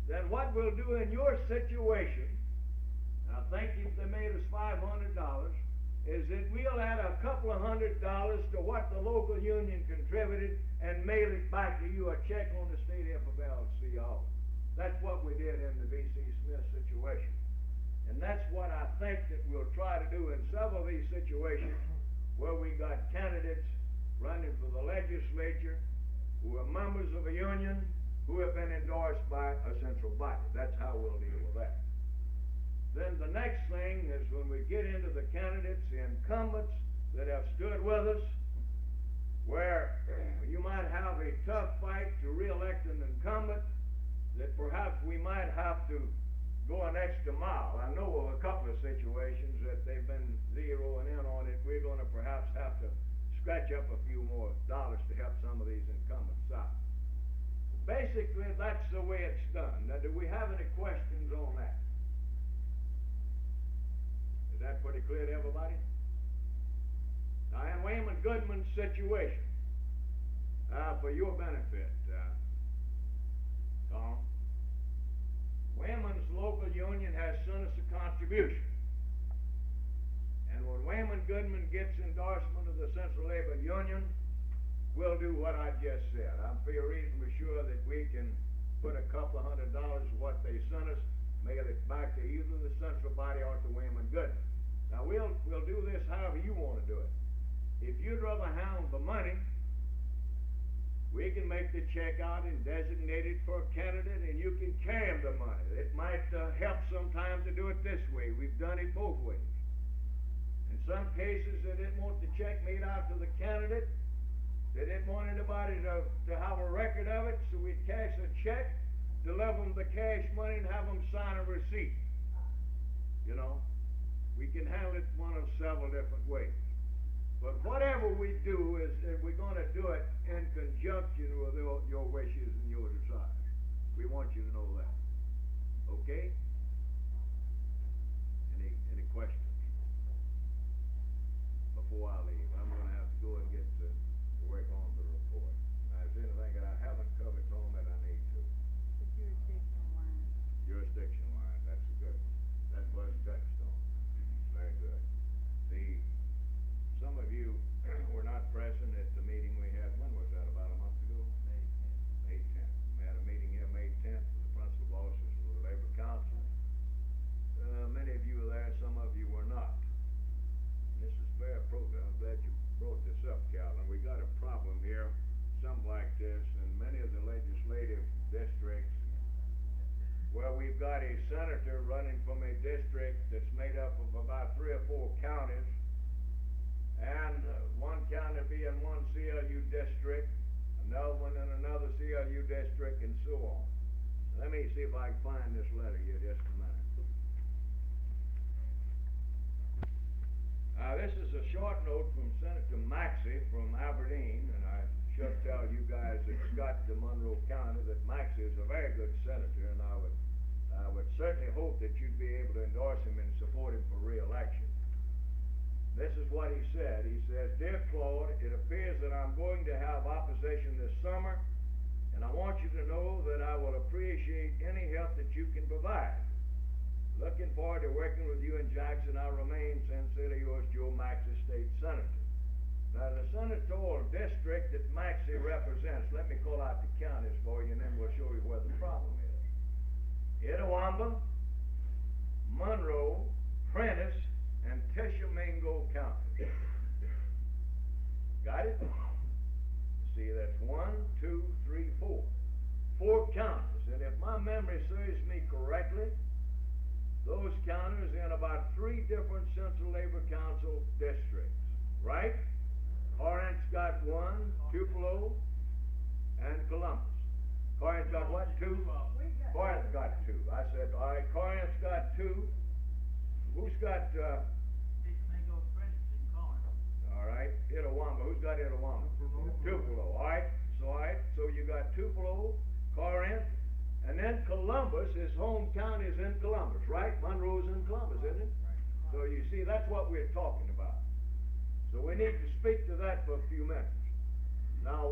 Then what we'll do in your situation, and I think if they made us $500, is that we'll add a couple of $100 to what the local union contributed and mail it back to you, a check on the state AFL-CIO. That's what we did in the V.C. Smith situation. And that's what I think that we'll try to do in several of these situations where we got candidates running for the legislature who are members of a union who have been endorsed by a central body. That's how we'll deal with that. Then the next thing is when we get into the candidates, the incumbents that have stood with us, where you might have a tough fight to re-elect an incumbent, that perhaps we might have to go an extra mile. I know of a couple of situations that they've been zeroing in on it. We're going to perhaps have to scratch up a few more dollars to help some of these incumbents out. Basically, that's the way it's done. Now, do we have any questions on that? Is that pretty clear to everybody? Now, in Wayman Goodman's situation, for your benefit, Tom, Wayman's local union has sent us a contribution. And when Wayman Goodman gets endorsement of the Central Labor Union, we'll do what I just said. I feel reasonably sure that we can put a couple of $100 of what they sent us, mail it back to either the central body or to Wayman Goodman. Now, we'll do this however you want to do it. If you'd rather handle the money we can make the check out and designate it for a candidate, and you can carry them the money. It might help sometimes to do it this way. We've done it both ways. In some cases, they didn't want the check made out to the candidate. They didn't want anybody to have a record of it, so we'd cash a check, deliver them the cash money, and have them sign a receipt. You know, we can handle it one of several different ways. But whatever we do is we're going to do it in conjunction with your wishes and your desires. We want you to know that. Okay? Any questions? Before I leave, I'm going to have to go and get to work on the report. Now, is there anything that I haven't covered on that I need to? The jurisdiction line. Jurisdiction line, that's a good one. That was touched on. Very good. Some of you were not present at the meeting we had, when was that, about a month ago? May 10th. We had a meeting here May 10th with the principal officers of the Labor Council. Many of you were there, some of you were not. This is very appropriate. I'm glad you brought this up, Calvin. We got a problem here, something like this, in many of the legislative districts where we've got a senator running from a district that's made up of about 3 or 4 counties, and one county being one CLU district, another one in another CLU district, and so on. Let me see if I can find this letter here just a minute. This is a short note from Senator Maxey from Aberdeen, and I should tell you guys that Scott to Monroe County that Maxey is a very good senator, and I would certainly hope that you'd be able to endorse him and support him for re-election. This is what he said. He says, "Dear Claude, it appears that I'm going to have opposition this summer, and I want you to know that I will appreciate any help that you can provide. Looking forward to working with you in Jackson. I remain sincerely yours, Joe Maxey, State Senator." Now, the senatorial district that Maxey represents, let me call out the counties for you, and then we'll show you where the problem is. Itawamba, Monroe, Prentiss, and Tishomingo counties. Got it? See, that's 1, 2, 3, 4. 4 counties. And if my memory serves me correctly, those counties in about 3 different Central Labor Council districts, right? Corinth's got 1, Tupelo, and Columbus. Corinth's got what, 2? Corinth's got 2. I said, all right, Corinth's got 2. Who's got, all right, Itawamba. Who's got Itawamba? Tupelo. All right, so you got Tupelo, Corinth, and then Columbus, his home county is in Columbus, right? Monroe's in Columbus, isn't it? So you see, that's what we're talking about. So we need to speak to that for a few minutes. Now,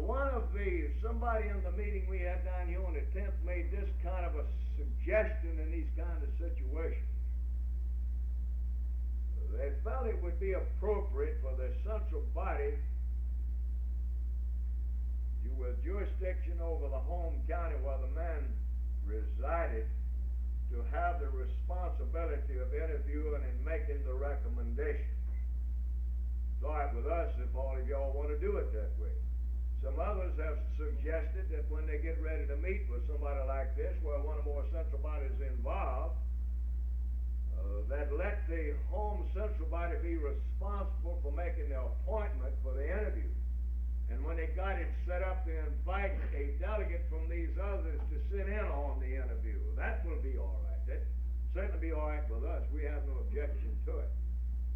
somebody in the meeting we had down here on the 10th made this kind of a suggestion in these kind of situations. They felt it would be appropriate for the central body, with jurisdiction over the home county where the man resided, to have the responsibility of interviewing and making the recommendation. It's all right with us if all of y'all want to do it that way. Some others have suggested that when they get ready to meet with somebody like this, where one or more central bodies involved, that let the home central body be responsible for making the appointment for the interview. And when they got it set up, they invite a delegate from these others to sit in on the interview. That will be all right. That certainly be all right with us. We have no objection to it.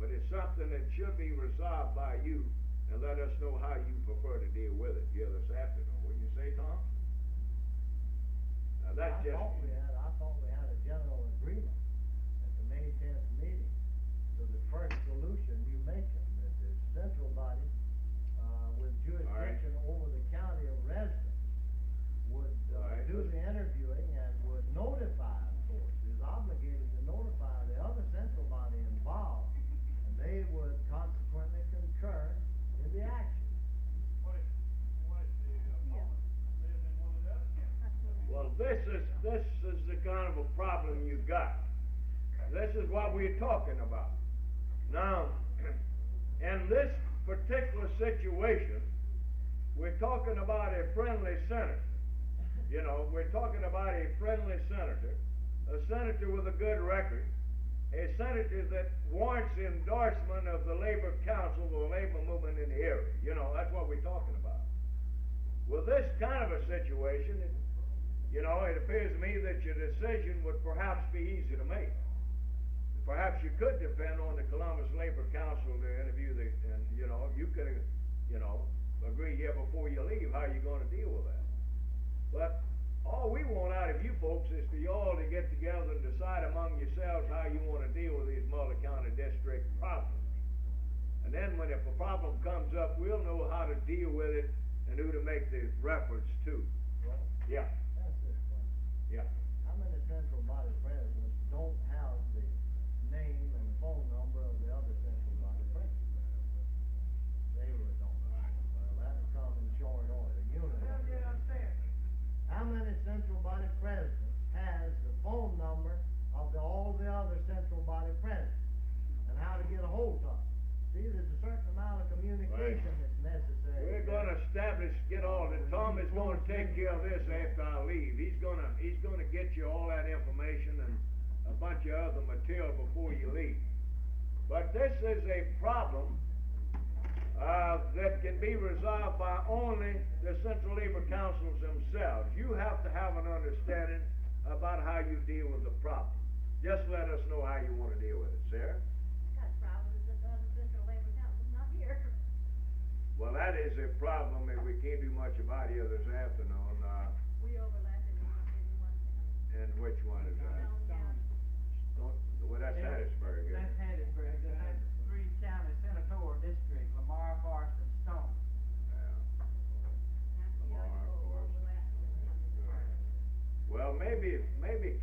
But it's something that should be resolved by you, and let us know how you prefer to deal with it here this afternoon. Wouldn't you say, Tom? Now that's I thought we had a general agreement at the May 10th meeting to the first solution you mentioned, that the central body with jurisdiction over the county of residence would do the interviewing and would notify, of course, is obligated to notify the other central body involved, and they would consequently concur in the action. What if the opponent lives in one of the other counties? Well, this is the kind of a problem you got. This is what we're talking about. Now, in this particular situation, we're talking about a friendly senator. You know, we're talking about a friendly senator, a senator with a good record, a senator that warrants endorsement of the labor council, the labor movement in the area. You know, that's what we're talking about. With this kind of a situation, it appears to me that your decision would perhaps be easy to make. Perhaps you could depend on the Columbus Labor Council to interview you could, agree here before you leave how you're going to deal with that. But all we want out of you folks is for you all to get together and decide among yourselves how you want to deal with these multi-county district problems. And then when if a problem comes up, we'll know how to deal with it and who to make the reference to. Well, Yeah. that's this one. Yeah. How many central body presidents don't have the name and phone number of the other central body presidents? They really don't. Well, that'll come in short order. Well, you understand? How many central body presidents has the phone number of all the other central body presidents? And how to get a hold of them? See, there's a certain amount of communication that's necessary. We're going to get all that. Tom is going to take care of this after I leave. He's going to get you all that information and a bunch of other material before you leave. But this is a problem that can be resolved by only the Central Labor Councils themselves. You have to have an understanding about how you deal with the problem. Just let us know how you want to deal with it, Sarah. Got a problem is that the Central Labor Council's not here. Well, that is a problem that we can't do much about here this afternoon. We overlap in one county. And which one is that? Well, that's Hattiesburg, isn't That's it? Hattiesburg, that's three-county senatorial district, Lamar, Forest, and Stone. Well, maybe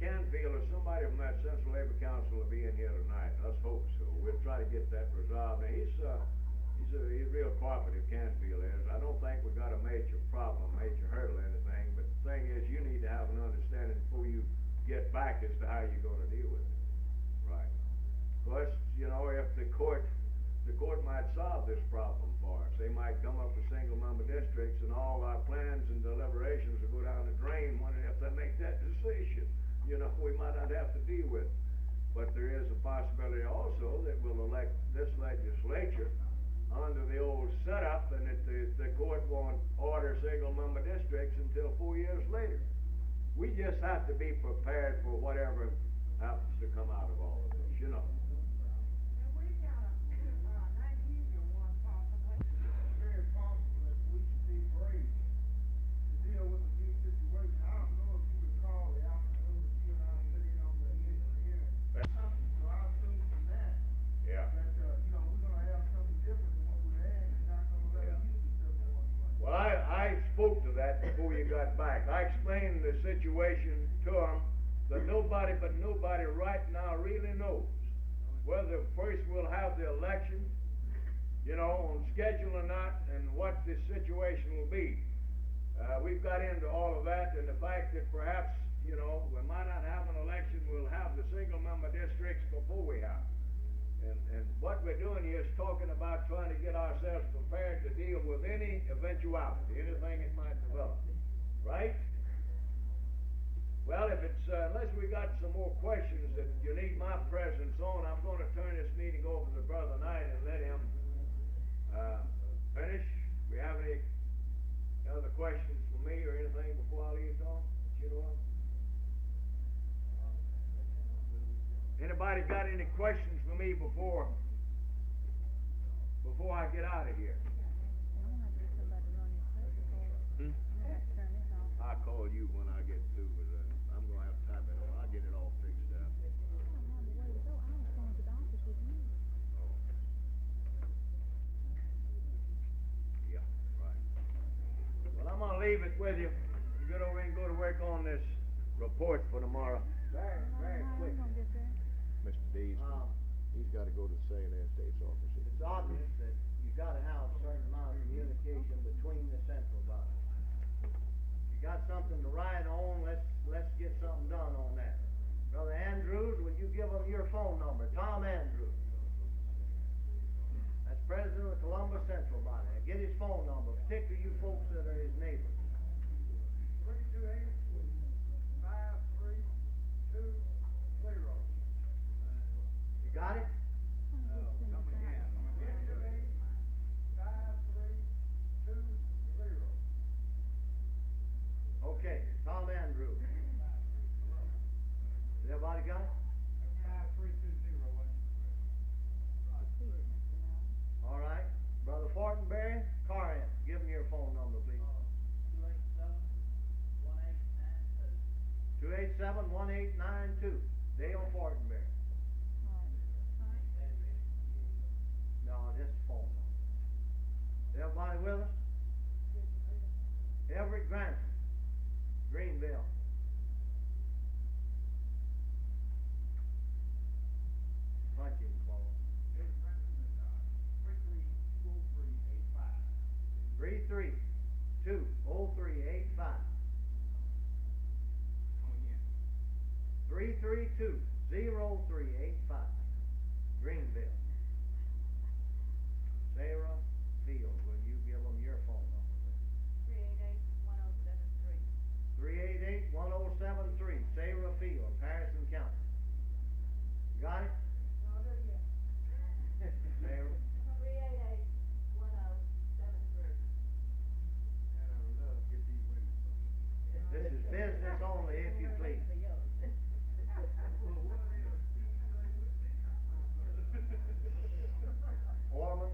Canfield or somebody from that Central Labor Council will be in here tonight. Let's hope so. We'll try to get that resolved. Now, he's real cooperative, Canfield is. I don't think we got a major problem, major hurdle or anything, but the thing is, you need to have an understanding before you get back as to how you're going to deal with it. Right. Of course, if the court might solve this problem for us. They might come up with single-member districts, and all our plans and deliberations will go down the drain if they make that decision. We might not have to deal with it. But there is a possibility also that we'll elect this legislature under the old setup, and that the court won't order single-member districts until 4 years later. We just have to be prepared for whatever happens to come out of all of this, And we've got a unusual one possibly. It's very possible that we should be brave to deal with the new situation. I don't know if you recall the afternoon that you and I sit in on the initial hearing. So I assume from that, Yeah. that, we're gonna have something different than what we had, and not gonna let them use the 711. Well, I spoke to that before you got back. I explained the situation to them, but nobody right now really knows whether first we'll have the election, on schedule or not, and what the situation will be. We've got into all of that, and the fact that perhaps, we might not have an election, we'll have the single-member districts before we have. And what we're doing here is talking about trying to get ourselves prepared to deal with any eventuality, anything that might develop. Right? Well, if it's, unless we got some more questions that you need my presence on, I'm going to turn this meeting over to Brother Knight and let him finish. We have any other questions for me or anything before I leave, Tom? Anybody got any questions for me before I get out of here? I'll call you when I get through with it. I'm going to have to type it on. I'll get it all fixed up. Oh. Yeah, right. Well, I'm going to leave it with you. You get over and go to work on this report for tomorrow. Very quick. Mr. Dees, he's got to go to the Secretary of State's office. It's obvious that you've got to have a certain amount of communication between the central bodies. You got something to write on, let's get something done on that. Brother Andrews, would you give them your phone number? Tom Andrews. That's president of Columbus Central by now. Get his phone number, particularly you folks that are his neighbors. 328-5320. You got it? Come again. 328-5320. Okay, Tom Andrews. Everybody got it? 5320. All right. Brother Fortenberry, Corinth, give him your phone number, please. 287-1892. Dale Fortenberry. No, just the phone number. Is everybody with us? Everett Grantham, Greenville. Punch him, Paul. 332-0385. 332-0385. Greenville. Sarah Field, will you give them your phone number, please? 388-1073. Sarah Field, Harrison County. Got it? Sarah? 388-1073. This is business only, if you please. Orman?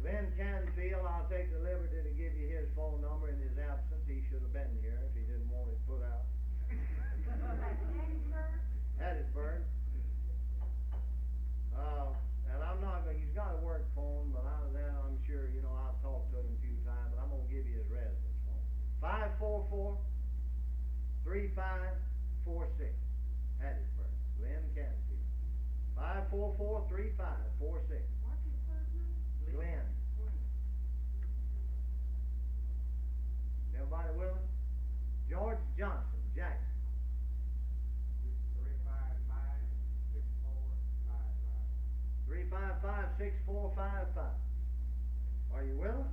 Lynn Canfield, I'll take the liberty to give you his phone number in his absence. He should have been here if he didn't want it put out. Hattiesburg. And I'm not going to, he's got a work phone, but out of that, I'm sure, you know, I've talked to him a few times, but I'm going to give you his residence phone. 544-3546. Hattiesburg. Lynn Canfield. 544-3546. What's his first name? Glenn. Everybody with us? George Johnson, Jackson. 355-6455. Are you with us?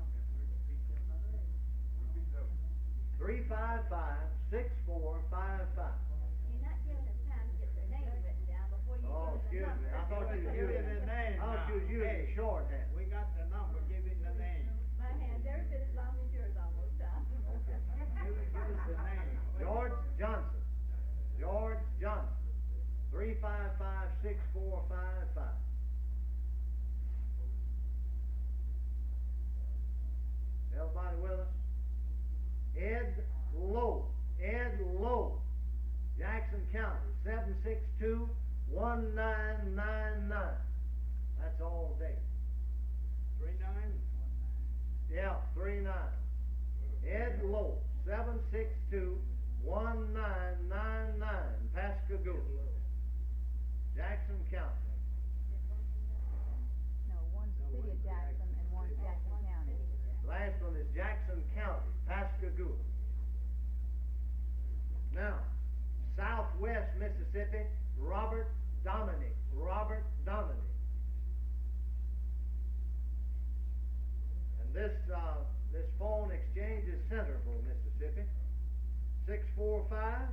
355-6455. You're not giving us time to get their name written down before you Oh, give us excuse the me. I number. thought you was Give it using the name I thought you was now. using Hey. shorthand. We got the number, give it the name. My hand's every bit as long as yours almost, Tom. Give us the name. George Johnson. George Johnson. 355-6455. Everybody with us? Ed Lowe. Ed Lowe. Jackson County. 762-1999. That's all day. 39? Yeah, 39. Ed Lowe. 762-1999. Pascagoula. Jackson County. No, one's the city of Jackson and one's Jackson County. Last one is Jackson County, Pascagoula. Now, Southwest Mississippi, Robert Dominic. Robert Dominic. And this phone exchange is Centerville, Mississippi. 645-5790.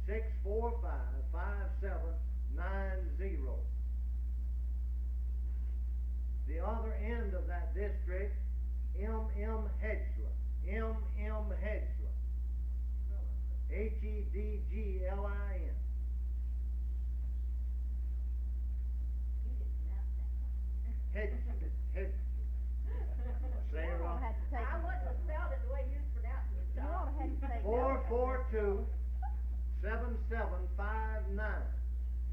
645-5790. The other end of that district, M.M. Hedgeland. M.M. Hedgeland. Hedglin. You didn't pronounce that one. Hedgeland. Sarah. I wouldn't have spelled it the way you pronounced it, Tom. You ought to have to say 442-7759.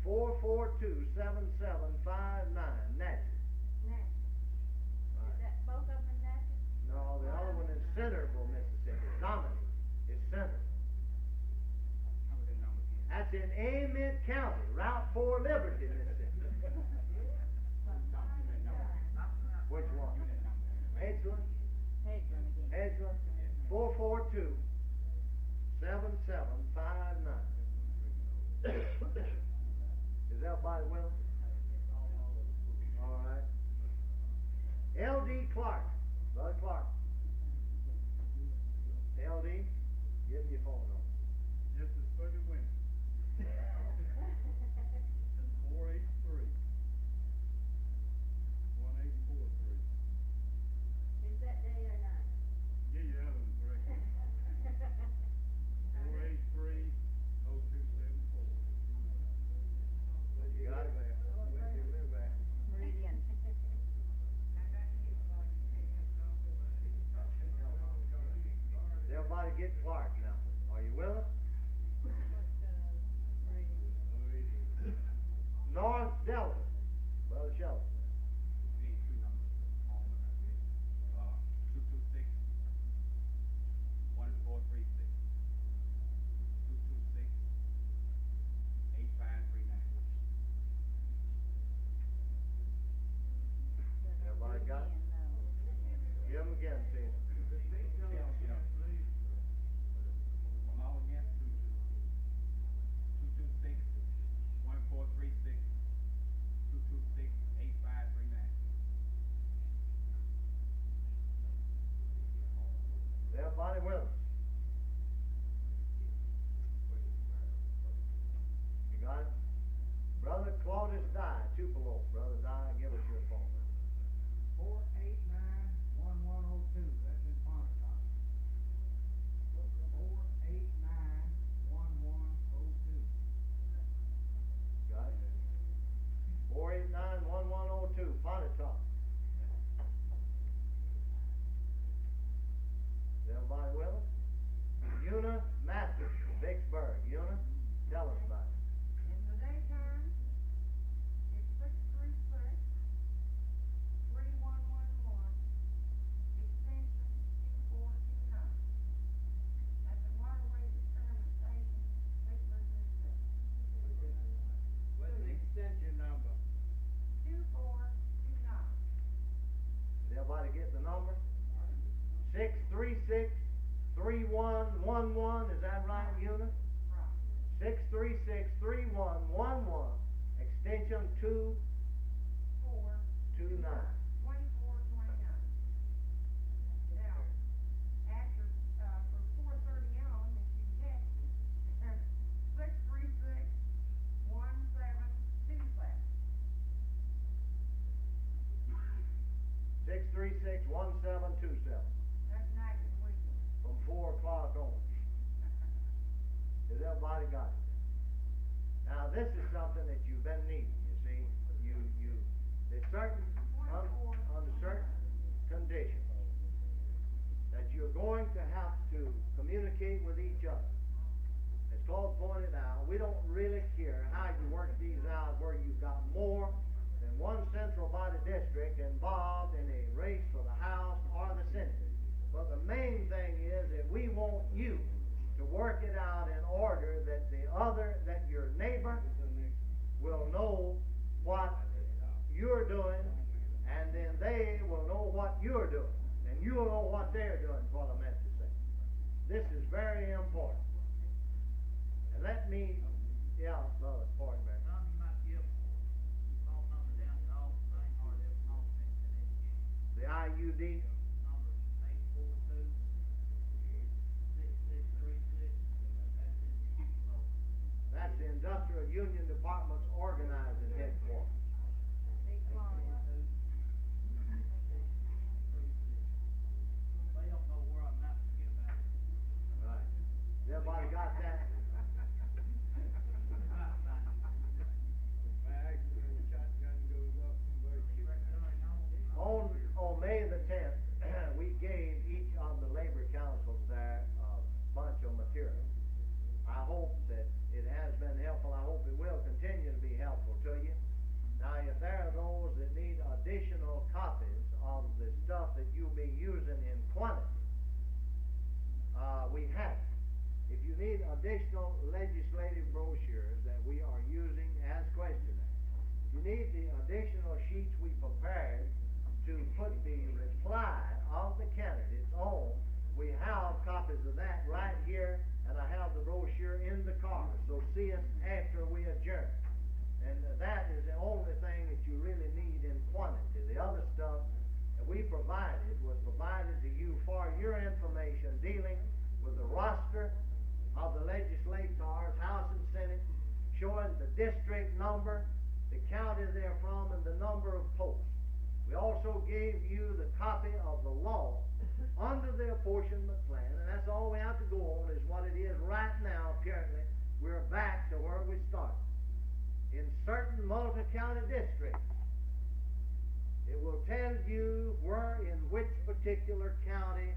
442-7759. Natchez. Is that both of them in Natchez? No, the other one is Centerville, Mississippi. Dominic is Centerville. That's in Amite County, Route 4 Liberty, Mississippi. Which one? Hedgeland? Hedgeland. 442-7759. Is everybody willing? All right. L.D. Clark. Brother Clark. L.D., give me your phone number. Just as fucking winning. 483 1843. Is that day or night? Yeah, you have them correct. 483 0274. You got it? Meridian. Everybody get Clark now. Are you willing? North Delta. Brother Shelton. These two numbers, home and I did. 226 1436. 226 8539. Everybody got it? Give them again, please. From all again, 226 1436. 226 8539. Everybody willing? You got it? Brother Claudius Dye, Tupelo. Brother Dye, give us your phone number. 489-1102, that's in Pontotoc. 489-1102. Got it? 489-1102, Pontotoc. Everybody willing? Una Masters, Vicksburg. Una, tell us about it. In the daytime, it's 636-3111, extension 2429. That's the Waterway Experiment Station, Vicksburg, Mississippi. What's the extension number? 2429. Did everybody get the number? 636-3111, is that right, Una? Right. 636-3111, extension 229. 2429. Now, after, from 4:30 on, if you text, 636-1727. 636-1727, That's night and weekend. from 4 o'clock on. Has everybody got it? Now, this is something that you've been needing, you see. There's certain, under certain conditions, that you're going to have to communicate with each other. As Claude pointed out, we don't really care how you work these out, where you've got more than one central body district involved in a race for the House or the Senate. But the main thing is that we want you to work it out in order that that your neighbor will know what you're doing, and then they will know what you're doing, and you'll know what they're doing for the message thing. This is very important. And let me, brother, point back. Tom, you might give phone number down to all the thing or their phone in education. The IUD, Number 842-6636. that's the Industrial Union Department's organizing headquarters. They don't know where I'm not, forget about it. Right. Everybody got that? By accident, the shotgun goes up, somebody shoots. On May the 10th, we gave each of the labor councils there a bunch of material. I hope that it has been helpful. I hope it will continue to be helpful to you. Now, if there are those that need additional copies of the stuff that you'll be using in quantity, we have it. If you need additional legislative brochures that we are using as questionnaires, you need the additional sheets we prepared to put the reply of the candidates on. We have copies of that right here, and I have the brochure in the car, so see us after we adjourn. And provided was provided to you for your information dealing with the roster of the legislators, House and Senate, showing the district number, the county they're from, and the number of posts. We also gave you the copy of the law under the apportionment plan, and that's all we have to go on is what it is right now. Apparently, we're back to where we started. In certain multi-county districts, it will tell you where in which particular county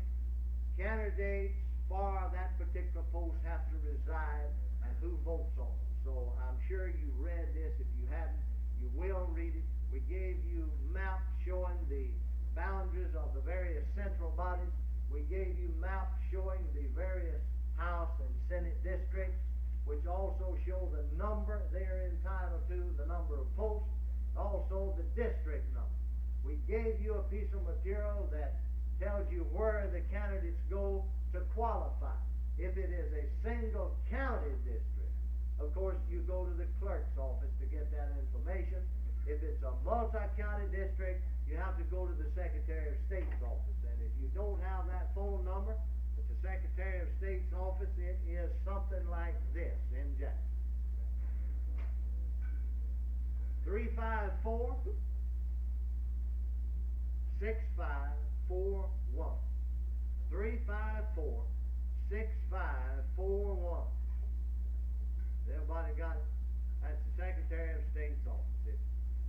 candidates for that particular post have to reside and who votes on them. So I'm sure you read this. If you haven't, you will read it. We gave you maps showing the boundaries of the various central bodies. We gave you maps showing the various House and Senate districts, which also show the number they are entitled to, the number of posts, also the district number. We gave you a piece of material that tells you where the candidates go to qualify. If it is a single county district, of course, you go to the clerk's office to get that information. If it's a multi-county district, you have to go to the Secretary of State's office. And if you don't have that phone number at the Secretary of State's office, it is something like this in Jackson. 354 6541. 354 6541. Everybody got it? That's the Secretary of State's office. If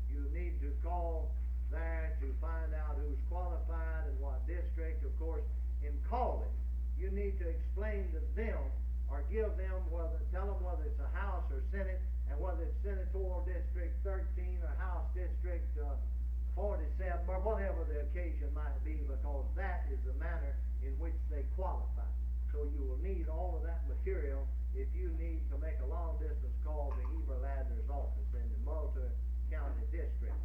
you need to call there to find out who's qualified and what district, of course, in calling, you need to explain to them or give them tell them whether it's a House or Senate, and whether it's Senatorial District 13 or House District 47, or whatever the occasion might be, because that is the manner in which they qualify. So you will need all of that material if you need to make a long-distance call to Heber Ladner's office in the multi-county district.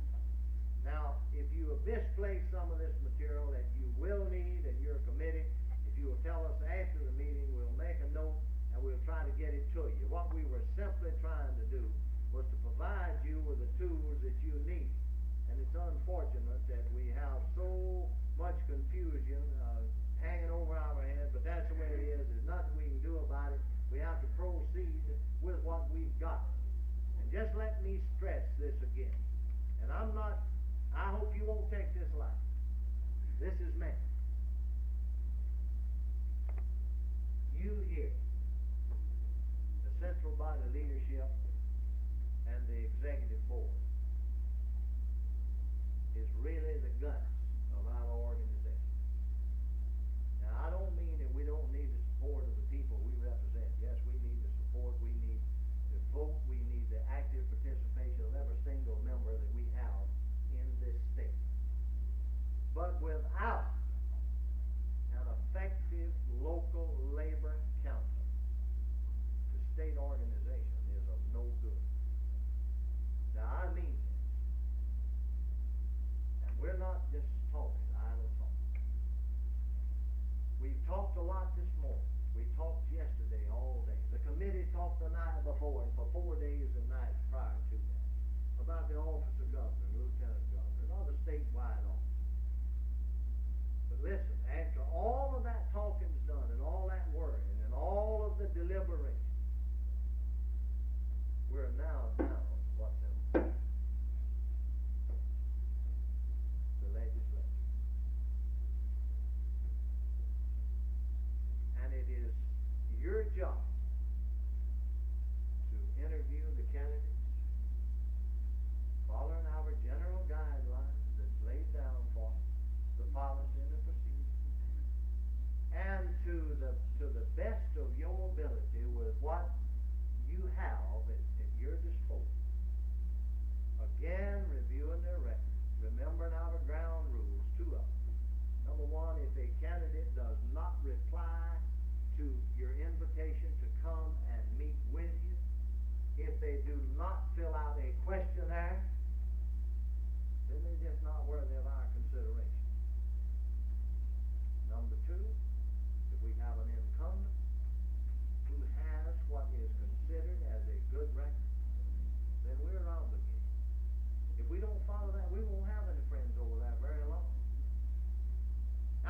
Now, if you have misplaced some of this material that you will need and your committee, if you will tell us after the meeting, we'll make a note and we'll try to get it to you. What we were simply trying to do was to provide you with the tools that you need. And it's unfortunate that we have so much confusion hanging over our head, but that's the way it is. There's nothing we can do about it. We have to proceed with what we've got. And just let me stress this again. And I hope you won't take this light. This is meant. You here, the central body leadership and the executive board, is really the guts of our organization. Now, I don't mean that we don't need the support of the people we represent. Yes, we need the support. We need the vote. We need the active participation of every single member that we have in this state. But without an effective local labor council, the state organization is of no good. Now, I mean this. And we're not just talking, idle talk. We've talked a lot this morning. We talked yesterday all day. The committee talked the night before and for 4 days and nights prior to that about the office of governor, lieutenant governor, and other statewide offices. But listen, after all of that talking's done and all that worrying and all of the deliberation, we're now down to what's important. The legislature. And it is your job to interview the candidates, following our general guidelines that's laid down for the policy and the procedure, and to the best of your ability with what you have at your disposal. Again, reviewing their records, remembering our ground rules, 2 of them. Number 1, if a candidate does not reply to your invitation to come and meet with you, if they do not fill out a questionnaire, then they're just not worthy of our consideration. Number 2, if we have an incumbent who has what is considered as a good record, then we're obligated. If we don't follow that, we won't have any friends over there very long.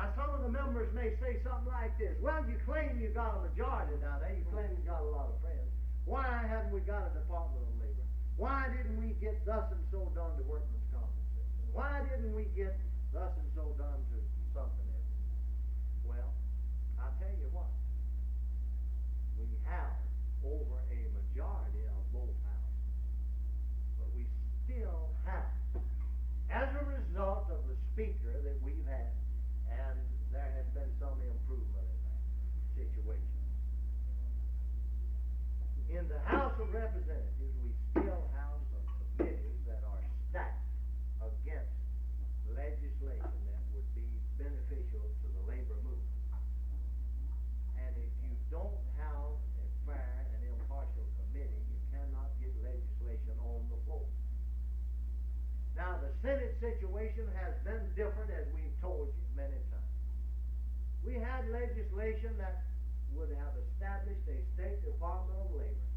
Now, some of the members may say something like this. Well, you claim you got a majority down there. You claim you got a lot of friends. Why haven't we got a Department of Labor? Why didn't we get thus and so done to workman's compensation? Why didn't we get thus and so done to something else? Well, I'll tell you what. We have over a majority of both houses. But we still have, as a result of the speaker that we've had, and there has been some improvement in that situation. In the House of Representatives, we still have some committees that are stacked against legislation that would be beneficial to the labor movement. And if you don't have a fair and impartial committee, you cannot get legislation on the floor. Now, the Senate situation has been different, as we've told you many times. We had legislation that would have established a State Department of Labor,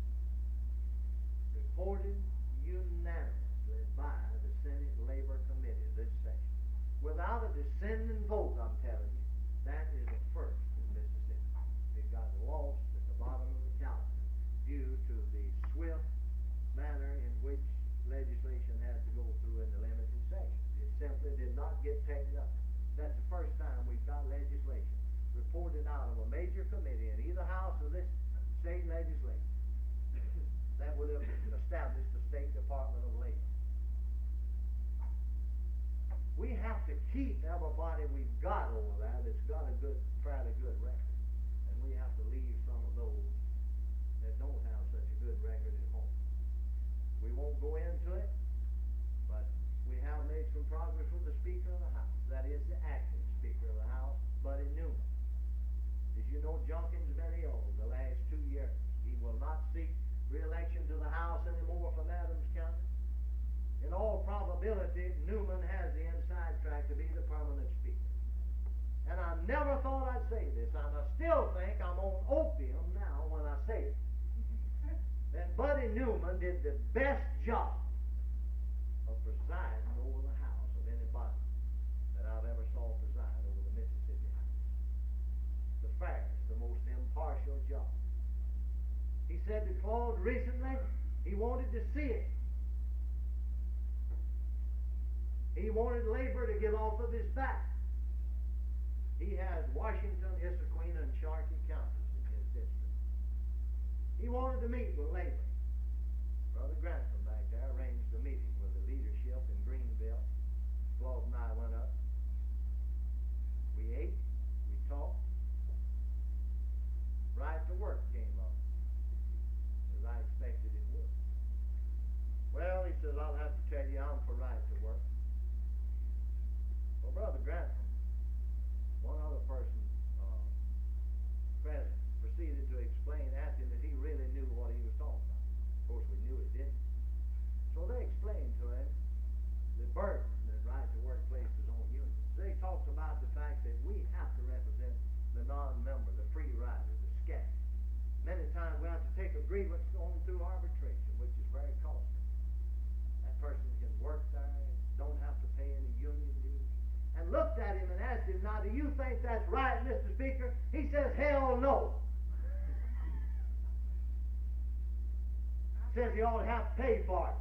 reported unanimously by the Senate Labor Committee this session. Without a dissenting vote, I'm telling you, that is a first in Mississippi. It got lost at the bottom of the calendar due to the swift manner in which legislation has to go through in the limited session. It simply did not get taken up. That's the first time we've got legislation reported out of a major committee in either house of this state legislature that would have established the State Department of Labor. We have to keep everybody we've got over there that's got a fairly good record. And we have to leave some of those that don't have such a good record at home. We won't go into it, but we have made some progress with the Speaker of the House. That is the acting Speaker of the House, Buddy Newman. As you know, Junkins been ill the last 2 years. He will not seek re-election to the House anymore from Adams County. In all probability, Newman has the inside track to be the permanent Speaker. And I never thought I'd say this, and I still think I'm on opium now when I say it, that Buddy Newman did the best job of presiding over the House of anybody that I've ever saw preside over the Mississippi House. The fairest, the most impartial job. He said to Claude recently, he wanted to see it. He wanted labor to get off of his back. He has Washington, Issaquah, and Cherokee counties in his district. He wanted to meet with labor. Brother Grantham back there arranged a meeting with the leadership in Greenville. Claude and I went up. We ate. We talked. Right to work came up, as I expected it would. Well, he says, I'll have to tell you, I'm for right to work. Well, Brother Grantham, one other person present, proceeded to explain, asked him if he really knew what he was talking about. Of course, we knew he didn't. So they explained to him the burden that right to work places on unions. They talked about the fact that we have to represent the non-member, the free rider, the scat. Many times we have to take a grievance on through arbitration, which is very costly. That person can work there, don't have to pay any union dues. And looked at him and asked him, now, do you think that's right, Mr. Speaker? He says, hell no. Says you ought to have to pay for it.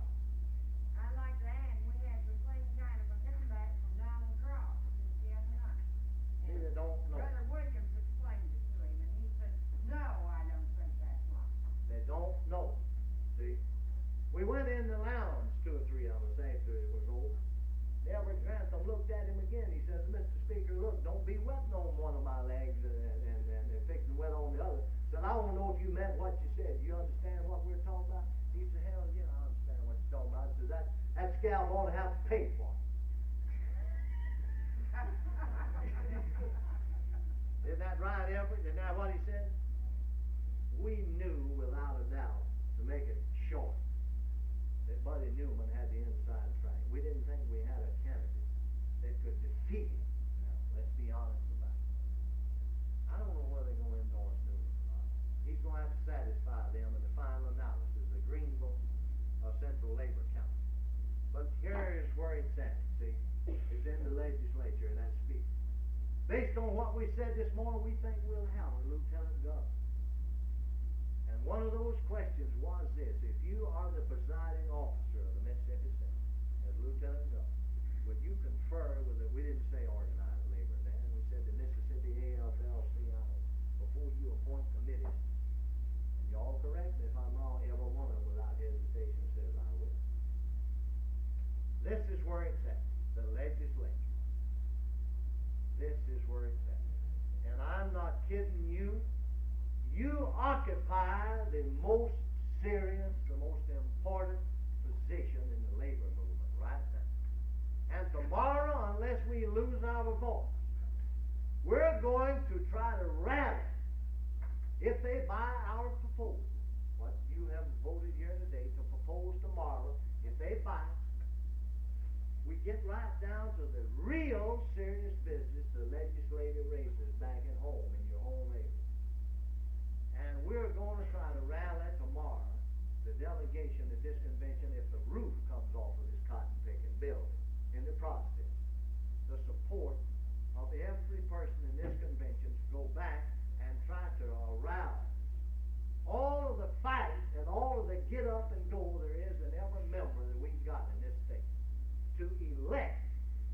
I like to add, we had the same kind of a comeback from Donald Cross just the other night. See, they don't know. Brother Williams explained it to him, and he said, no, I don't think that's right. They don't know. See? We went in the lounge, 2 or 3 of us, after it was over. Elbert Grantham looked at him again. He says, Mr. Speaker, look, don't be wetting on one of my legs and fixing wet on the other. Said, I don't know if you meant what you said. You understand what we're talking about? He said, hell yeah, I understand what you're talking about. He said, that scab ought to have to pay for it. Isn't that right, Elbert? Isn't that what he said? We knew without a doubt, to make it short, that Buddy Newman had the inside track. We didn't think we had a candidate that could defeat him. Now, let's be honest about it. I don't know whether they're going to endorse Newman or not. He's going to have to satisfy them in the final analysis of Greenville Central Labor Council. But here is where it's at, see? It's in the legislature, and that's speaker. Based on what we said this morning, we think we'll have a lieutenant governor. And one of those questions was this: if you are the presiding officer of the Mississippi Senate as lieutenant governor, would you confer with the, we didn't say organized labor then, we said the Mississippi AFL-CIO, before you appoint committees, and y'all correct me if I'm wrong, every one of them without hesitation says I will. This is where it's at, the legislature. This is where it's at. And I'm not kidding you. You occupy the most serious, the most important position in the labor movement right now. And tomorrow, unless we lose our voice, we're going to try to rally. If they buy our proposal, what you have voted here today to propose tomorrow, if they buy it, we get right down to the real serious business, the legislative races back at home in your own area. And we're going to try to rally tomorrow the delegation at this convention, if the roof comes off of this cotton picking building in the process, the support of every person in this convention to go back and try to arouse all of the fight and all of the get up and go there is in every member that we've got in this state to elect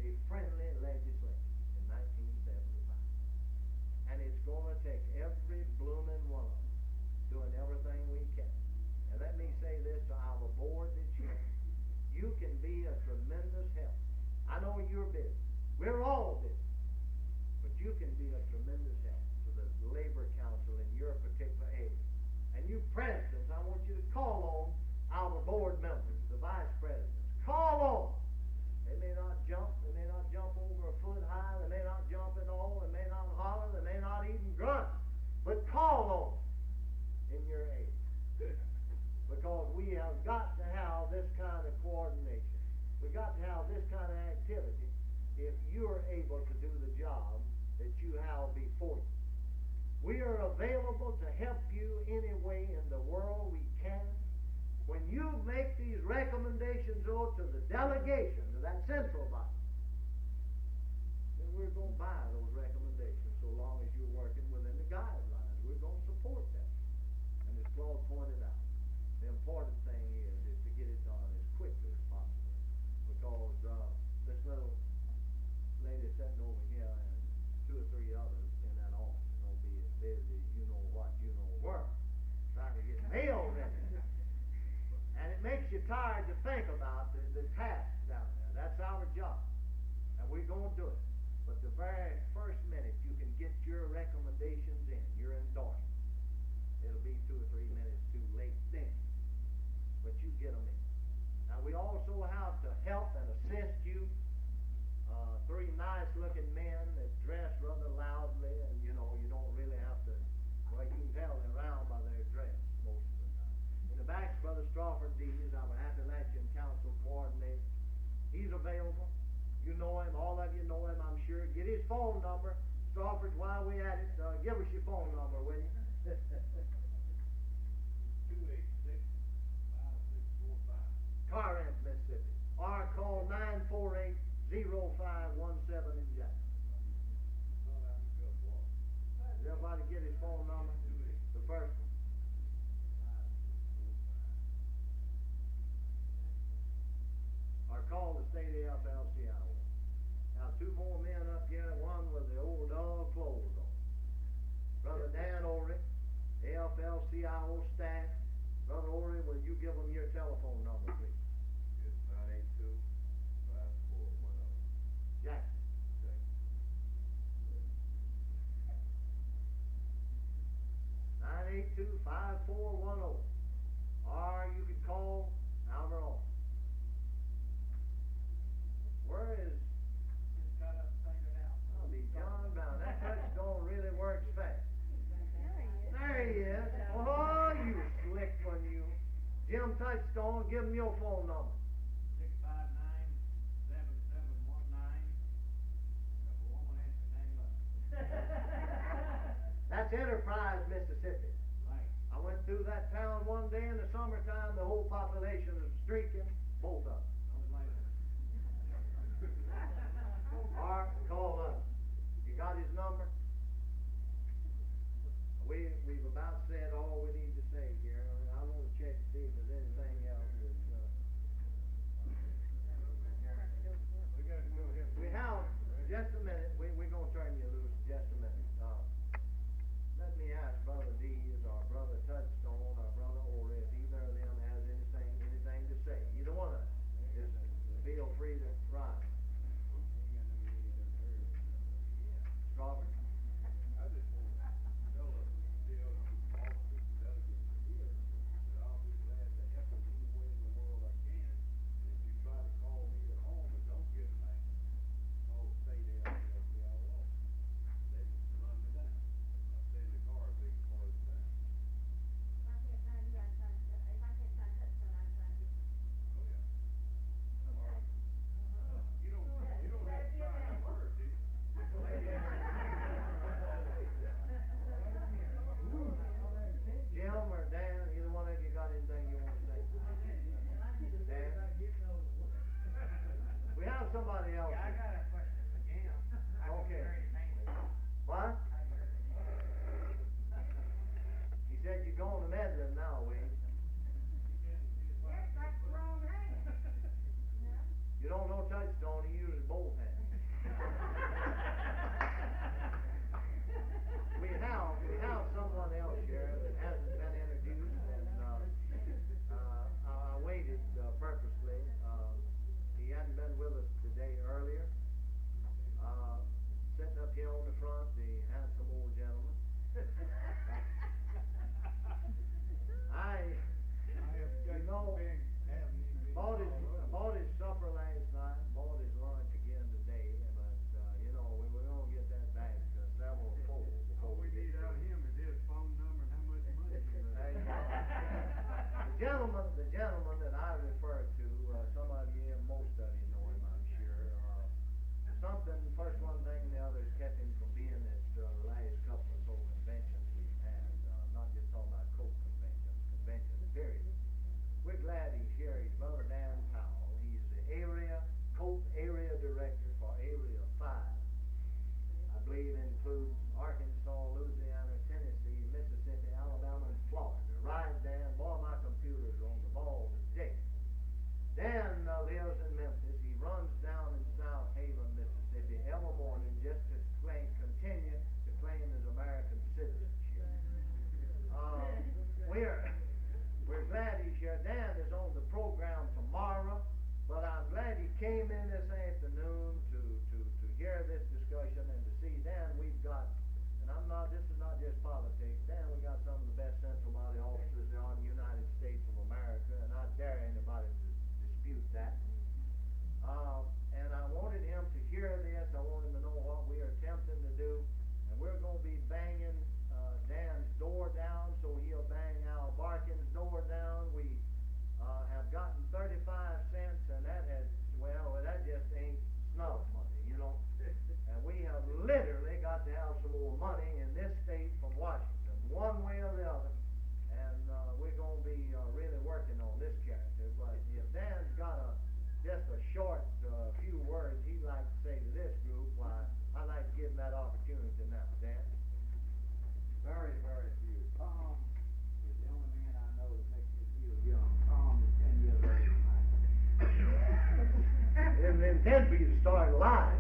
a friendly legislature in 1975. And it's going to take every blooming one of us doing everything we can. And let me say this to our board that's here. You can be a tremendous help. I know you're busy. We're all busy. But you can be a tremendous help to the Labor Council in your particular area. And you presidents, I want you to call on our board members, the vice presidents. Call on. They may not jump over a foot high, they may not jump at all, they may not holler, they may not even grunt, but call on in your age. Because we have got to have this kind of coordination. We've got to have this kind of activity if you're able to do the job that you have before you. We are available to help you any way in the world we can. When you make these recommendations to the delegation, to that central body, then we're going to buy those recommendations so long as you're working within the guidelines. We're going to support that. And as Claude pointed out, the important thing is to get it done as quickly as possible. Because this little lady sitting over here and two or three others in that office will be as busy as you know what, you know where, trying to get mail ready. And it makes you tired to think about the task down there. That's our job. And we're going to do it. But the very first minute you can get your recommendations in, your endorsement, it'll be 2 or 3 minutes too late then. But you get them in. Now we also have to help and assist you. 3 nice-looking men that dress rather loudly, and you know, you don't really have to, well, you can tell they're around by their dress most of the time. In the back, Brother Strawford Dees, our Appalachian Council coordinator. He's available. You know him. All of you know him, I'm sure. Get his phone number. Strawford, while we at it, give us your phone number, will you? 286-5645. Corinth, Mississippi. Or call 948-0517 in Jackson. Does everybody get his phone number? The first one. Or call the state AFL-CIO. Now 2 more men up here, one with the old dog clothes on. Brother Dan Ory, AFL-CIO staff. Brother Ory, will you give them your telephone number, please? It's 982-5410. Jackson. 982-5410. Or you can call our office. Where is Just got up, figured out. I'll be John Brown? That touchstone really works fast. There he is. Oh, you slick one, you. Jim Touchstone, give him your phone number. 659-7719. If a woman answers, hang up. That's Enterprise, Mississippi. Right. I went through that town one day in the summertime. The whole population was streaking, both of them. I was like, Or call us. You got his number? We've about said all we need to say here. I want to check to see if there's anything else that's, We gotta go ahead. we have, just a minute, we're gonna turn you loose in just a minute. Let me ask Brother Dees or Brother Touchstone or Brother Ori if either of them has anything to say. Either one of them. Just feel free to rise. Strawberry? I just want to tell the officers and delegates here that I'll be glad to help in any way in the world I can. And if you try to call me at home and don't get an answer, I'll stay there until they all off. They just run me down. I'll stay in the car a big part of the time. If I can't find you, I find, if I can't find Touchstone, I find you. Oh, yeah. Okay. You don't have to try that word, do you? Jim or Dan, either one of you got anything you want to say? Dan? We have somebody else. Yeah, I got a question for Jim. I can Okay. hear anything. What? I can hear anything. He said you're going to Medlin now, Wade. Yes, that's the wrong hand. You don't know Touchstone, he uses both hands. We have someone else here that hasn't been introduced, and I waited purposely. He hadn't been with us today earlier. Sitting up here on the front, the handsome old gentleman. Bought his supper last night, bought his lunch again today, but, we're gonna get that back several fold before All we get need through. out of him is his phone number and how much money he There you has. go. The gentleman that I refer to, some of you, most of you know him, I'm sure. First one thing and the other has kept him from being at the last couple of soul conventions we've had. Not just talking about Coke conventions, period. We're glad he's here. He's Brother Dan Powell. He's the Coke area director for Area 5. I believe includes Arkansas, Louisiana, Tennessee, Mississippi, Alabama, and Florida. Right, Dan? Boy, my computer's on the ball today. Dan lives in Memphis. He runs down in South Haven, Mississippi every morning just to continue to claim his American citizenship. We're glad he's here. Dan is on the program tomorrow, but I'm glad he came in this afternoon to hear this discussion and to see Dan. We've got, and this is not just politics. Dan, we got some of the best central body officers there are in the United States of America, and I dare anybody to dispute that. And I wanted him to hear this. I wanted him to know what we are attempting to do, and we're going to be banging Dan's door down, so he'll bang Al Barkin's door down. We have gotten 35 cents, and that just ain't snuff money, And we have literally got to have some more money in this state from Washington, one way or the other. And we're going to be really working on this character. But if Dan's got just a short few words he'd like to say to this group, why, I'd like to give him that opportunity now. Dan? Very, very few. Tom is the only man I know that makes me feel young. Tom is 10 years older than I am. Didn't intend for you to start live.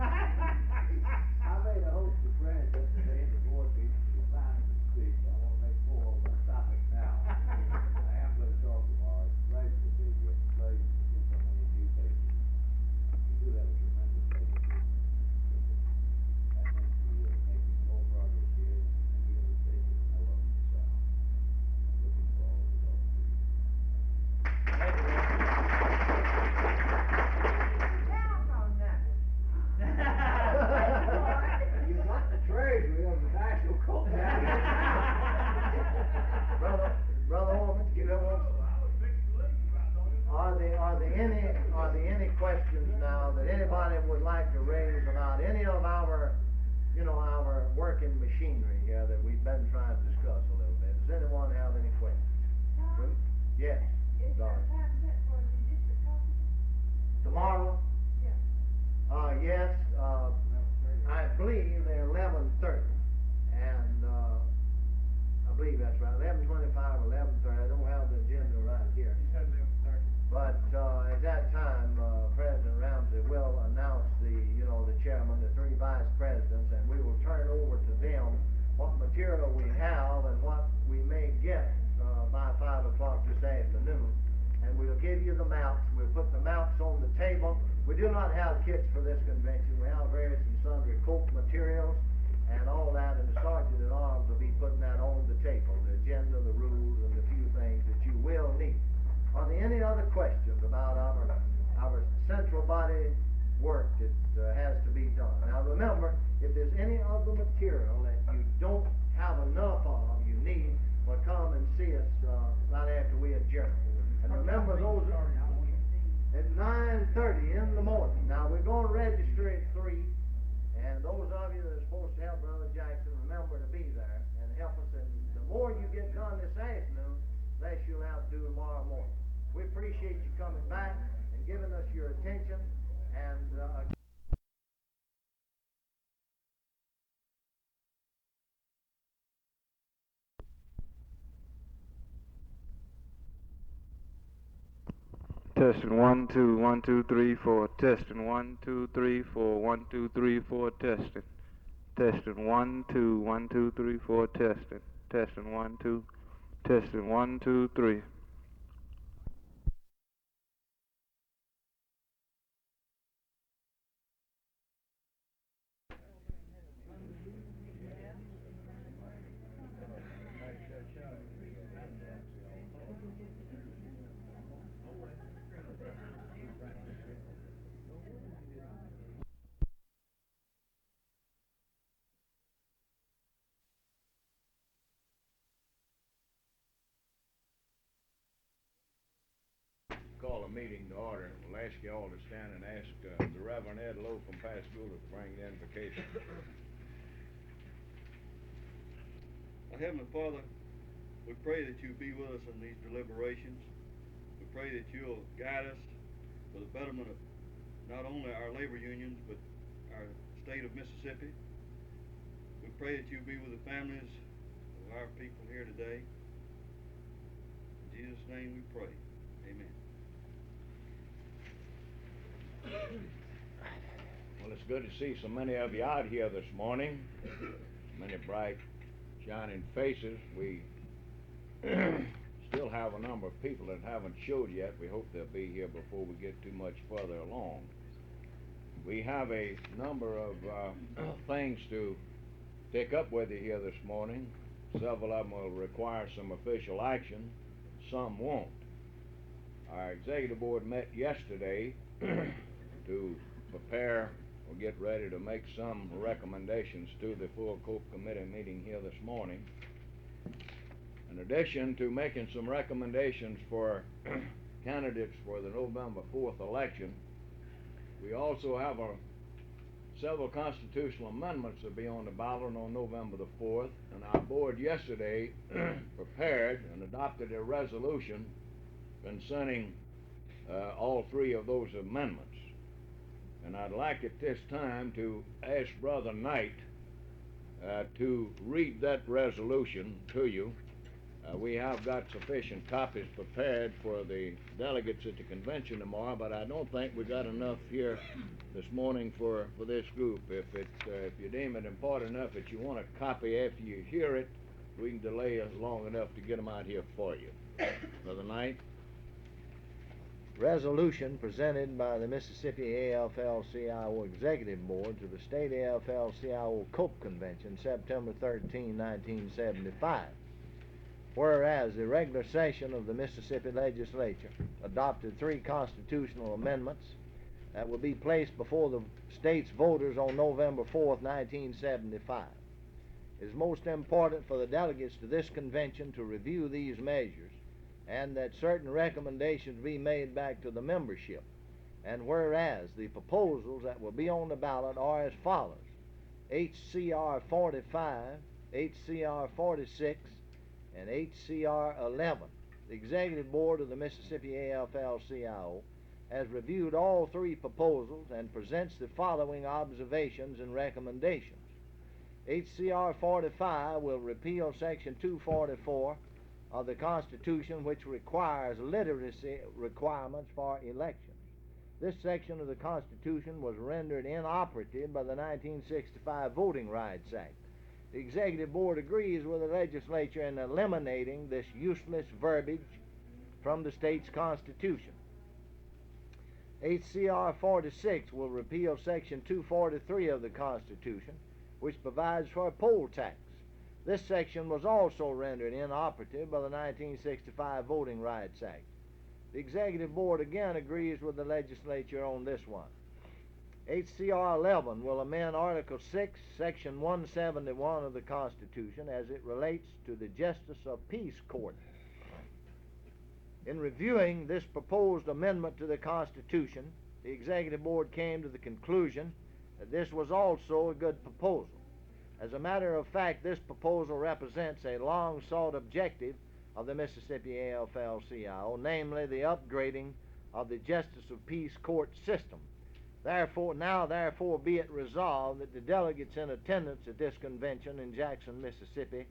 I made a host of friends yesterday in the board meeting to decline to speak. I want to make more of a topic now. I am going to talk tomorrow. It's a pleasure to be here. It's a pleasure to see so many new faces. You do have a tremendous legacy. I think you are making more progress here than any other state that I know of in the South. I'm looking forward to talking to you. Thank you, Dan. Count on that. You got the treasury of the National Coal. Brother Holman, do you have one? Are there any questions now that anybody would like to raise about any of our working machinery here that we've been trying to discuss a little bit? Does anyone have any questions? Tom, Yes, is there Donna. time set for the district conference? Tomorrow? Yeah. Yes, I believe they're 11:30, and I believe that's right, 11:25 or 11:30. I don't have the agenda right here. He said 11:30. But at that time, President Ramsey will announce the chairman, the three vice presidents, and we will turn over to them what material we have and what we may get by 5 o'clock this afternoon. And we'll give you the maps. We'll put the maps on the table. We do not have kits for this convention. We have various and sundry coat materials and all that, and the sergeant at arms will be putting that on the table, the agenda, the rules, and the few things that you will need. Are there any other questions about our central body work that has to be done? Now remember, if there's any other material that you don't have enough of, you need, well, come and see us right after we adjourn. And remember, those are at 9:30 in the morning. Now we're going to register at 3, and those of you that are supposed to help Brother Jackson, remember to be there and help us. And the more you get done this afternoon, less you'll have to do tomorrow morning. We appreciate you coming back and giving us your attention, and Testing 1 2 1 2 3 4. Testing 1 2 3 4 1 2 3 4. Testing. Testing 1 2 1 2 3 4. Testing. Testing 1 2. Testing 1 2 3. Call a meeting to order. We'll ask you all to stand and ask the Reverend Ed Lowe from Pascagoula to bring the invocation. Our Heavenly Father, we pray that you be with us in these deliberations. We pray that you'll guide us for the betterment of not only our labor unions, but our state of Mississippi. We pray that you be with the families of our people here today. In Jesus' name we pray. Amen. Well, it's good to see so many of you out here this morning. Many bright, shining faces. We still have a number of people that haven't showed yet. We hope they'll be here before we get too much further along. We have a number of things to take up with you here this morning. Several of them will require some official action. Some won't. Our executive board met yesterday to prepare or get ready to make some recommendations to the full COPE committee meeting here this morning. In addition to making some recommendations for candidates for the November 4th election, we also have several constitutional amendments to be on the ballot on November the 4th, and our board yesterday prepared and adopted a resolution concerning all three of those amendments. And I'd like at this time to ask Brother Knight to read that resolution to you. We have got sufficient copies prepared for the delegates at the convention tomorrow, but I don't think we got enough here this morning for this group. If you deem it important enough that you want a copy after you hear it, we can delay long enough to get them out here for you. Brother Knight? Resolution presented by the Mississippi AFL-CIO Executive Board to the State AFL-CIO COPE Convention, September 13, 1975. Whereas the regular session of the Mississippi Legislature adopted 3 constitutional amendments that will be placed before the state's voters on November 4th, 1975. It is most important for the delegates to this convention to review these measures and that certain recommendations be made back to the membership. And whereas the proposals that will be on the ballot are as follows: HCR 45, HCR 46, and HCR 11. The Executive Board of the Mississippi AFL-CIO has reviewed all three proposals and presents the following observations and recommendations. HCR 45 will repeal Section 244 of the Constitution, which requires literacy requirements for elections. This section of the Constitution was rendered inoperative by the 1965 Voting Rights Act. The Executive Board agrees with the legislature in eliminating this useless verbiage from the state's Constitution. HCR 46 will repeal Section 243 of the Constitution, which provides for a poll tax. This section was also rendered inoperative by the 1965 Voting Rights Act. The Executive Board again agrees with the legislature on this one. HCR 11 will amend Article 6, Section 171 of the Constitution as it relates to the Justice of Peace Court. In reviewing this proposed amendment to the Constitution, the Executive Board came to the conclusion that this was also a good proposal. As a matter of fact, this proposal represents a long-sought objective of the Mississippi AFL-CIO, namely the upgrading of the Justice of Peace Court system. Therefore be it resolved that the delegates in attendance at this convention in Jackson, Mississippi,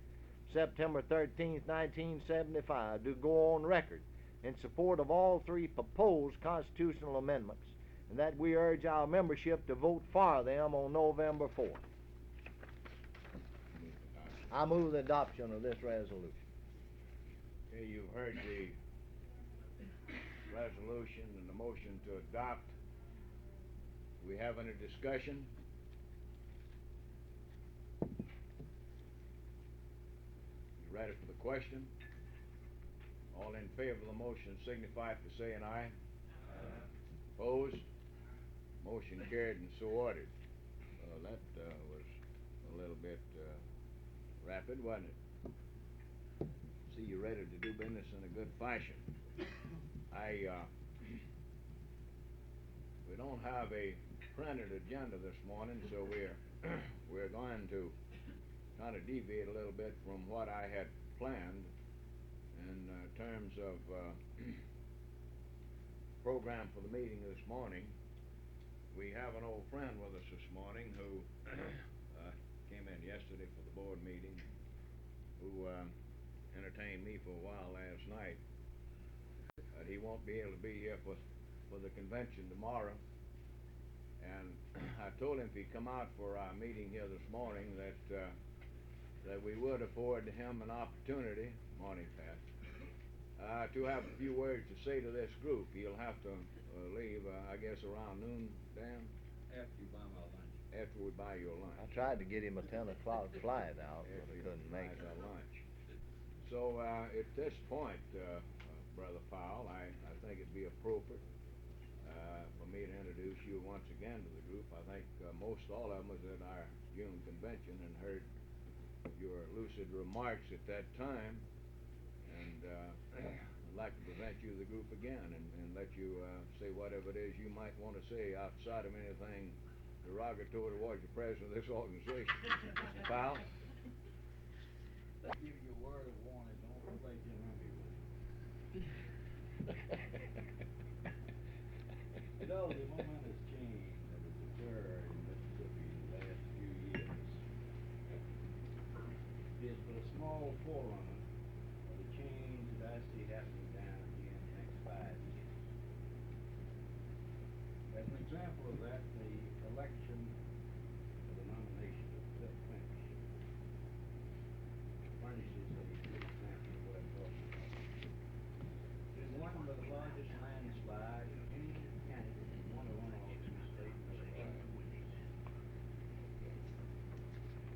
September 13, 1975, do go on record in support of all three proposed constitutional amendments, and that we urge our membership to vote for them on November 4th. I move the adoption of this resolution. Okay, you've heard the resolution and the motion to adopt. Do we have any discussion? You ready for the question? All in favor of the motion signify by saying aye. Aye. Opposed? Motion carried and so ordered. That was a little bit rapid, wasn't it? See, you're ready to do business in a good fashion. We don't have a printed agenda this morning, so we're going to kind of deviate a little bit from what I had planned in terms of program for the meeting this morning. We have an old friend with us this morning who came in yesterday for the board meeting, who entertained me for a while last night. He won't be able to be here for the convention tomorrow, and I told him if he'd come out for our meeting here this morning that we would afford him an opportunity, morning Pat, to have a few words to say to this group. He'll have to leave, I guess, around noon, Dan? After you buy my lunch. After we buy your lunch. I tried to get him a 10 o'clock flight out, but I couldn't make it. Lunch. So at this point, Brother Powell, I think it'd be appropriate for me to introduce you once again to the group. I think most all of them was at our June convention and heard your lucid remarks at that time, and I'd like to present you to the group again and let you say whatever it is you might want to say outside of anything derogatory towards the president of this organization. Mr. Powell? I give you a word of warning, don't play Jim Henry with it. You know, the momentous change that has occurred in Mississippi in the last few years is but a small forerunner of the change that I see happening down here in the next 5 years. As an example of that, the election for the nomination of Phil Finch furnishes a good example of what I'm talking about. It is won by the largest landslide of any candidate in one runoff in the state of Mississippi.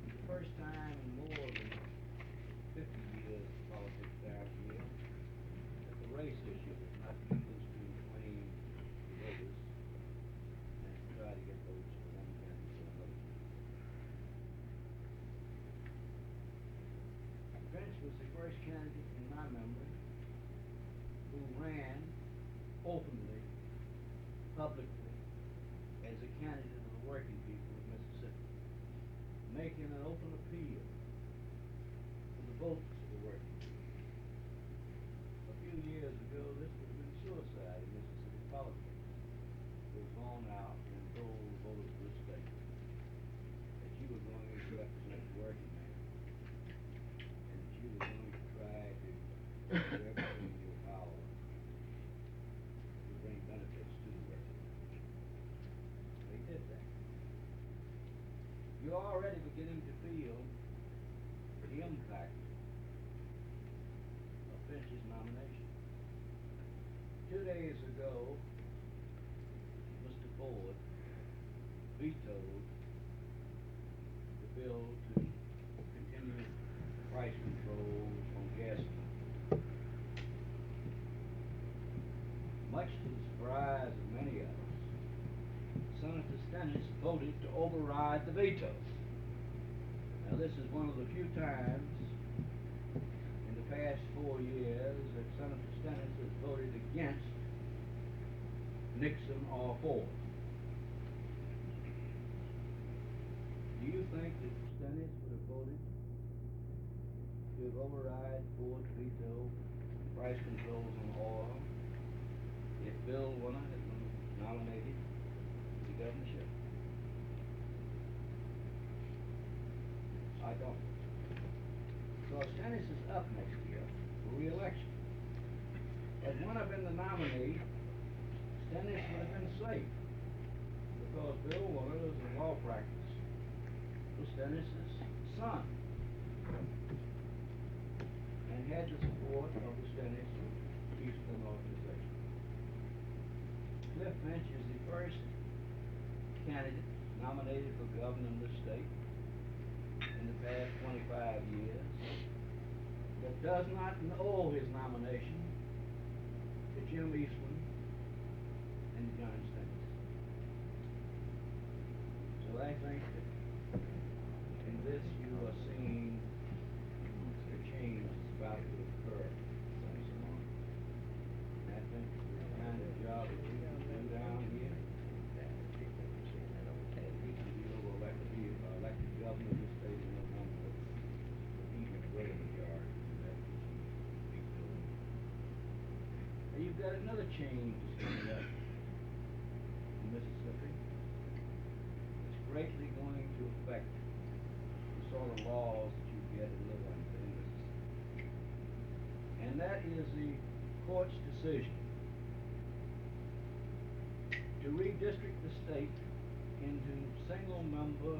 The first time in more than 50 years of politics down here that the race issue was not used to inflame the voters and to try to get votes for one candidate or another. Finch was the first candidate in my memory who ran openly, publicly, as a candidate of the working people of Mississippi, making an open appeal to the votes of the working people. A few years ago, this would have been suicide in Mississippi politics. we're already beginning to feel the impact of Finch's nomination. 2 days ago, Mr. Ford vetoed the bill to continue price controls on gasoline. Much to the surprise of many of us, Senator Stennis voted to override the veto. Now, this is one of the few times in the past 4 years that Senator Stennis has voted against Nixon or Ford. Do you think that Stennis would have voted to override Ford's veto on price controls on oil if Bill Warner had been nominated to the governorship? I don't. Because Stennis is up next year for re-election. Had Warner been the nominee, Stennis would have been safe, because Bill Warner is in law practice was Stennis' son, and had the support of the Stennis Eastern organization. Cliff Finch is the first candidate nominated for governor in this state in the past 25 years that does not owe his nomination to Jim Eastman and John Stennis. So I think that in this you are seeing the change that's about to occur. Thanks a lot. And I think the kind of job that you can do down here, you'll elect to be elected governor of this state in November with even greater majority than that which you've doing. Now you've got another change that's coming up in Mississippi. It's greatly going to affect the sort of laws that you get to live under in Mississippi. And that is the court's decision to redistrict the state into single-member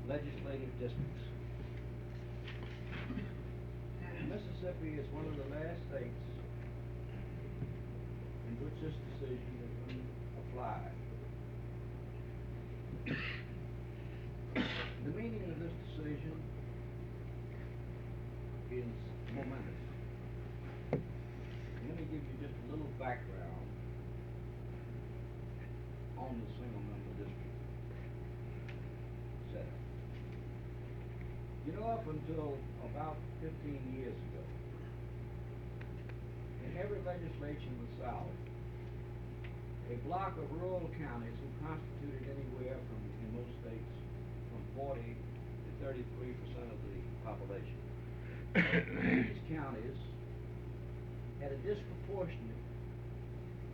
legislative districts. Mississippi is one of the last states in which this decision has been applied. The meaning of this decision is momentous. Let me give you just a little background on the single-member district setup. You know, up until about 15 years ago, in every legislature in the South, a block of rural counties who constituted anywhere from, in most states, from 40 to 33% of the population. These counties had a disproportionate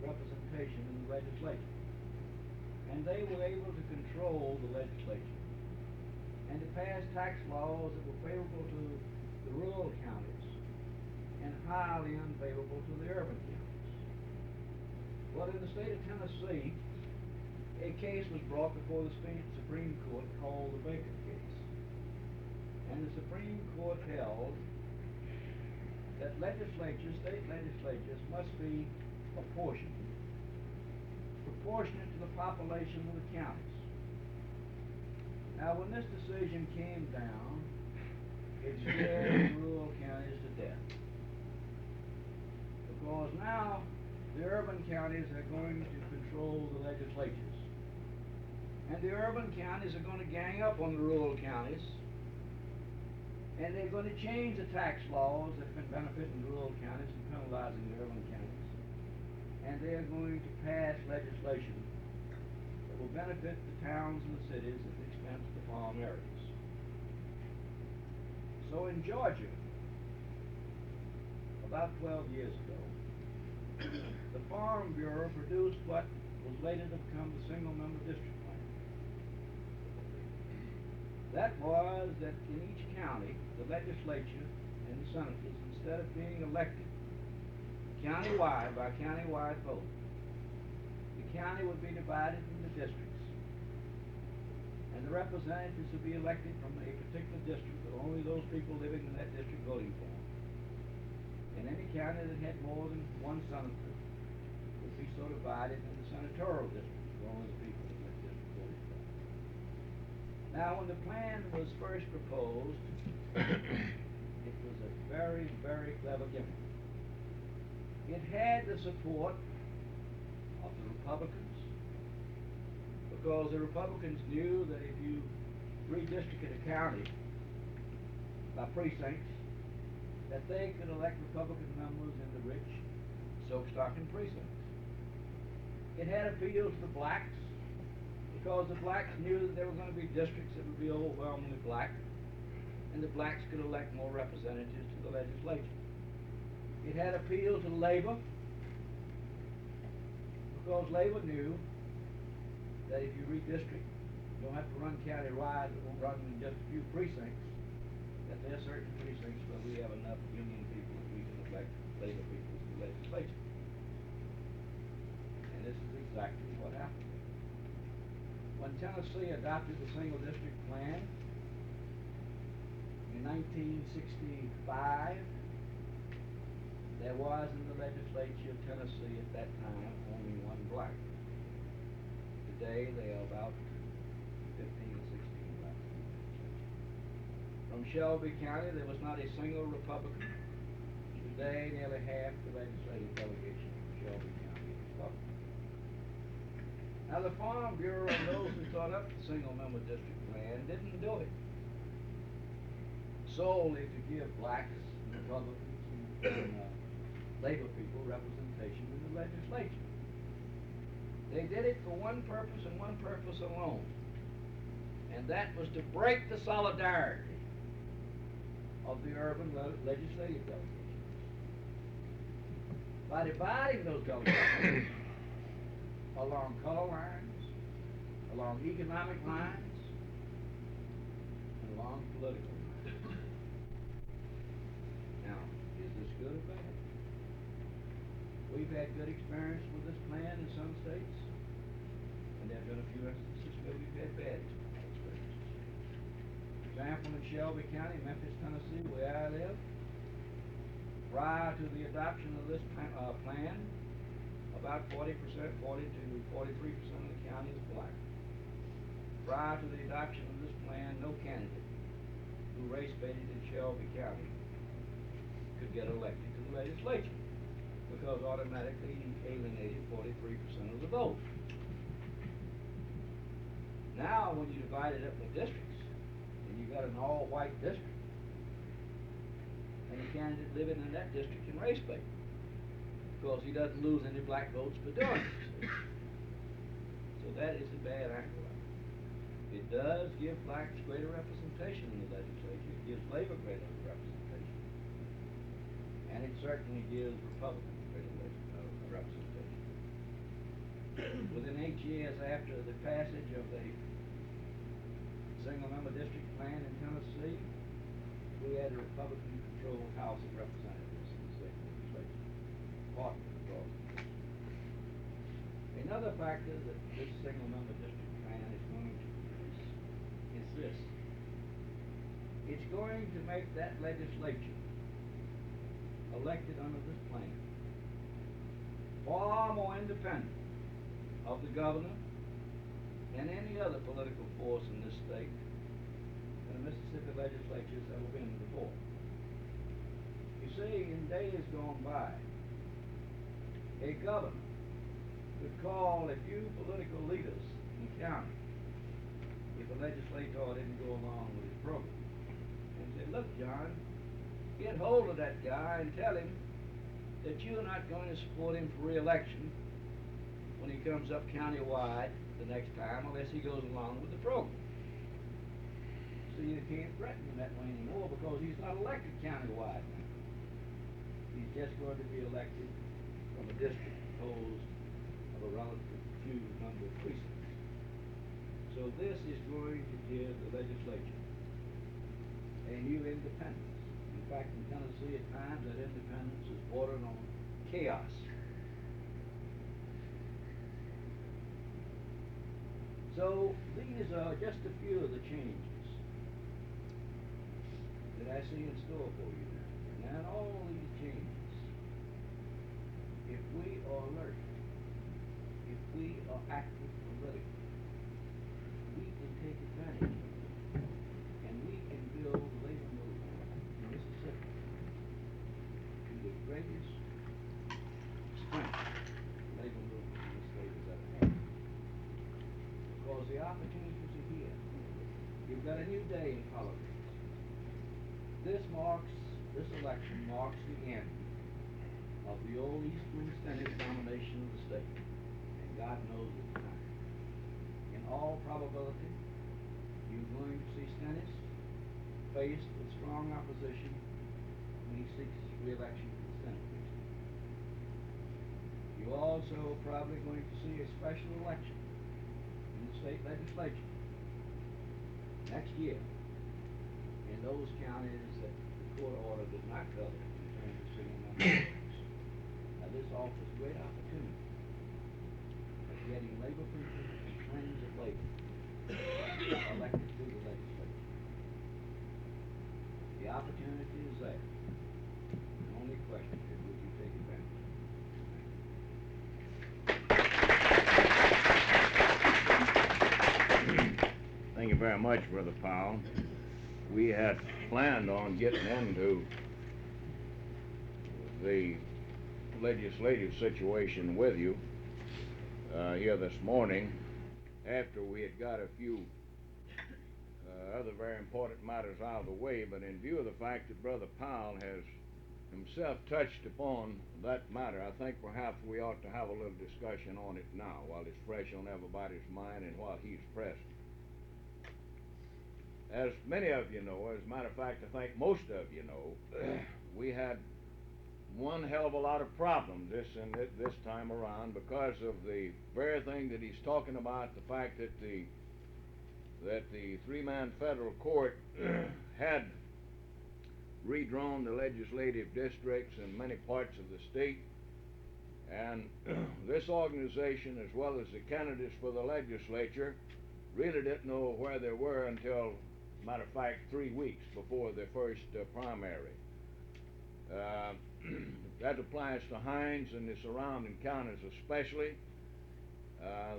representation in the legislature, and they were able to control the legislature and to pass tax laws that were favorable to the rural counties and highly unfavorable to the urban counties. Well, in the state of Tennessee, a case was brought before the state Supreme Court called the Baker case. And the Supreme Court held that state legislatures must be proportionate to the population of the counties. Now, when this decision came down, it scared the rural counties to death. Because now the urban counties are going to control the legislatures. And the urban counties are going to gang up on the rural counties. And they're going to change the tax laws that have been benefiting the rural counties and penalizing the urban counties. And they're going to pass legislation that will benefit the towns and the cities at the expense of the farm areas. So in Georgia, about 12 years ago, the Farm Bureau produced what was later to become the single-member district plan. That was that in each county, the legislature and the senators, instead of being elected countywide by countywide vote, the county would be divided into districts. And the representatives will be elected from a particular district, with only those people living in that district voting for them. And any county that had more than one senator would be so divided into senatorial districts, with only the people in that district voting for them. Now, when the plan was first proposed, it was a very, very clever gimmick. It had the support of the Republicans, because the Republicans knew that if you redistricted a county by precincts, that they could elect Republican members in the rich Silk-Stocking precincts. It had appeal to the blacks, because the blacks knew that there were going to be districts that would be overwhelmingly black, and the blacks could elect more representatives to the legislature. It had appeal to labor, because labor knew that if you redistrict, you don't have to run county-wide, it won't run in just a few precincts, that there are certain precincts where we have enough union people that we can elect labor people to the legislature. And this is exactly what happened. When Tennessee adopted the single district plan in 1965, there was in the legislature of Tennessee at that time only one black. Today they are about 15 or 16 blacks. From Shelby County there was not a single Republican. Today nearly half the legislative delegation from Shelby County is Republican. Now the Farm Bureau and those who thought up the single member district plan didn't do it solely to give blacks, Republicans, and labor people representation in the legislature. They did it for one purpose and one purpose alone, and that was to break the solidarity of the urban legislative delegations. By dividing those delegations along color lines, along economic lines, and along political lines. Now, is this good or bad? We've had good experience with this plan in some states, and there have been a few instances where we've had bad experiences. For example, in Shelby County, Memphis, Tennessee, where I live, prior to the adoption of this plan, about 40%, 40 to 43% of the county is black. Prior to the adoption of this plan, no candidate who race-baited in Shelby County could get elected to the legislature, because automatically he alienated 43% of the vote. Now, when you divide it up into districts, and you got an all-white district, and the candidate living in that district can race bait, because he doesn't lose any black votes for doing it. So that is a bad angle. It does give blacks greater representation in the legislature. It gives labor greater representation. And it certainly gives Republicans greater representation. Within 8 years after the passage of the single-member district plan in Tennessee, we had a Republican-controlled House of Representatives in the state legislature. Another factor that this single-member district plan is going to produce is this. It's going to make that legislature elected under this plan far more independent of the governor and any other political force in this state than the Mississippi legislature has ever been before. You see, in days gone by, a governor could call a few political leaders in the county if a legislator didn't go along with his program and say, look, John, get hold of that guy and tell him that you're not going to support him for re-election when he comes up countywide the next time unless he goes along with the program. So you can't threaten him that way anymore, because he's not elected countywide now. He's just going to be elected from a district composed of a relative few number of precincts. So this is going to give the legislature a new independence. In fact, in Tennessee at times that independence is bordered on chaos. So these are just a few of the changes that I see in store for you now. Now, in all these changes, if we are alert, if we are active politically, we can take advantage of it, and we can build the labor movement in Mississippi to the greatest strength the labor movement in this state has ever had. Because the opportunities are here. You've got a new day in politics. This election marks the end of the old Eastern Senate domination of the state, and God knows it's time. In all probability, you're going to see Stennis faced with strong opposition when he seeks his re-election to the Senate next year. You're also probably going to see a special election in the state legislature next year in those counties that the court order did not cover in terms of sitting on the Now this offers great opportunity of getting labor people and friends of labor elected to the legislature. The opportunity is there. The only question is, would you take advantage of it? Thank you very much, Brother Powell. We had planned on getting into the legislative situation with you here this morning after we had got a few other very important matters out of the way, but in view of the fact that Brother Powell has himself touched upon that matter, I think perhaps we ought to have a little discussion on it now while it's fresh on everybody's mind and while he's present. As many of you know, as a matter of fact, I think most of you know, we had one hell of a lot of problems this time around because of the very thing that he's talking about, the fact that the three-man federal court had redrawn the legislative districts in many parts of the state, and this organization, as well as the candidates for the legislature, really didn't know where they were until, matter of fact, 3 weeks before the first primary. That applies to Hines and the surrounding counties especially.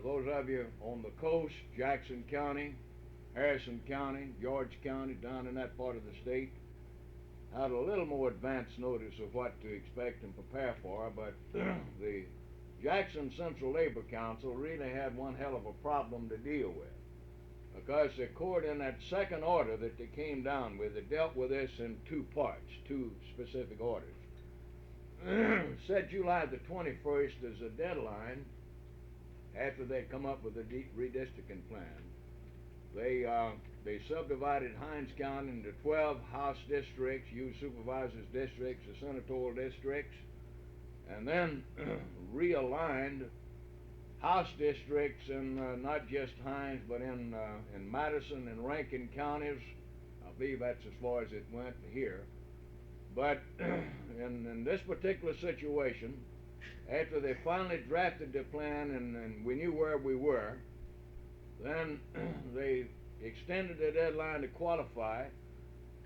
Those of you on the coast, Jackson County, Harrison County, George County, down in that part of the state, had a little more advance notice of what to expect and prepare for, but the Jackson Central Labor Council really had one hell of a problem to deal with, because the court in that second order that they came down with, it dealt with this in two parts, two specific orders. Set July the 21st as a deadline after they'd come up with a redistricting plan. They subdivided Hines County into 12 House districts, used supervisors districts, the senatorial districts, and then realigned House districts in not just Hines, but in Madison and Rankin counties. I believe that's as far as it went here. But in this particular situation, after they finally drafted the plan and we knew where we were, then they extended the deadline to qualify,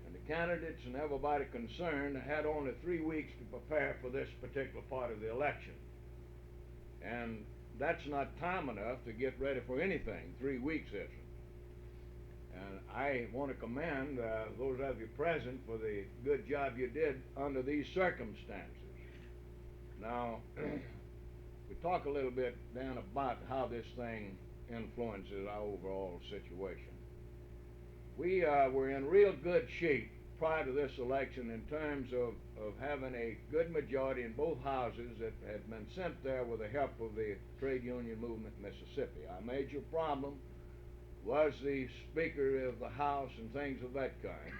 and the candidates and everybody concerned had only 3 weeks to prepare for this particular part of the election. And that's not time enough to get ready for anything. 3 weeks isn't. And I want to commend those of you present for the good job you did under these circumstances. Now, we talk a little bit, Dan, about how this thing influences our overall situation. We were in real good shape prior to this election in terms of having a good majority in both houses that had been sent there with the help of the trade union movement in Mississippi. Our major problem was the Speaker of the House and things of that kind.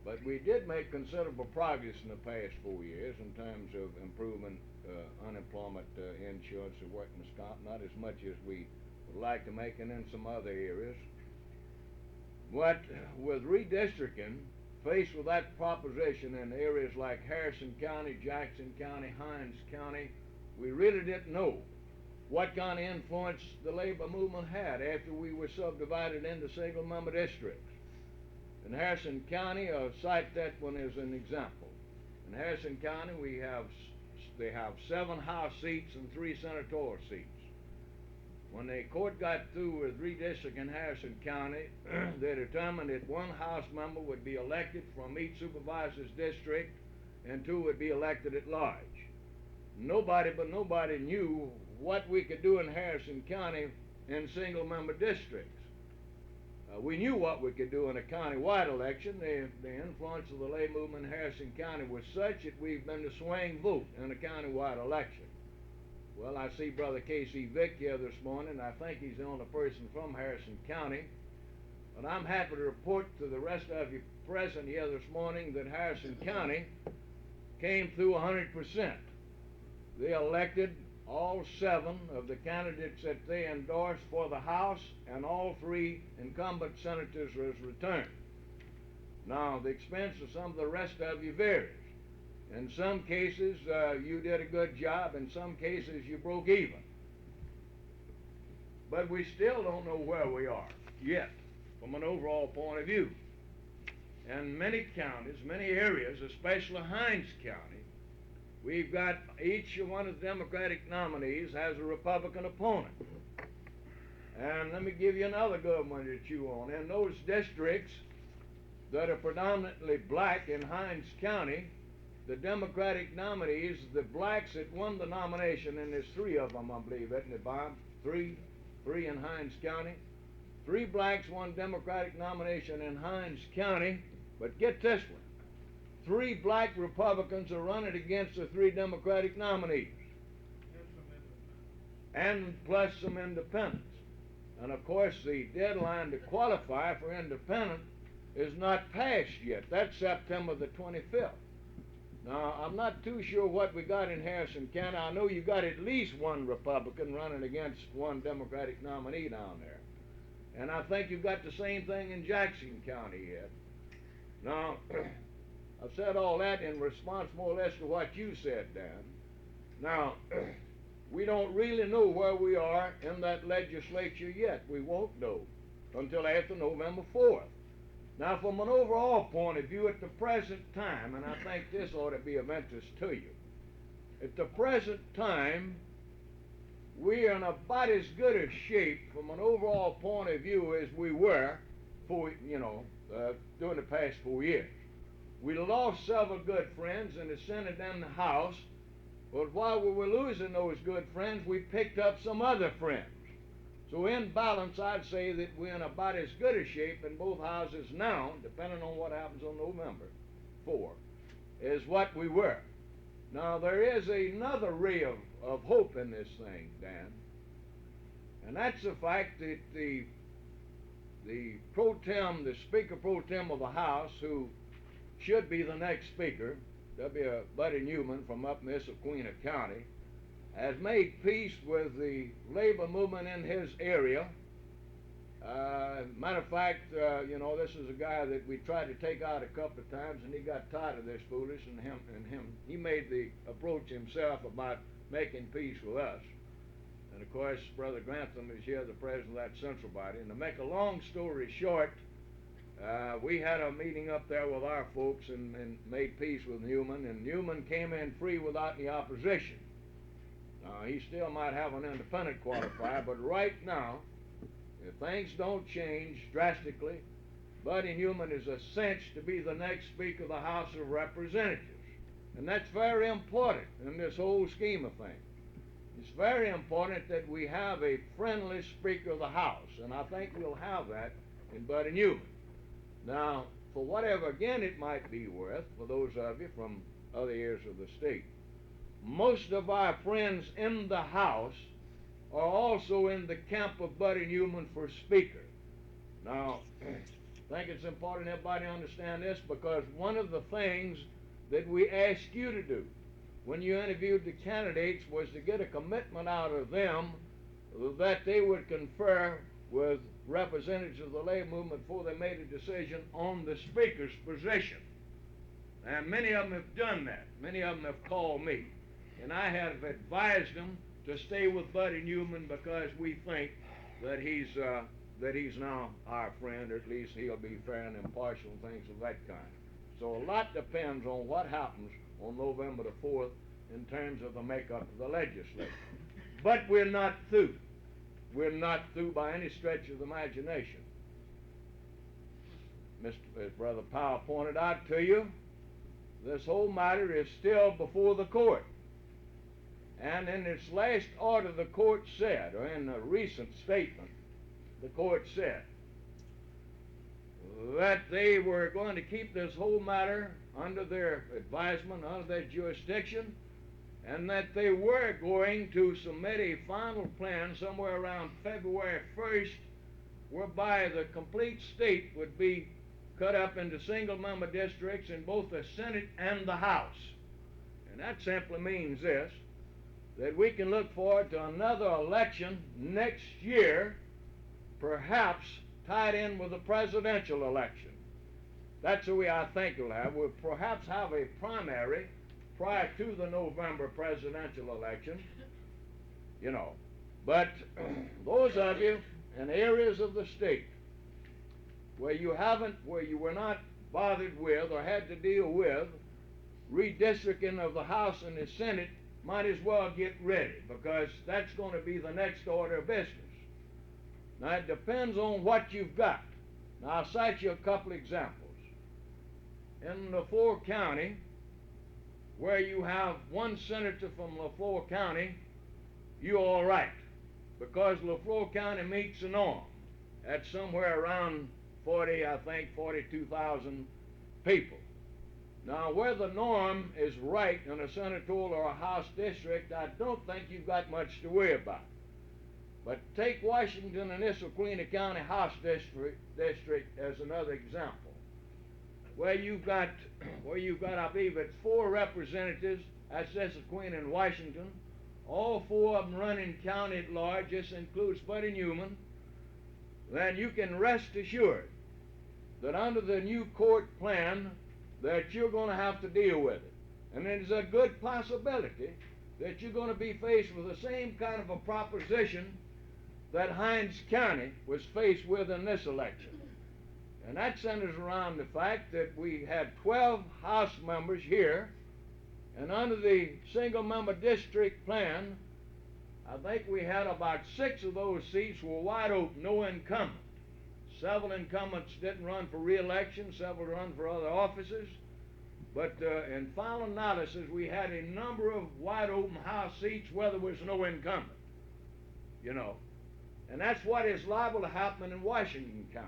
But we did make considerable progress in the past 4 years in terms of improving unemployment insurance and workman's comp, not as much as we would like to make it in some other areas. But with redistricting, faced with that proposition in areas like Harrison County, Jackson County, Hines County, we really didn't know what kind of influence the labor movement had after we were subdivided into single-member districts. In Harrison County, I'll cite that one as an example. In Harrison County, they have 7 House seats and 3 senatorial seats. When the court got through with redistricting Harrison County, they determined that 1 House member would be elected from each supervisor's district and 2 would be elected at large. Nobody knew what we could do in Harrison County in single-member districts. We knew what we could do in a county-wide election. The influence of the labor movement in Harrison County was such that we've been the swing vote in a county-wide election. Well, I see Brother K.C. Vick here this morning. I think he's the only person from Harrison County. But I'm happy to report to the rest of you present here this morning that Harrison County came through 100%. They elected all 7 of the candidates that they endorsed for the House, and all 3 incumbent senators was returned. Now, the expense of some of the rest of you varies. In some cases, you did a good job. In some cases, you broke even. But we still don't know where we are yet, from an overall point of view. In many counties, many areas, especially Hinds County, we've got each one of the Democratic nominees has a Republican opponent. And let me give you another good one to chew on. In those districts that are predominantly black in Hinds County, the Democratic nominees, the blacks that won the nomination, and there's 3 of them, I believe, isn't it, Bob? 3 in Hinds County. 3 blacks won Democratic nomination in Hinds County, but get this one. 3 black Republicans are running against the 3 Democratic nominees. And plus some independents. And of course the deadline to qualify for independent is not passed yet. That's September the 25th. Now, I'm not too sure what we got in Harrison County. I know you got at least 1 Republican running against 1 Democratic nominee down there. And I think you've got the same thing in Jackson County yet. Now, I've said all that in response more or less to what you said, Dan. Now, we don't really know where we are in that legislature yet. We won't know until after November 4th. Now, from an overall point of view, at the present time, and I think this ought to be of interest to you, at the present time, we are in about as good a shape from an overall point of view as we were during the past 4 years. We lost several good friends in the Senate and the House, but while we were losing those good friends, we picked up some other friends. So in balance, I'd say that we're in about as good a shape in both houses now, depending on what happens on November 4, as what we were. Now, there is another ray of hope in this thing, Dan, and that's the fact that the Speaker Pro Tem of the House, who should be the next Speaker, Buddy Newman from up in Issaquah County, has made peace with the labor movement in his area. Matter of fact, this is a guy that we tried to take out a couple of times, and he got tired of this foolish, he made the approach himself about making peace with us. And of course, Brother Grantham is here, the president of that central body. And to make a long story short, we had a meeting up there with our folks and made peace with Newman, and Newman came in free without any opposition. He still might have an independent qualifier, but right now, if things don't change drastically, Buddy Newman is a cinch to be the next Speaker of the House of Representatives. And that's very important in this whole scheme of things. It's very important that we have a friendly Speaker of the House, and I think we'll have that in Buddy Newman. Now, for whatever, again, it might be worth, for those of you from other areas of the state, most of our friends in the House are also in the camp of Buddy Newman for Speaker. Now, I think it's important everybody understand this, because one of the things that we asked you to do when you interviewed the candidates was to get a commitment out of them that they would confer with representatives of the labor movement before they made a decision on the Speaker's position. And many of them have done that. Many of them have called me. And I have advised them to stay with Buddy Newman because we think that he's now our friend, or at least he'll be fair and impartial and things of that kind. So a lot depends on what happens on November the 4th in terms of the makeup of the legislature. But we're not through. We're not through by any stretch of the imagination. As Brother Powell pointed out to you, this whole matter is still before the court. And in its last order, the court said, or in a recent statement, the court said that they were going to keep this whole matter under their advisement, under their jurisdiction, and that they were going to submit a final plan somewhere around February 1st, whereby the complete state would be cut up into single-member districts in both the Senate and the House. And that simply means this, that we can look forward to another election next year, perhaps tied in with the presidential election. That's the way I think it'll have. We'll perhaps have a primary prior to the November presidential election, you know. But those of you in areas of the state where you were not bothered with or had to deal with redistricting of the House and the Senate, might as well get ready, because that's going to be the next order of business. Now, it depends on what you've got. Now, I'll cite you a couple examples. In LaFleur County, where you have one senator from LaFleur County, you're all right, because LaFleur County meets the norm at somewhere around 42,000 people. Now, where the norm is right in a senatorial or a House district, I don't think you've got much to worry about. But take Washington and Issaquah County House district as another example, where you've got, I believe it's 4 representatives. That's Issaquah and Washington. All 4 of them running county at large. This includes Buddy Newman. Then you can rest assured that under the new court plan, that you're going to have to deal with it. And there's a good possibility that you're going to be faced with the same kind of a proposition that Hinds County was faced with in this election. And that centers around the fact that we had 12 House members here, and under the single-member district plan, I think we had about 6 of those seats were wide open, no incumbent. Several incumbents didn't run for re-election, several run for other offices. But in final analysis, we had a number of wide open House seats where there was no incumbent, you know. And that's what is liable to happen in Washington County.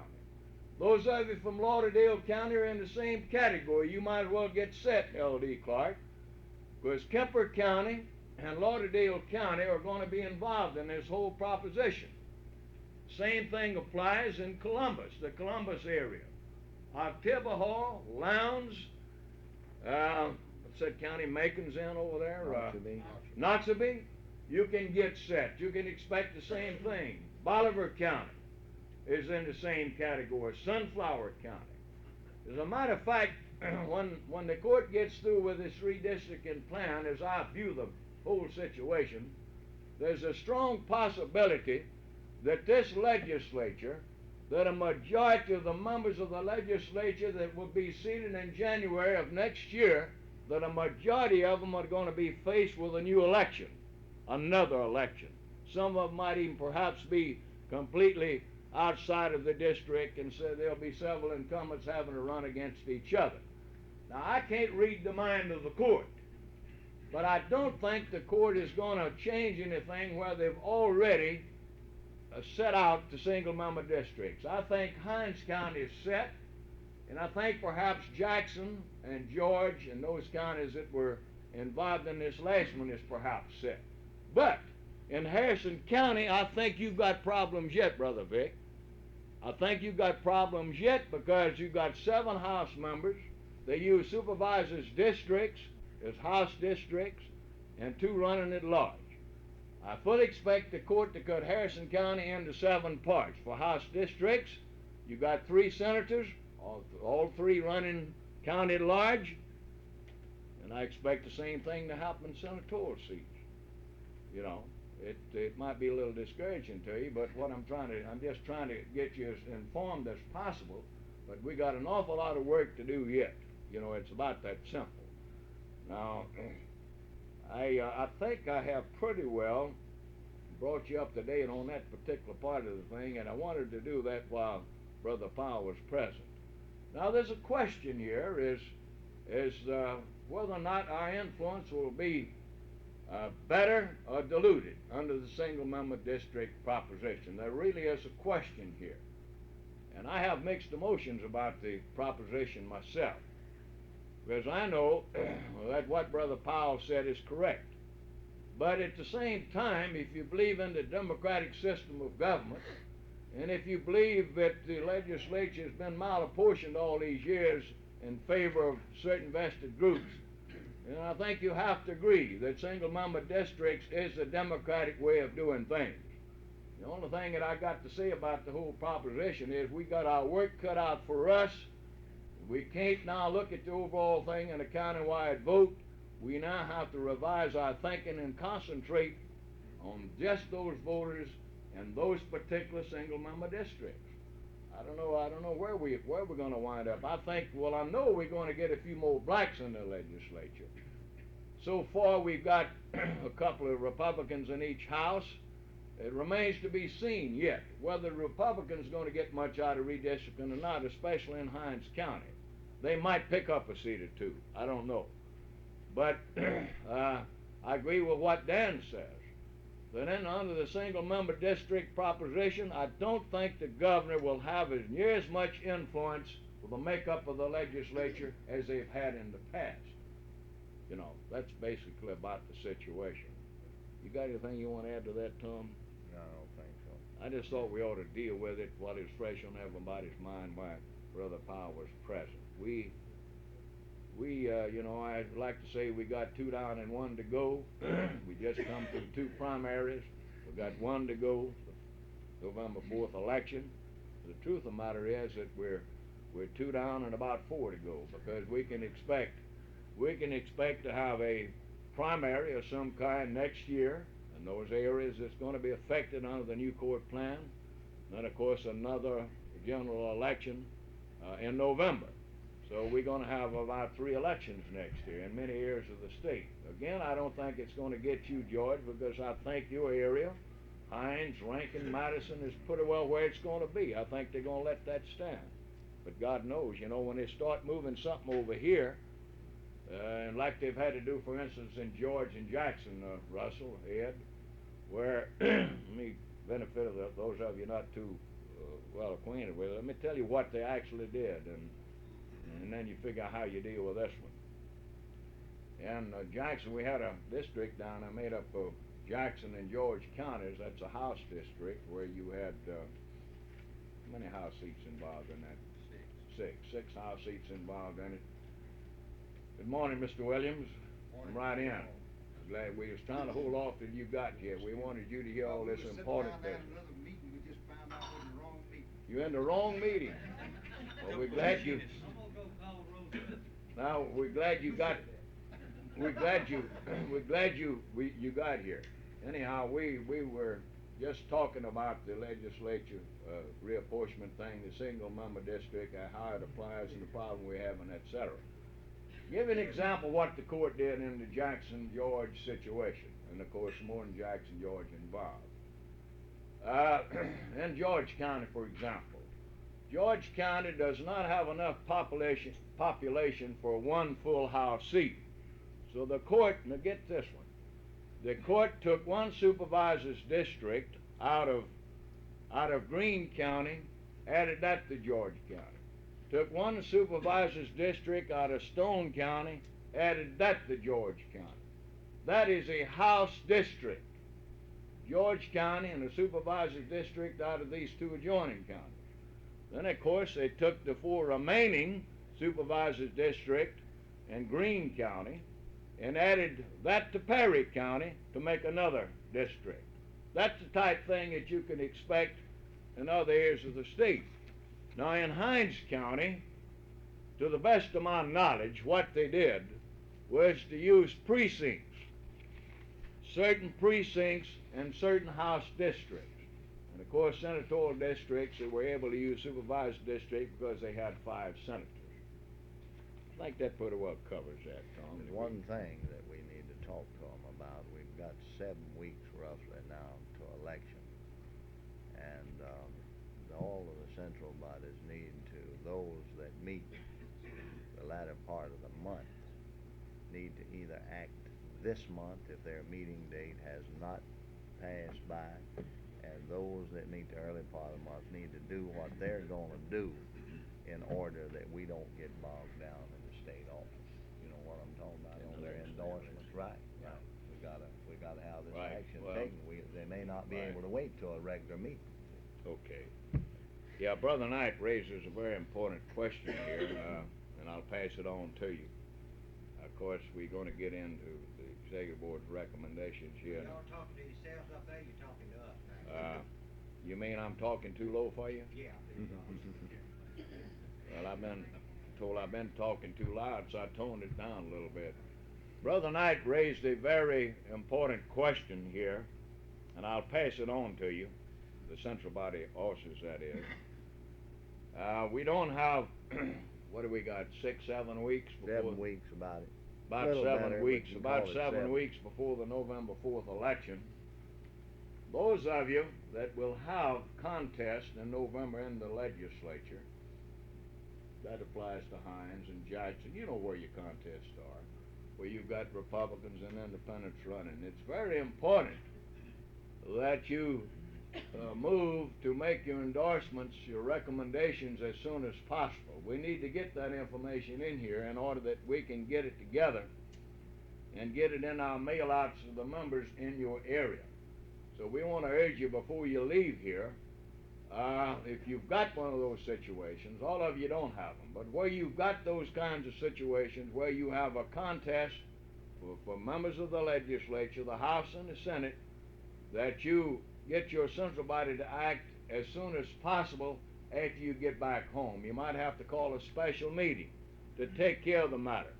Those of you from Lauderdale County are in the same category. You might as well get set, L.D. Clark, because Kemper County and Lauderdale County are going to be involved in this whole proposition. Same thing applies in Columbus, the Columbus area. Oktibbeha, Lowndes, what's that county Macon's in over there? Noxubee. You can get set. You can expect the same thing. Bolivar County is in the same category. Sunflower County. As a matter of fact, when the court gets through with this redistricting plan, as I view the whole situation, there's a strong possibility that this legislature, that a majority of the members of the legislature that will be seated in January of next year, that a majority of them are going to be faced with a new election, another election. Some of them might even perhaps be completely outside of the district, and so there'll be several incumbents having to run against each other. Now, I can't read the mind of the court, but I don't think the court is going to change anything where they've already set out the single-member districts. I think Hinds County is set, and I think perhaps Jackson and George and those counties that were involved in this last one is perhaps set. But in Harrison County, I think you've got problems yet, Brother Vic. I think you've got problems yet because you've got 7 House members. They use supervisors' districts as House districts, and 2 running at large. I fully expect the court to cut Harrison County into 7 parts. For House districts, you've got 3 senators, all 3 running county at large, and I expect the same thing to happen in senatorial seats, you know. it might be a little discouraging to you, but I'm just trying to get you as informed as possible. But we got an awful lot of work to do yet. You know, it's about that simple. Now, I think I have pretty well brought you up to date on that particular part of the thing, and I wanted to do that while Brother Powell was present. Now, there's a question here: is whether or not our influence will be better or diluted under the single-member district proposition. There really is a question here, and I have mixed emotions about the proposition myself, because I know that what Brother Powell said is correct. But at the same time, if you believe in the democratic system of government, and if you believe that the legislature has been malapportioned all these years in favor of certain vested groups, and I think you have to agree that single-member districts is the democratic way of doing things. The only thing that I got to say about the whole proposition is we got our work cut out for us. We can't now look at the overall thing in a county-wide vote. We now have to revise our thinking and concentrate on just those voters and those particular single-member districts. I don't know where we're going to wind up. I know we're going to get a few more blacks in the legislature. So far, we've got a couple of Republicans in each house. It remains to be seen yet whether the Republicans are going to get much out of redistricting or not, especially in Hinds County. They might pick up a seat or two. I don't know. But I agree with what Dan says. But then under the single-member district proposition, I don't think the governor will have as near as much influence with the makeup of the legislature as they've had in the past. You know, that's basically about the situation. You got anything you want to add to that, Tom? No, I don't think so. I just thought we ought to deal with it while it's fresh on everybody's mind while Brother Powell was present. I'd like to say we got 2 down and 1 to go. We just come through 2 primaries. We got 1 to go, the November 4th election. The truth of the matter is that we're 2 down and about 4 to go, because we can expect to have a primary of some kind next year in those areas that's going to be affected under the new court plan. Then, of course, another general election in November. So we're going to have about 3 elections next year in many areas of the state. Again, I don't think it's going to get you, George, because I think your area, Hinds, Rankin, Madison, is pretty well where it's going to be. I think they're going to let that stand. But God knows, when they start moving something over here, and like they've had to do, for instance, in George and Jackson, Russell, Ed, where, me benefit of those of you not too well acquainted with it, let me tell you what they actually did, and then you figure out how you deal with this one. In Jackson, we had a district down there made up of Jackson and George counties. That's a House district where you had, how many House seats involved in that? 6 House seats involved in it. Good morning, Mr. Williams. Morning. Come right in. Glad we was trying to hold off till you got here. We wanted you to hear all this important business. We just found out we're in the wrong meeting. You're in the wrong meeting. Well, we're glad you. Now we're glad you got. We're glad you got here. Anyhow, we were just talking about the legislature reapportionment thing, the single-member district, how it applies, and the problem we're having, etc. Give an example of what the court did in the Jackson-George situation, and of course more than Jackson-George involved. In George County, for example, George County does not have enough population for 1 full House seat. So the court, now get this one, the court took 1 supervisor's district out of Greene County, added that to George County. Took 1 supervisor's district out of Stone County, added that to George County. That is a House district. George County and the supervisor's district out of these 2 adjoining counties. Then, of course, they took the 4 remaining supervisor's district in Greene County and added that to Perry County to make another district. That's the type thing that you can expect in other areas of the state. Now, in Hinds County, to the best of my knowledge, what they did was to use precincts. certain precincts and certain House districts. And of course, senatorial districts that were able to use supervised district because they had 5 senators. I think that pretty well covers that, Tom. There's one thing that we need to talk to them about. We've got 7 weeks roughly now to election. And all of the central bodies need to, those that meet the latter part of the month, need to either act this month if their meeting date has not passed by, and those that meet the early part of the month need to do what they're going to do in order that we don't get bogged down in the state office. You know what I'm talking about on their endorsements, right? Right. We gotta have this Right. action Well, taken. They may not be right. able to wait till a regular meeting. Okay. Yeah, Brother Knight raises a very important question here, and I'll pass it on to you. Of course, we're going to get into the executive board's recommendations here. Y'all talking to yourselves up there, you're talking to us now. You mean I'm talking too low for you? Yeah. Well, I've been talking too loud, so I toned it down a little bit. Brother Knight raised a very important question here, and I'll pass it on to you, the central body officers, that is. We don't have, what do we got, 6, 7 weeks before? 7 weeks about it. About Little 7 better, weeks, but you about call it 7 weeks before the November 4th election. Those of you that will have contests in November in the legislature, that applies to Hines and Jackson, you know where your contests are, where you've got Republicans and independents running. It's very important that you move to make your endorsements, your recommendations as soon as possible. We need to get that information in here in order that we can get it together and get it in our mail-outs to the members in your area. So we want to urge you before you leave here, if you've got one of those situations, all of you don't have them, but where you've got those kinds of situations where you have a contest for members of the legislature, the House and the Senate, that you get your central body to act as soon as possible after you get back home. You might have to call a special meeting to take care of the matter.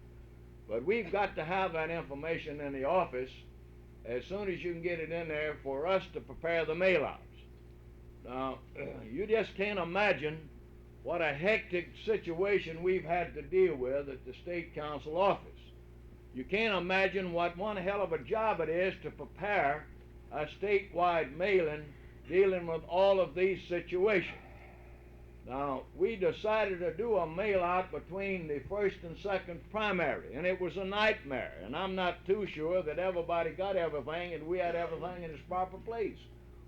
But we've got to have that information in the office as soon as you can get it in there for us to prepare the mail-outs. Now, you just can't imagine what a hectic situation we've had to deal with at the State Council office. You can't imagine what one hell of a job it is to prepare a statewide mailing dealing with all of these situations. Now, we decided to do a mail-out between the first and second primary, and it was a nightmare, and I'm not too sure that everybody got everything and we had everything in its proper place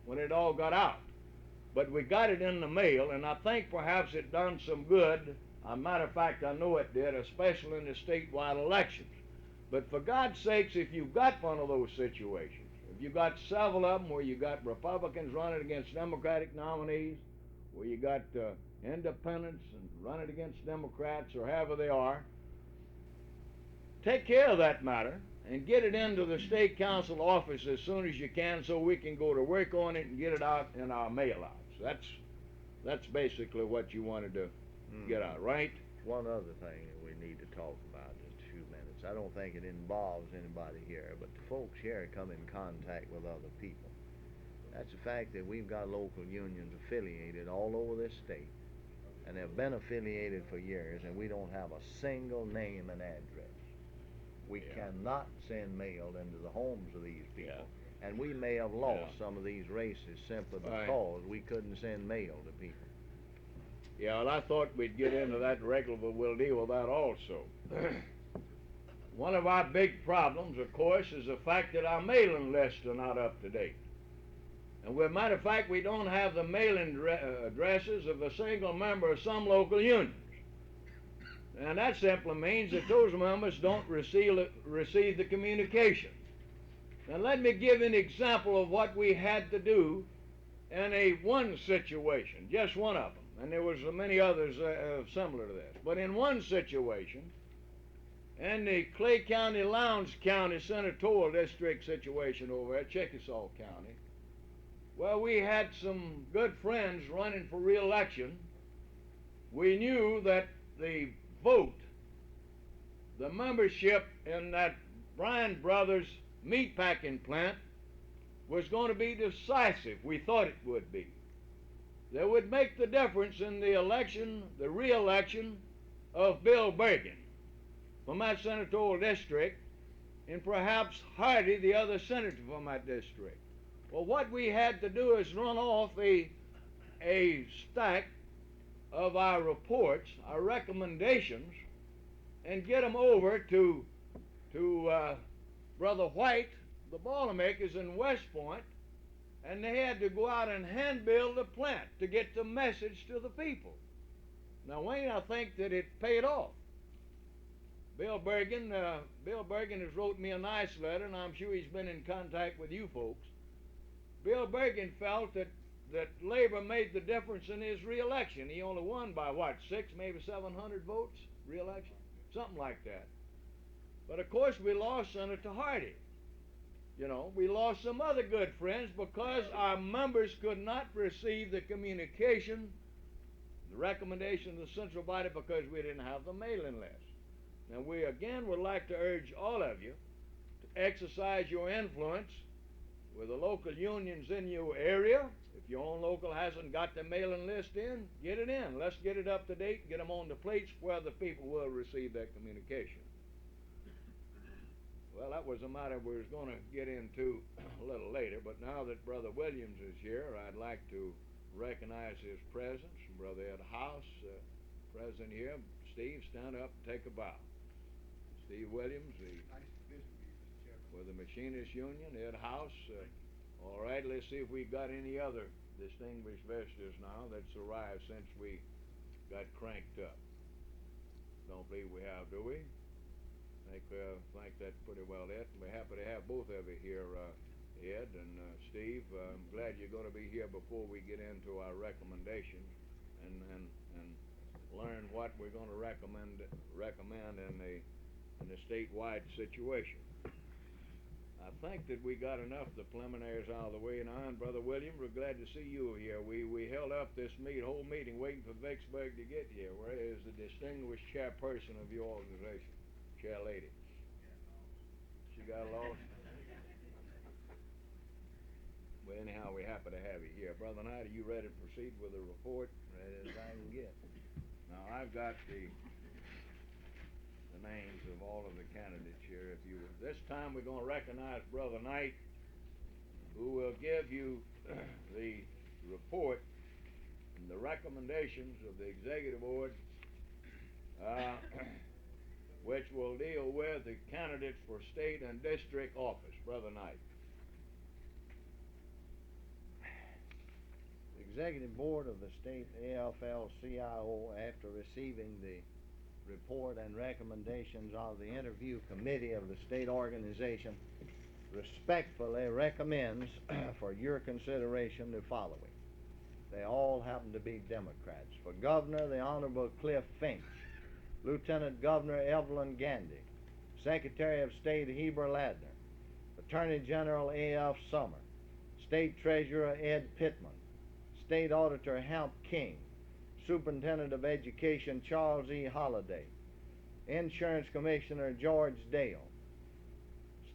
when it all got out. But we got it in the mail, and I think perhaps it done some good. As a matter of fact, I know it did, especially in the statewide elections. But for God's sakes, if you've got one of those situations, if you've got several of them where you got Republicans running against Democratic nominees, where you got independents and running against Democrats or however they are, take care of that matter and get it into the State Council office as soon as you can so we can go to work on it and get it out in our mail-outs. That's basically what you wanted to get out, right? One other thing that we need to talk about in just a few minutes. I don't think it involves anybody here, but the folks here come in contact with other people. That's the fact that we've got local unions affiliated all over this state, and they've been affiliated for years, and we don't have a single name and address. We cannot send mail into the homes of these people. And we may have lost some of these races simply because we couldn't send mail to people. Yeah, well, I thought we'd get into that regular, but we'll deal with that also. One of our big problems, of course, is the fact that our mailing lists are not up to date. And as a matter of fact, we don't have the mailing addresses of a single member of some local unions. And that simply means that those members don't receive the communication. Now let me give an example of what we had to do in one situation, just one of them. And there was many others similar to this. But in one situation, in the Clay County, Lowndes County Senatorial District situation over at Chickasaw County, well, we had some good friends running for re-election. We knew that the vote, the membership in that Bryan Brothers meatpacking plant was going to be decisive. We thought it would be. That would make the difference in the election, the re-election of Bill Bergen from that senatorial district, and perhaps Hardy, the other senator from that district. Well, what we had to do is run off a stack of our reports, our recommendations, and get them over to Brother White, the Boilermakers in West Point, and they had to go out and hand build a plant to get the message to the people. Now, Wayne, I think that it paid off. Bill Bergen has wrote me a nice letter, and I'm sure he's been in contact with you folks. Bill Bergen felt that labor made the difference in his re-election. He only won by what, 6, maybe 700 votes re-election, something like that. But of course we lost Senator Hardy. You know, we lost some other good friends because our members could not receive the communication, the recommendation of the central body, because we didn't have the mailing list. Now we again would like to urge all of you to exercise your influence with the local unions in your area. If your own local hasn't got the mailing list in, get it in. Let's get it up to date, get them on the plates where the people will receive that communication. Well, that was a matter we was going to get into a little later, but now that Brother Williams is here, I'd like to recognize his presence. Brother Ed House, present here. Steve, stand up and take a bow. Steve Williams, with the Machinists Union. Ed House. All right, let's see if we got any other distinguished visitors now that's arrived since we got cranked up. Don't believe we have, do we? I think that's pretty well it. We're happy to have both of you here, Ed and Steve. I'm glad you're going to be here before we get into our recommendations and learn what we're going to recommend in the statewide situation. I think that we got enough of the preliminaries out of the way now, and Brother William, we're glad to see you here. We held up this whole meeting waiting for Vicksburg to get here. Where is the distinguished chairperson of your organization? Chair lady. She got lost. Well, anyhow, we're happy to have you here. Brother Knight, are you ready to proceed with the report? Ready as I can get. Now, I've got the names of all of the candidates here. If you this time we're going to recognize Brother Knight, who will give you the report and the recommendations of the executive board, which will deal with the candidates for state and district office. Brother Knight. The executive board of the state AFL-CIO, after receiving the report and recommendations of the interview committee of the state organization, respectfully recommends for your consideration the following. They all happen to be Democrats. For governor, the Honorable Cliff Finch. Lieutenant Governor Evelyn Gandy, Secretary of State Heber Ladner, Attorney General A.F. Summer, State Treasurer Ed Pittman, State Auditor Hamp King, Superintendent of Education Charles E. Holliday, Insurance Commissioner George Dale,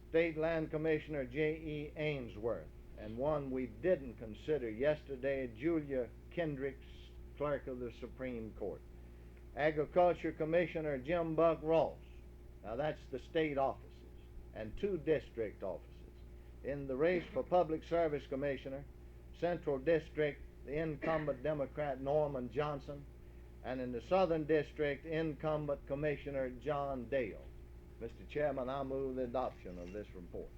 State Land Commissioner J.E. Ainsworth, and one we didn't consider yesterday, Julia Kendricks, Clerk of the Supreme Court. Agriculture Commissioner Jim Buck Ross. Now that's the state offices, and 2 district offices. In the race for Public Service Commissioner, Central District, the incumbent Democrat Norman Johnson, and in the Southern District, incumbent Commissioner John Dale. Mr. Chairman, I move the adoption of this report.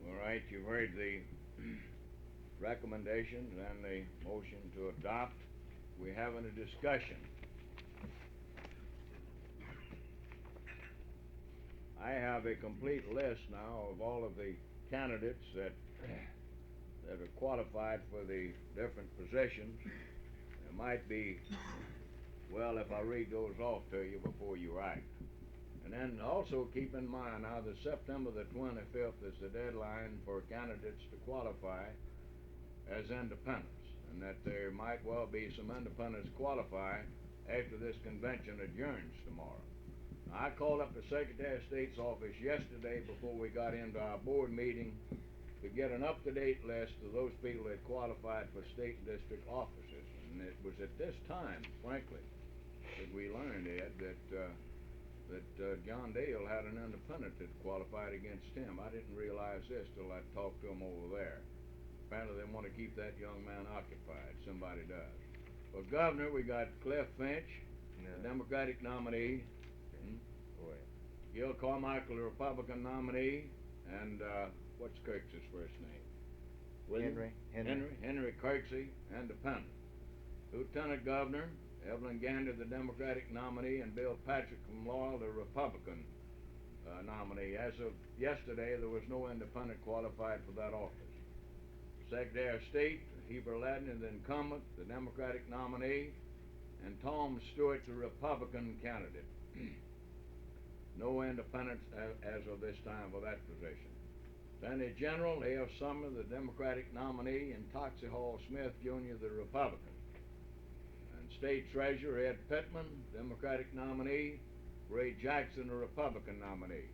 All right, you've heard the recommendations and the motion to adopt. We're having a discussion. I have a complete list now of all of the candidates that are qualified for the different positions. It might be, well, if I read those off to you before you act. And then also keep in mind now that September the 25th is the deadline for candidates to qualify as independents, and that there might well be some independents qualify after this convention adjourns tomorrow. I called up the Secretary of State's office yesterday before we got into our board meeting to get an up-to-date list of those people that qualified for state and district offices. And it was at this time, frankly, that we learned, Ed, that John Dale had an independent that qualified against him. I didn't realize this till I talked to him over there. Apparently they want to keep that young man occupied. Somebody does. For governor, we got Cliff Finch, the Democratic nominee. Gil Carmichael, the Republican nominee. And what's Kirksey's first name? William? Henry Kirksey, independent. Lieutenant Governor, Evelyn Gander, the Democratic nominee, and Bill Patrick from Laurel, the Republican nominee. As of yesterday, there was no independent qualified for that office. Secretary of State, Heber Ladner, the incumbent, the Democratic nominee, and Tom Stewart, the Republican candidate. No independents as of this time for that position. Attorney General, A.F. Sumner, the Democratic nominee, and Toxie Hall Smith, Jr., the Republican. And State Treasurer, Ed Pittman, Democratic nominee, Ray Jackson, the Republican nominee.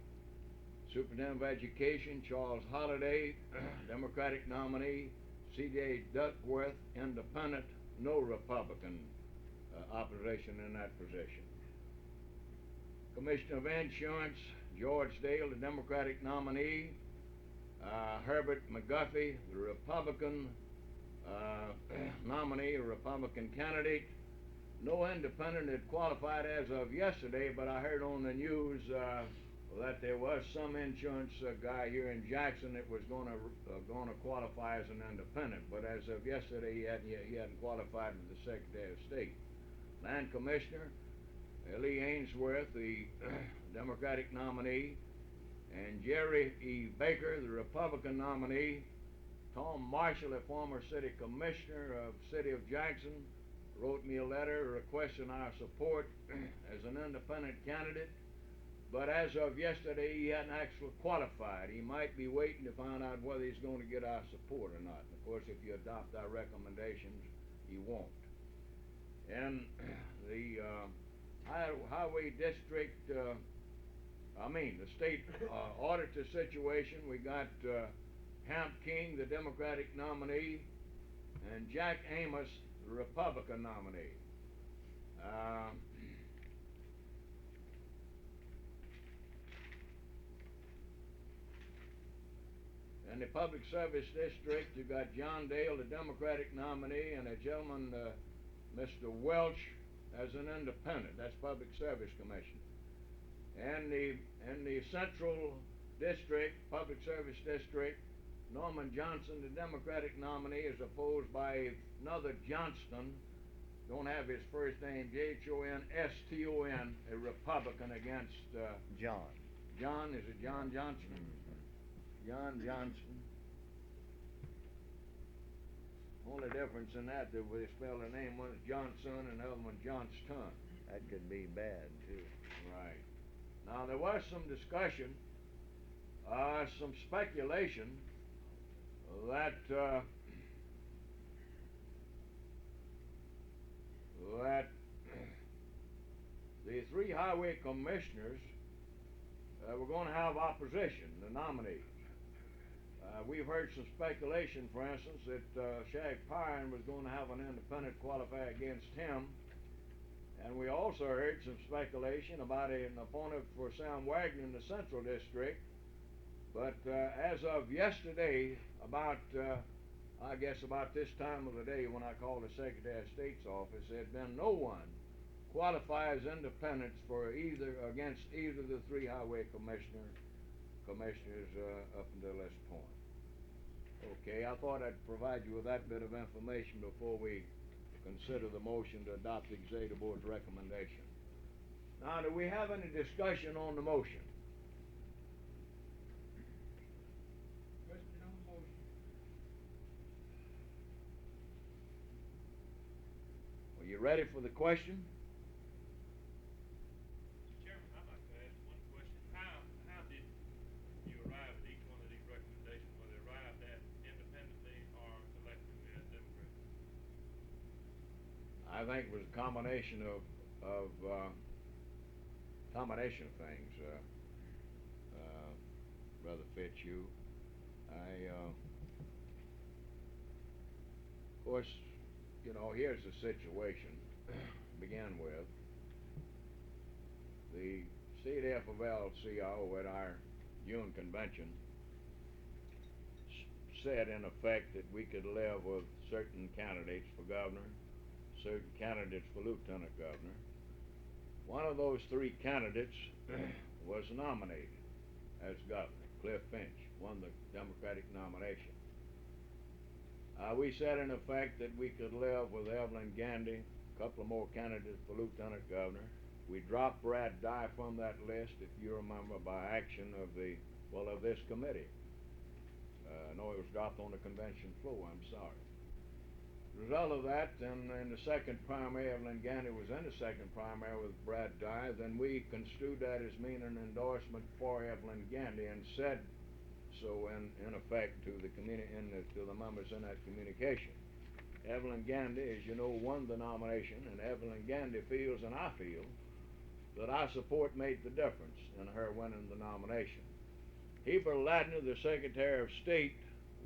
Superintendent of Education, Charles Holliday, Democratic nominee, C.J. Duckworth, independent, no Republican opposition in that position. Commissioner of Insurance, George Dale, the Democratic nominee, Herbert McGuffey, the Republican nominee, a Republican candidate. No independent had qualified as of yesterday, but I heard on the news that there was some insurance guy here in Jackson that was going to qualify as an independent, but as of yesterday he hadn't qualified with the Secretary of State. Land Commissioner, Lee Ainsworth, the Democratic nominee, and Jerry E. Baker, the Republican nominee. Tom Marshall, a former city commissioner of the city of Jackson, wrote me a letter requesting our support as an independent candidate, but as of yesterday he hadn't actually qualified. He might be waiting to find out whether he's going to get our support or not. And of course, if you adopt our recommendations, he won't. And the highway district, the state auditor situation, we got Hamp King, the Democratic nominee, and Jack Amos, the Republican nominee. In the Public Service District, you got John Dale, the Democratic nominee, and a gentleman, Mr. Welch, as an independent. That's Public Service Commission. And in the Central District, Public Service District, Norman Johnson, the Democratic nominee, is opposed by another Johnston. Don't have his first name, Johnston, a Republican against John. John, is it John Johnson? John Johnson. Only difference in that we spell the name, one is Johnson and the other one Johnston. That could be bad too. Right. Now there was some discussion, some speculation that the three highway commissioners were going to have opposition, the nominees. We've heard some speculation, for instance, that Shag Pine was going to have an independent qualify against him. And we also heard some speculation about an opponent for Sam Wagner in the Central District. But as of yesterday, about this time of the day when I called the Secretary of State's office, there had been no one qualified as independents for against either of the three highway commissioners up until this point. Okay, I thought I'd provide you with that bit of information before we consider the motion to adopt the Executive Board's recommendation. Now, do we have any discussion on the motion? Question on the motion. Are you ready for the question? Mr. Chairman, I'd like to ask one question. How did you arrive at each one of these recommendations? Were they arrived at independently or collectively as Democrats? I think it was a combination of combination of things, Brother Fitzhugh. Of course, you know, here's the situation. Begin with the state AFL-CIO at our June convention said in effect that we could live with certain candidates for governor, certain candidates for lieutenant governor. One of those three candidates was nominated as governor. Cliff Finch won the Democratic nomination. We said in effect that we could live with Evelyn Gandy, a couple of more candidates for lieutenant governor. We dropped Brad Dye from that list, if you remember, by action of this committee. No, it was dropped on the convention floor, I'm sorry. The result of that, then in the second primary, Evelyn Gandy was in the second primary with Brad Dye, then we construed that as meaning an endorsement for Evelyn Gandy and said so in effect to the to the members in that communication. Evelyn Gandy, as you know, won the nomination, and Evelyn Gandy feels, and I feel, that our support made the difference in her winning the nomination. Heber Ladner, the Secretary of State,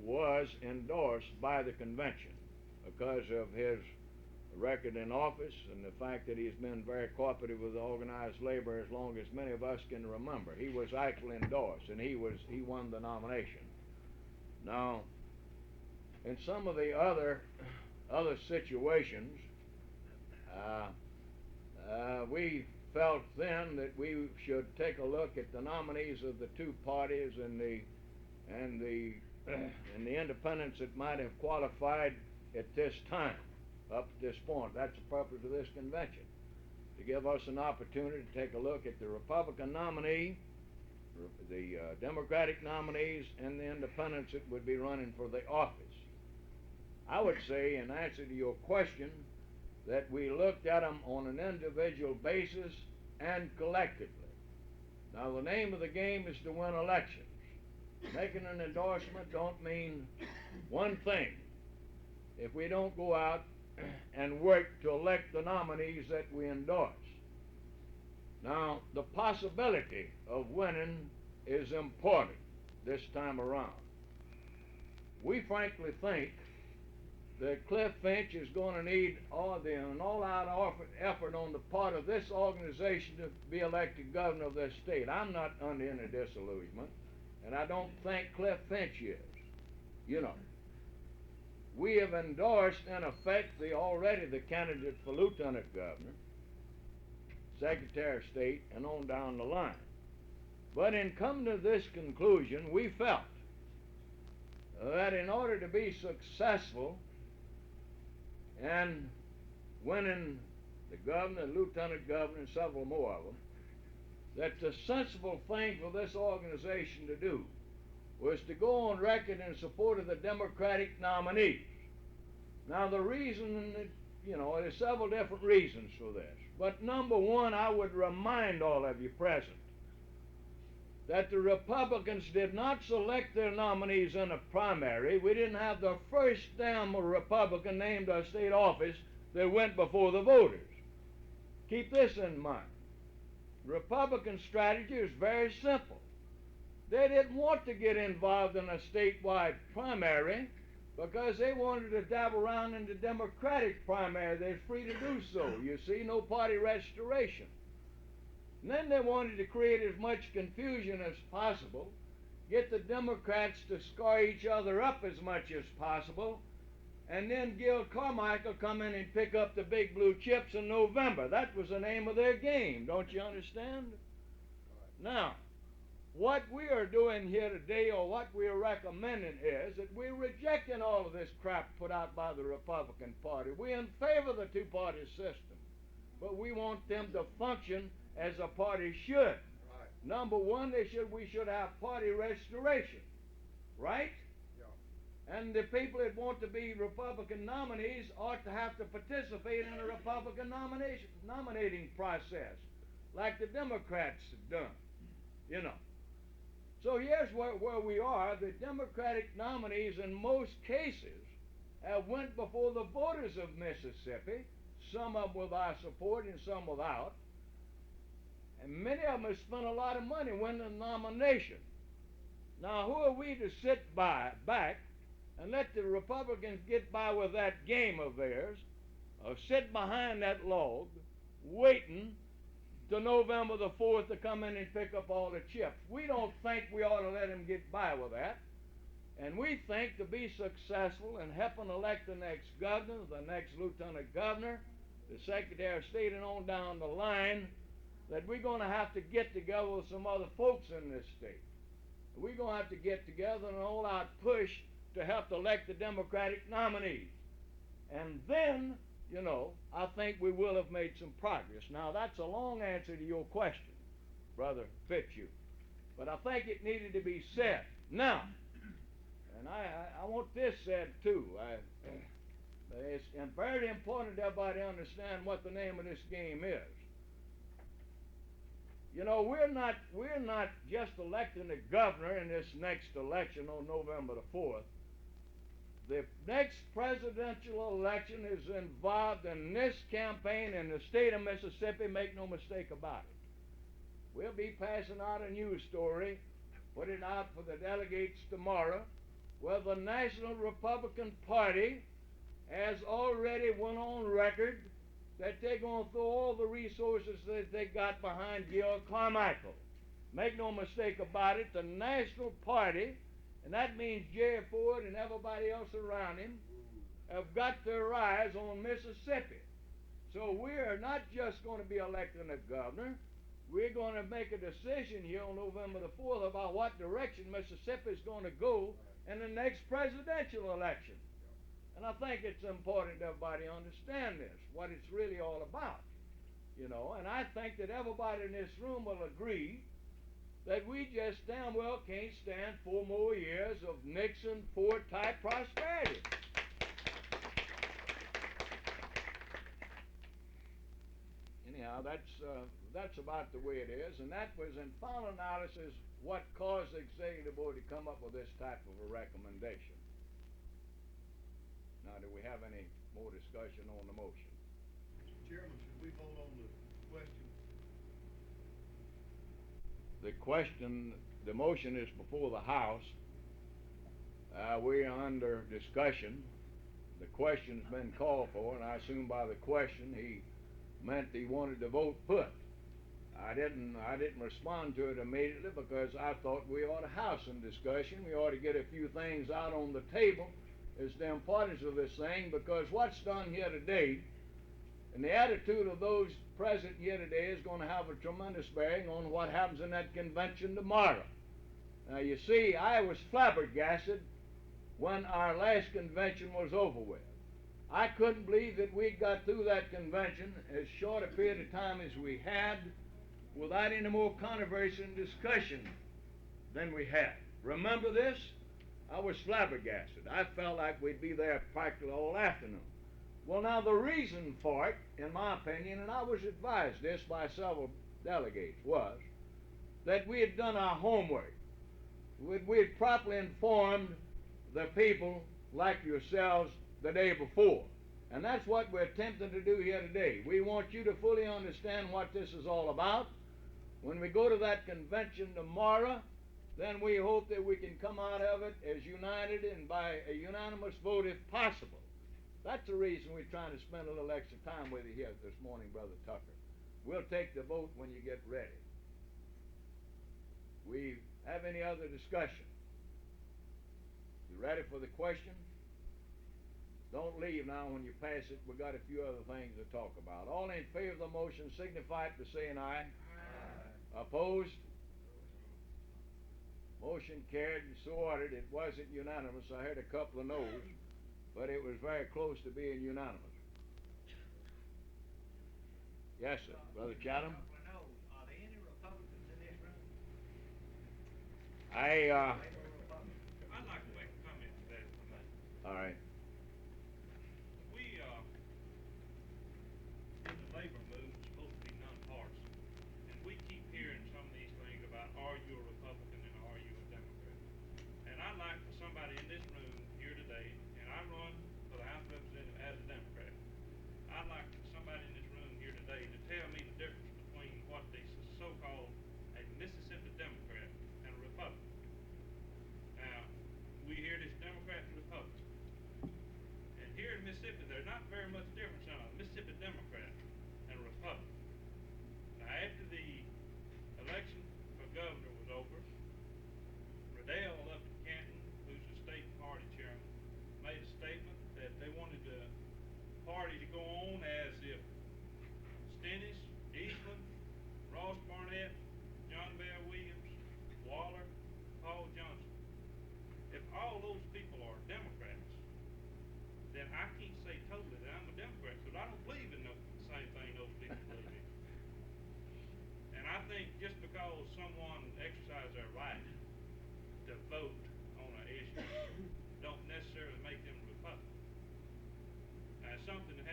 was endorsed by the convention because of his record in office and the fact that he's been very cooperative with organized labor as long as many of us can remember. He was actually endorsed, and he won the nomination. Now, in some of the other situations, we felt then that we should take a look at the nominees of the two parties and the independents that might have qualified at this time, up to this point. That's the purpose of this convention, to give us an opportunity to take a look at the Republican nominee, the Democratic nominees, and the independents that would be running for the office. I would say, in answer to your question, that we looked at them on an individual basis and collectively. Now, the name of the game is to win elections. Making an endorsement don't mean one thing if we don't go out and work to elect the nominees that we endorse. Now, the possibility of winning is important this time around. We frankly think that Cliff Finch is going to need an all-out effort on the part of this organization to be elected governor of this state. I'm not under any disillusionment, and I don't think Cliff Finch is. You know, we have endorsed, in effect, already the candidate for lieutenant governor, secretary of state, and on down the line. But in coming to this conclusion, we felt that in order to be successful and winning the governor, lieutenant governor, and several more of them, that the sensible thing for this organization to do was to go on record in support of the Democratic nominees. Now, the reason, there's several different reasons for this. But number one, I would remind all of you present that the Republicans did not select their nominees in a primary. We didn't have the first damn Republican named a state office that went before the voters. Keep this in mind. Republican strategy is very simple. They didn't want to get involved in a statewide primary because they wanted to dabble around in the Democratic primary. They're free to do so. You see, no party restoration. And then they wanted to create as much confusion as possible, get the Democrats to scar each other up as much as possible, and then Gil Carmichael come in and pick up the big blue chips in November. That was the name of their game. Don't you understand? Now, what we are doing here today, or what we are recommending, is that we're rejecting all of this crap put out by the Republican Party. We're in favor of the two-party system, but we want them to function as a party should. Right. Number one, we should have party restoration, right? Yeah. And the people that want to be Republican nominees ought to have to participate in a Republican nominating process, like the Democrats have done, So here's where we are. The Democratic nominees in most cases have went before the voters of Mississippi, some of them with our support and some without. And many of them have spent a lot of money winning the nomination. Now, who are we to sit back and let the Republicans get by with that game of theirs, or sit behind that log, waiting to November the 4th to come in and pick up all the chips? We don't think we ought to let them get by with that. And we think to be successful in helping elect the next governor, the next lieutenant governor, the secretary of state, and on down the line, that we're going to have to get together with some other folks in this state. We're going to have to get together in an all-out push to help elect the Democratic nominees. And then, you know, I think we will have made some progress. Now, that's a long answer to your question, Brother Fitzhugh. But I think it needed to be said. Now, and I want this said too. It's very important that everybody understand what the name of this game is. You know, we're not just electing a governor in this next election on November the 4th. The next presidential election is involved in this campaign in the state of Mississippi, make no mistake about it. We'll be passing out a news story, put it out for the delegates tomorrow, where the National Republican Party has already went on record that they're going to throw all the resources that they got behind George Carmichael. Make no mistake about it, the National Party, and that means Jerry Ford and everybody else around him, have got their eyes on Mississippi. So we're not just going to be electing a governor, we're going to make a decision here on November the 4th about what direction Mississippi is going to go in the next presidential election. And I think it's important that everybody understand this, what it's really all about. You know, and I think that everybody in this room will agree that we just damn well can't stand 4 more years of Nixon Ford type prosperity. Anyhow, that's about the way it is, and that was in final analysis what caused the executive board to come up with this type of a recommendation. Now, do we have any more discussion on the motion? Mr. Chairman, should we vote on the question? The motion is before the House. We are under discussion. The question's been called for, and I assume by the question he meant he wanted to vote put. I didn't respond to it immediately because I thought we ought to have some discussion. We ought to get a few things out on the table as the importance of this thing, because what's done here today and the attitude of those present here today is going to have a tremendous bearing on what happens in that convention tomorrow. Now, you see, I was flabbergasted when our last convention was over with. I couldn't believe that we got through that convention as short a period of time as we had without any more controversy and discussion than we had. Remember this? I was flabbergasted. I felt like we'd be there practically all afternoon. Well, now the reason for it, in my opinion, and I was advised this by several delegates, was that we had done our homework. We had properly informed the people like yourselves the day before. And that's what we're attempting to do here today. We want you to fully understand what this is all about. When we go to that convention tomorrow, then we hope that we can come out of it as united and by a unanimous vote if possible. That's the reason we're trying to spend a little extra time with you here this morning, Brother Tucker. We'll take the vote when you get ready. We have any other discussion? You ready for the question? Don't leave now when you pass it. We've got a few other things to talk about. All in favor of the motion signify it by saying aye. Aye. Opposed? Motion carried and so ordered. It wasn't unanimous. I heard a couple of no's, but it was very close to being unanimous. Yes, sir. Brother Chatham? Are there any Republicans in this room? I'd like to make a comment to that if I may. All right. We, in the labor movement, is supposed to be nonpartisan. And we keep hearing some of these things about, are you a Republican and are you a Democrat? And I'd like for somebody in this room here today, and I run for the House of Representatives as a Democrat, I'd like somebody in this room here today to tell me the difference between what the so-called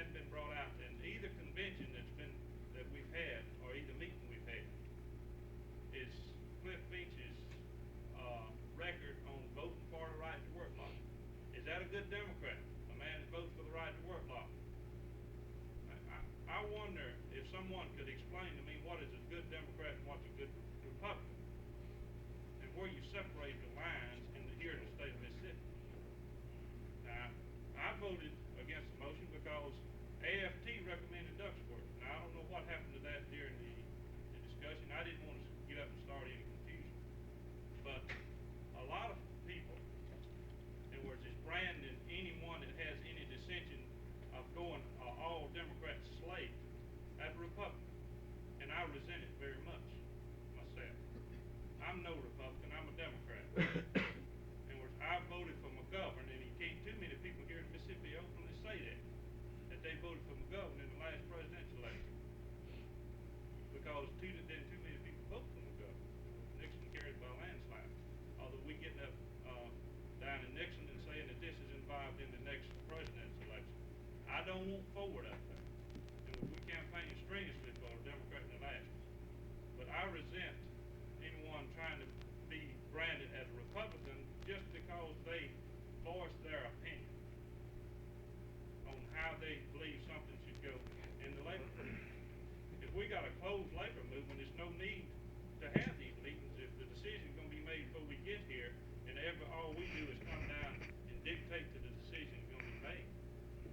hadn't been brought out in either convention that we've had, or either meeting we've had, is Cliff Finch's record on voting for the right to work law. Is that a good Democrat? A man that votes for the right to work law? I wonder if someone could explain to me what is a good Democrat and what's a good Republican, and where you separate the lines here in the state of Mississippi. Now, I voted against the motion because AFT recommended Duxbury. Now, I don't know what happened to that during the discussion. I didn't want to get up and start any confusion. But a lot of people, in other words, is branding anyone that has any dissension of going all Democrat slate as a Republican. And I resent it very much myself. I'm no Republican, I'm a Democrat. In other words, I voted for McGovern, and too many people here in Mississippi openly say that they voted for McGovern in the last presidential election. Because too many people voted for McGovern. Nixon carried by a landslide. Although we getting up down in Nixon and saying that this is involved in the next presidential election. I don't want Ford up there. And we campaigned strenuously for a Democrat in the last. But I resent anyone trying to be branded as a Republican just because they voice their opinion on how they believe something should go in the labor movement. If we got a closed labor movement, there's no need to have these meetings if the decision is going to be made before we get here, and all we do is come down and dictate that the decision is going to be made.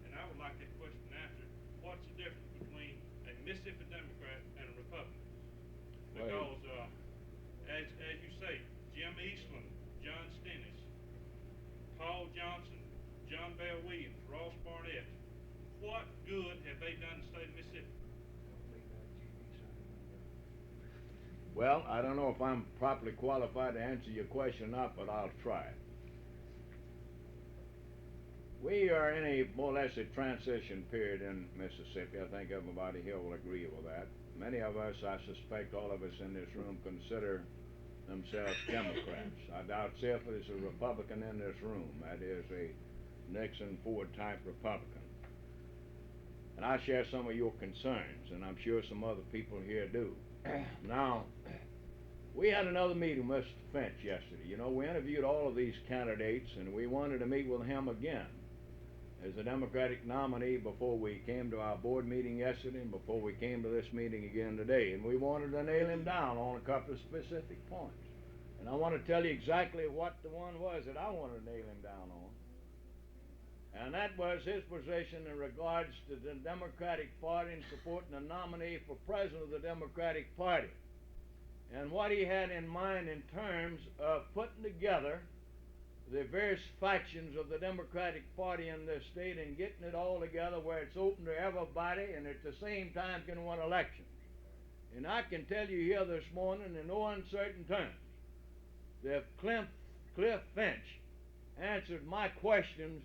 And I would like that question answered. What's the difference between a Mississippi Democrat and a Republican? Because, as you say, Jim Eastland, John Stennis, Paul Johnson, John Bell Williams, Ross Barnett, what good have they done to the state of Mississippi? Well, I don't know if I'm properly qualified to answer your question or not, but I'll try. We are in a more or less a transition period in Mississippi. I think everybody here will agree with that. Many of us, I suspect all of us in this room, consider themselves Democrats. I doubt if there's a Republican in this room. That is a Nixon Ford type Republican. And I share some of your concerns, and I'm sure some other people here do. Now, we had another meeting with Mr. Finch yesterday. You know, we interviewed all of these candidates, and we wanted to meet with him again as a Democratic nominee before we came to our board meeting yesterday and before we came to this meeting again today. And we wanted to nail him down on a couple of specific points. And I want to tell you exactly what the one was that I wanted to nail him down on. And that was his position in regards to the Democratic Party and supporting the nominee for president of the Democratic Party. And what he had in mind in terms of putting together the various factions of the Democratic Party in this state and getting it all together where it's open to everybody and at the same time can win elections. And I can tell you here this morning in no uncertain terms that Cliff Finch answered my questions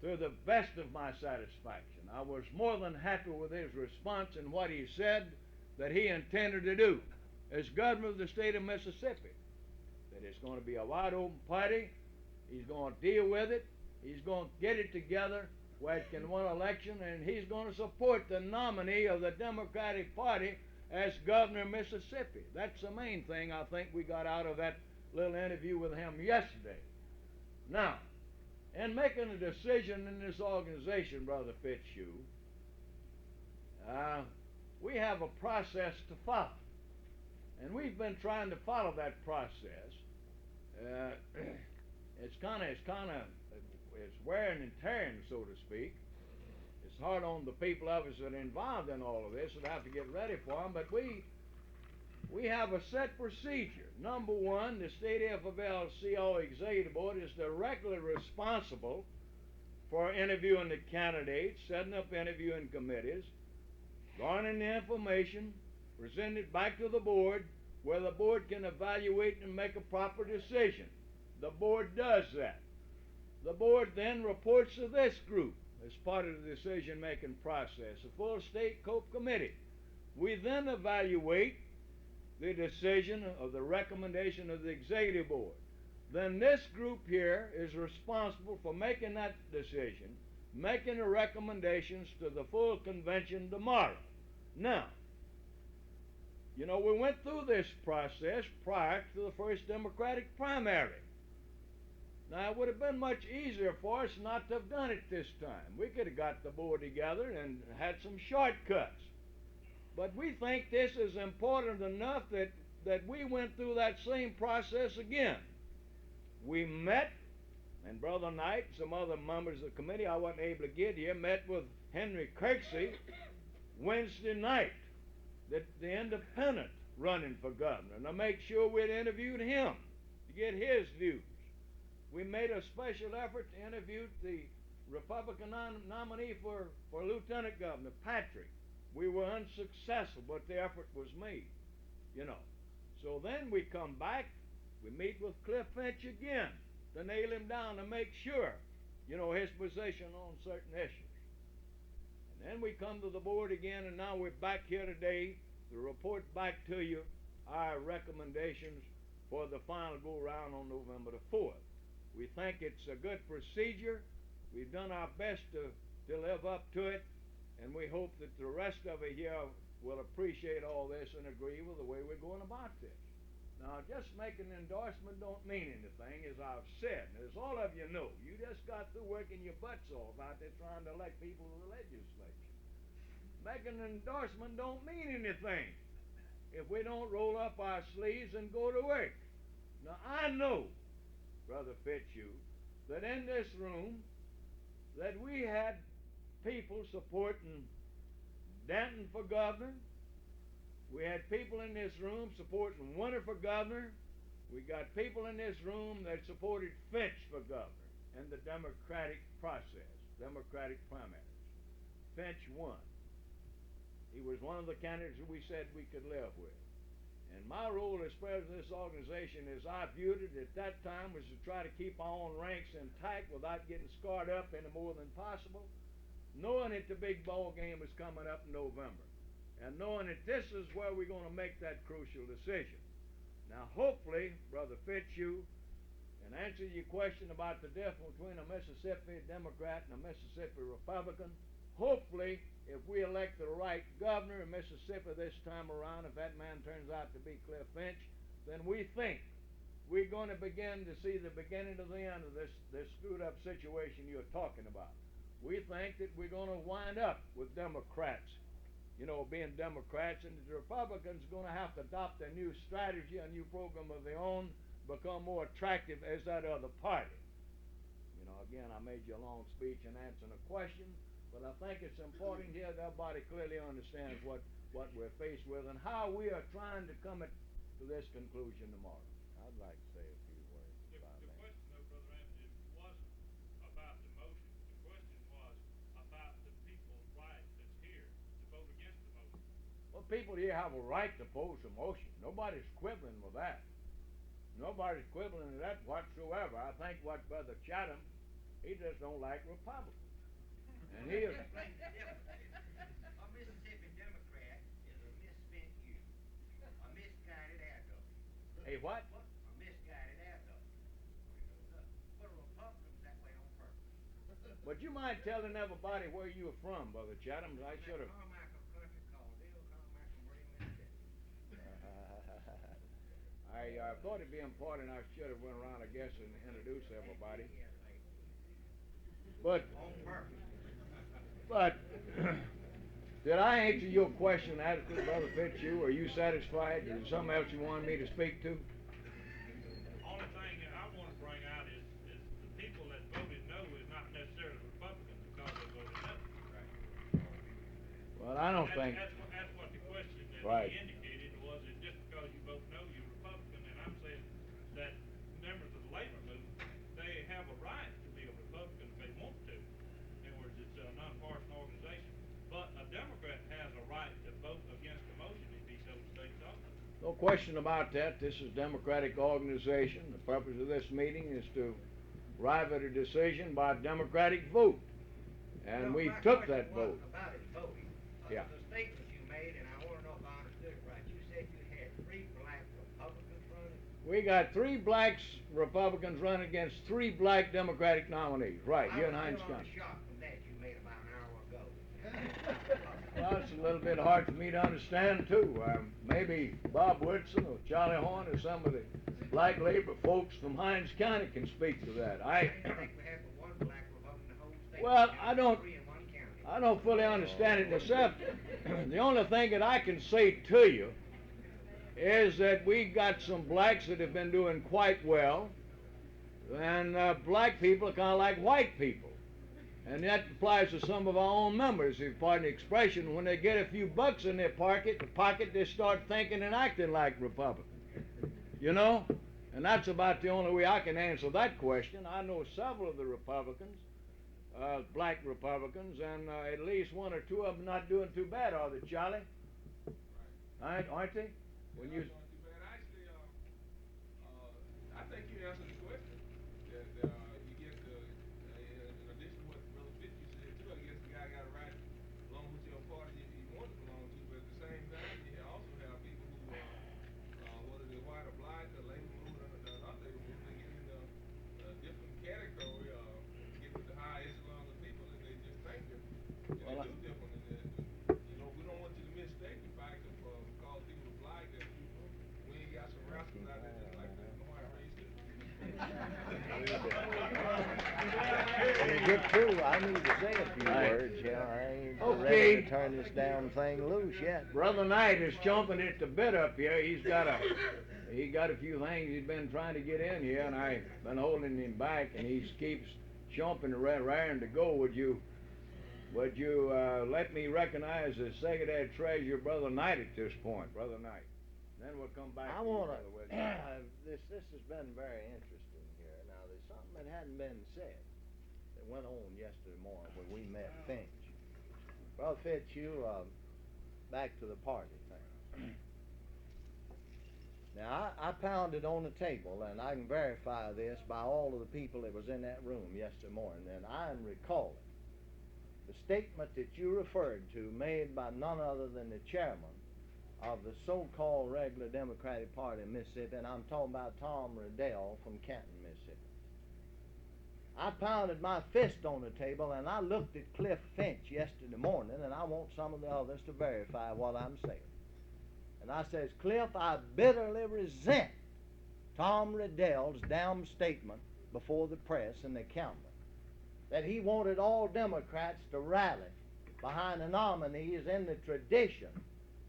to the best of my satisfaction. I was more than happy with his response and what he said that he intended to do as governor of the state of Mississippi. That it's going to be a wide open party. He's going to deal with it. He's going to get it together where it can win an election, and he's going to support the nominee of the Democratic Party as governor of Mississippi. That's the main thing I think we got out of that little interview with him yesterday. Now, in making a decision in this organization, Brother Fitzhugh, we have a process to follow. And we've been trying to follow that process. It's wearing and tearing, so to speak. It's hard on the people of us that are involved in all of this that have to get ready for them, but we have a set procedure. Number one, the state AFL-CIO executive board is directly responsible for interviewing the candidates, setting up interviewing committees, garnering the information, presenting it back to the board, where the board can evaluate and make a proper decision. The board does that. The board then reports to this group as part of the decision-making process, a full state COPE committee. We then evaluate the decision or the recommendation of the executive board. Then this group here is responsible for making that decision, making the recommendations to the full convention tomorrow. Now, you know, we went through this process prior to the first Democratic primary. Now, it would have been much easier for us not to have done it this time. We could have got the board together and had some shortcuts. But we think this is important enough that we went through that same process again. We met, and Brother Knight and some other members of the committee I wasn't able to get here, met with Henry Kirksey Wednesday night, the independent running for governor, and to make sure we'd interviewed him to get his views. We made a special effort to interview the Republican nominee for lieutenant governor, Patrick. We were unsuccessful, but the effort was made, you know. So then we come back, we meet with Cliff Finch again to nail him down to make sure, you know, his position on certain issues. And then we come to the board again, and now we're back here today to report back to you our recommendations for the final go-round on November the 4th. We think it's a good procedure. We've done our best to live up to it, and we hope that the rest of you here will appreciate all this and agree with the way we're going about this. Now, just making an endorsement don't mean anything, as I've said, and as all of you know. You just got through working your butts off out there trying to elect people to the legislature. Making an endorsement don't mean anything if we don't roll up our sleeves and go to work. Now, I know, Brother Fitzhugh, that in this room that we had people supporting Denton for governor. We had people in this room supporting Winter for governor. We got people in this room that supported Finch for governor in the Democratic process, Democratic primaries. Finch won. He was one of the candidates that we said we could live with. And my role as president of this organization, as I viewed it at that time, was to try to keep our own ranks intact without getting scarred up any more than possible, knowing that the big ball game was coming up in November, and knowing that this is where we're going to make that crucial decision. Now, hopefully, Brother Fitzhugh, in answer to your question about the difference between a Mississippi Democrat and a Mississippi Republican, hopefully, if we elect the right governor in Mississippi this time around, if that man turns out to be Cliff Finch, then we think we're going to begin to see the beginning of the end of this screwed up situation you're talking about. We think that we're going to wind up with Democrats, you know, being Democrats, and the Republicans are going to have to adopt a new strategy, a new program of their own, become more attractive as that other party. You know, again, I made you a long speech in answering a question, but I think it's important here that everybody clearly understands what we're faced with and how we are trying to come to this conclusion tomorrow. I'd like to say a few words about The that. question, though, Brother Anthony, wasn't about the motion. The question was about the people's right that's here to vote against the motion. Well, people here have a right to oppose a motion. Nobody's quibbling with that. Nobody's quibbling with that whatsoever. I think what Brother Chatham, he just don't like Republicans. And he is. A Mississippi Democrat is a misspent youth, a misguided adult. A what? A misguided adult. But a Republican's that way on purpose. Would you mind telling everybody where you are from, Brother Chatham? I should have. Carmichael country called Little Carmichael, Mississippi. I thought it'd be important. I should have went around, I guess, and introduced everybody. But did I answer your question adequately, Brother Fitzhugh? Are you satisfied? Is there something else you wanted me to speak to? Only thing that I want to bring out is the people that voted no is not necessarily Republicans because they voted no. Well, I don't think. That's what the question that Right. he indicated was, that just because you vote no, you're Republican. And I'm saying that members of the labor movement, they have a right to be a Republican if they want to. In other words, it's a nonpartisan organization. But a Democrat has a right to vote against the motion if he so states also. No question about that. This is a Democratic organization. The purpose of this meeting is to arrive at a decision by Democratic vote. And we took that vote. About his voting. Yeah. The statement you made, and I want to know if I understood it right. You said you had 3 black Republicans running. We got 3 blacks Republicans running against 3 black Democratic nominees. Right, here in Hines County. I was shocked from that. Well, it's a little bit hard for me to understand too. Maybe Bob Woodson or Charlie Horn or some of the black labor folks from Hinds County can speak to that. I think we have but one black Republican in the whole state. Well, You I know, don't, 3 in one county. I don't fully understand it myself. The only thing that I can say to you is that we got some blacks that have been doing quite well, and black people are kind of like white people. And that applies to some of our own members, if you pardon the expression. When they get a few bucks in their pocket, they start thinking and acting like Republicans. You know? And that's about the only way I can answer that question. I know several of the Republicans, black Republicans, and at least one or two of them not doing too bad, are they, Charlie? Right. Aren't they? When you... Not too bad. Actually, I think you answered the question. That you get in addition to what Brother Fitzy said too, I guess the guy got to right along with your party if he wants to belong to, but at the same time, you also have people who, whether they're white or black, or labor movement or not labor movement, they get in a different category, get with the high echelon of people, and they just think different. And Well, they do different. And you know, we don't want you to mistake the fact of call people black that we ain't got some rascals out there just like this white race too. To get through, I need to say a few words. Yeah, I ain't ready to turn this damn thing loose yet. Brother Knight is chomping at the bit up here. He got a few things he's been trying to get in here, and I've been holding him back, and he keeps chomping raring to go. Would you let me recognize the Secretary Treasurer, Brother Knight, at this point, Brother Knight? Then we'll come back. I want to. This has been very interesting here. Now, there's something that hadn't been said that went on yesterday morning when we met Finch. Brother Fitz, you back to the party thing. Now, I pounded on the table, and I can verify this by all of the people that was in that room yesterday morning, and I am recalling the statement that you referred to made by none other than the chairman of the so-called regular Democratic Party in Mississippi, and I'm talking about Tom Riddell from Canton, Mississippi. I pounded my fist on the table, and I looked at Cliff Finch yesterday morning, and I want some of the others to verify what I'm saying. And I says, Cliff, I bitterly resent Tom Riddell's damn statement before the press and the county that he wanted all Democrats to rally behind the nominees in the tradition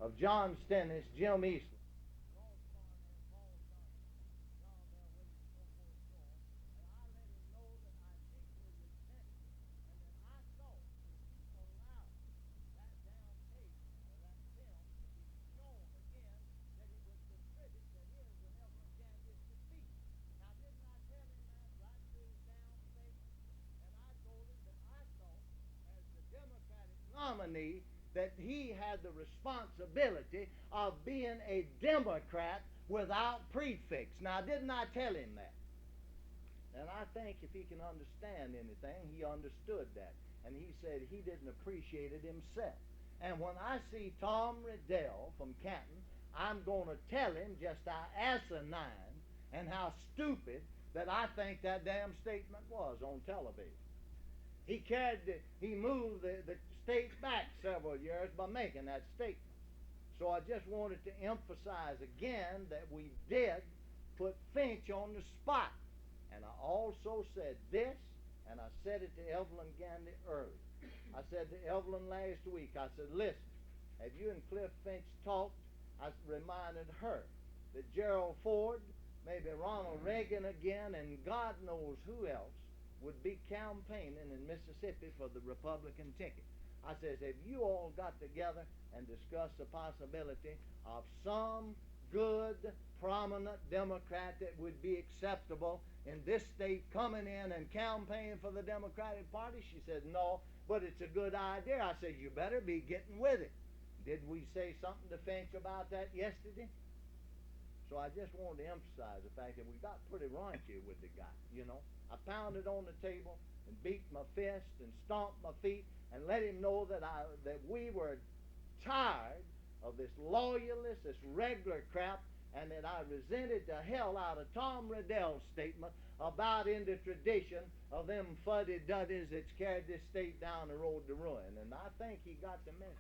of John Stennis, Jim Eastland, nominee that he had the responsibility of being a Democrat without prefix. Now, didn't I tell him that? And I think if he can understand anything, he understood that. And he said he didn't appreciate it himself. And when I see Tom Riddell from Canton, I'm going to tell him just how asinine and how stupid that I think that damn statement was on television. He moved the state back several years by making that statement. So I just wanted to emphasize again that we did put Finch on the spot. And I also said this, and I said it to Evelyn Gandy earlier. I said to Evelyn last week, I said, listen, have you and Cliff Finch talked? I reminded her that Gerald Ford, maybe Ronald Reagan again, and God knows who else would be campaigning in Mississippi for the Republican ticket. I says, have you all got together and discussed the possibility of some good, prominent Democrat that would be acceptable in this state coming in and campaigning for the Democratic Party? She said, no, but it's a good idea. I said, you better be getting with it. Did we say something to Finch about that yesterday? So I just wanted to emphasize the fact that we got pretty raunchy with the guy, you know. I pounded on the table and beat my fist and stomped my feet and let him know that we were tired of this loyalist, this regular crap, and that I resented the hell out of Tom Riddell's statement about in the tradition of them fuddy-duddies that's carried this state down the road to ruin. And I think he got the message.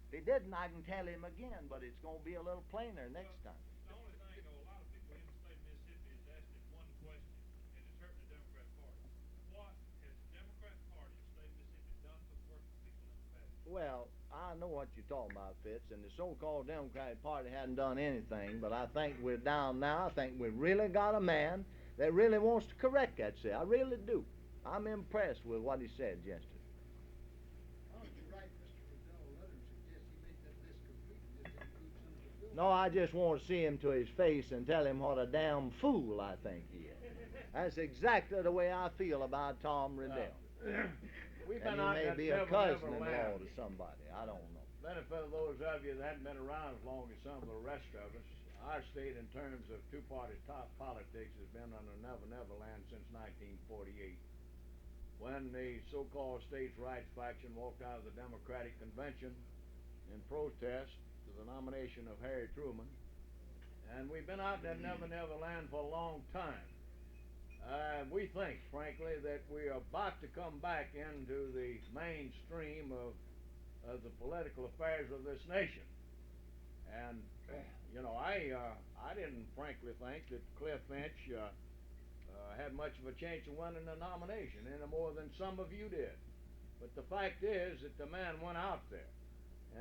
If he didn't, I can tell him again, but it's going to be a little plainer next time. The only thing, though, a lot of people in the state of Mississippi is asking one question, and it's hurting the Democrat Party. What has the Democrat Party in the state of Mississippi done for the working people in the past? Well, I know what you're talking about, Fitz, and the so-called Democratic Party hadn't done anything, but I think we're down now. I think we've really got a man that really wants to correct that shit. I really do. I'm impressed with what he said yesterday. Aren't you right, Mr. Riddell? Leonard suggests he make that list complete and just include Senator Bill. No, I just want to see him to his face and tell him what a damn fool I think he is. That's exactly the way I feel about Tom Riddell. We've And been he out may that be a Never cousin-in-law Never to land. somebody. I don't know. Benefit of those of you that hadn't been around as long as some of the rest of us, our state in terms of two-party top politics has been under Never Land since 1948. When the so-called states' rights faction walked out of the Democratic Convention in protest to the nomination of Harry Truman. And we've been out in that Never Land for a long time. We think, frankly, that we're about to come back into the mainstream of the political affairs of this nation. And, you know, I didn't frankly think that Cliff Finch had much of a chance of winning the nomination any more than some of you did. But the fact is that the man went out there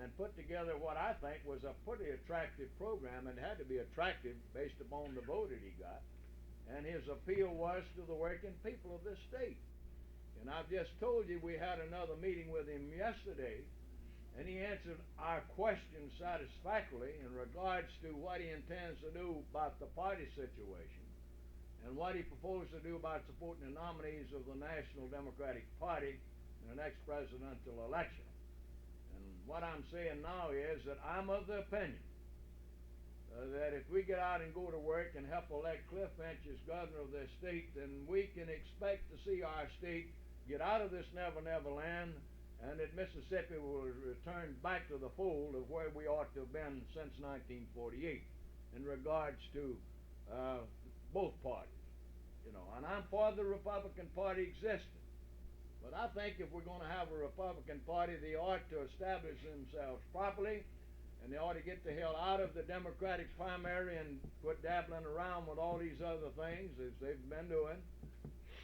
and put together what I think was a pretty attractive program, and had to be attractive based upon the vote that he got. And his appeal was to the working people of this state. And I've just told you we had another meeting with him yesterday, and he answered our questions satisfactorily in regards to what he intends to do about the party situation and what he proposed to do about supporting the nominees of the National Democratic Party in the next presidential election. And what I'm saying now is that I'm of the opinion that if we get out and go to work and help elect Cliff Finch as governor of this state, then we can expect to see our state get out of this Never Land, and that Mississippi will return back to the fold of where we ought to have been since 1948 in regards to both parties. You know, and I'm for the Republican Party existing. But I think if we're going to have a Republican Party, they ought to establish themselves properly, and they ought to get the hell out of the Democratic primary and quit dabbling around with all these other things as they've been doing,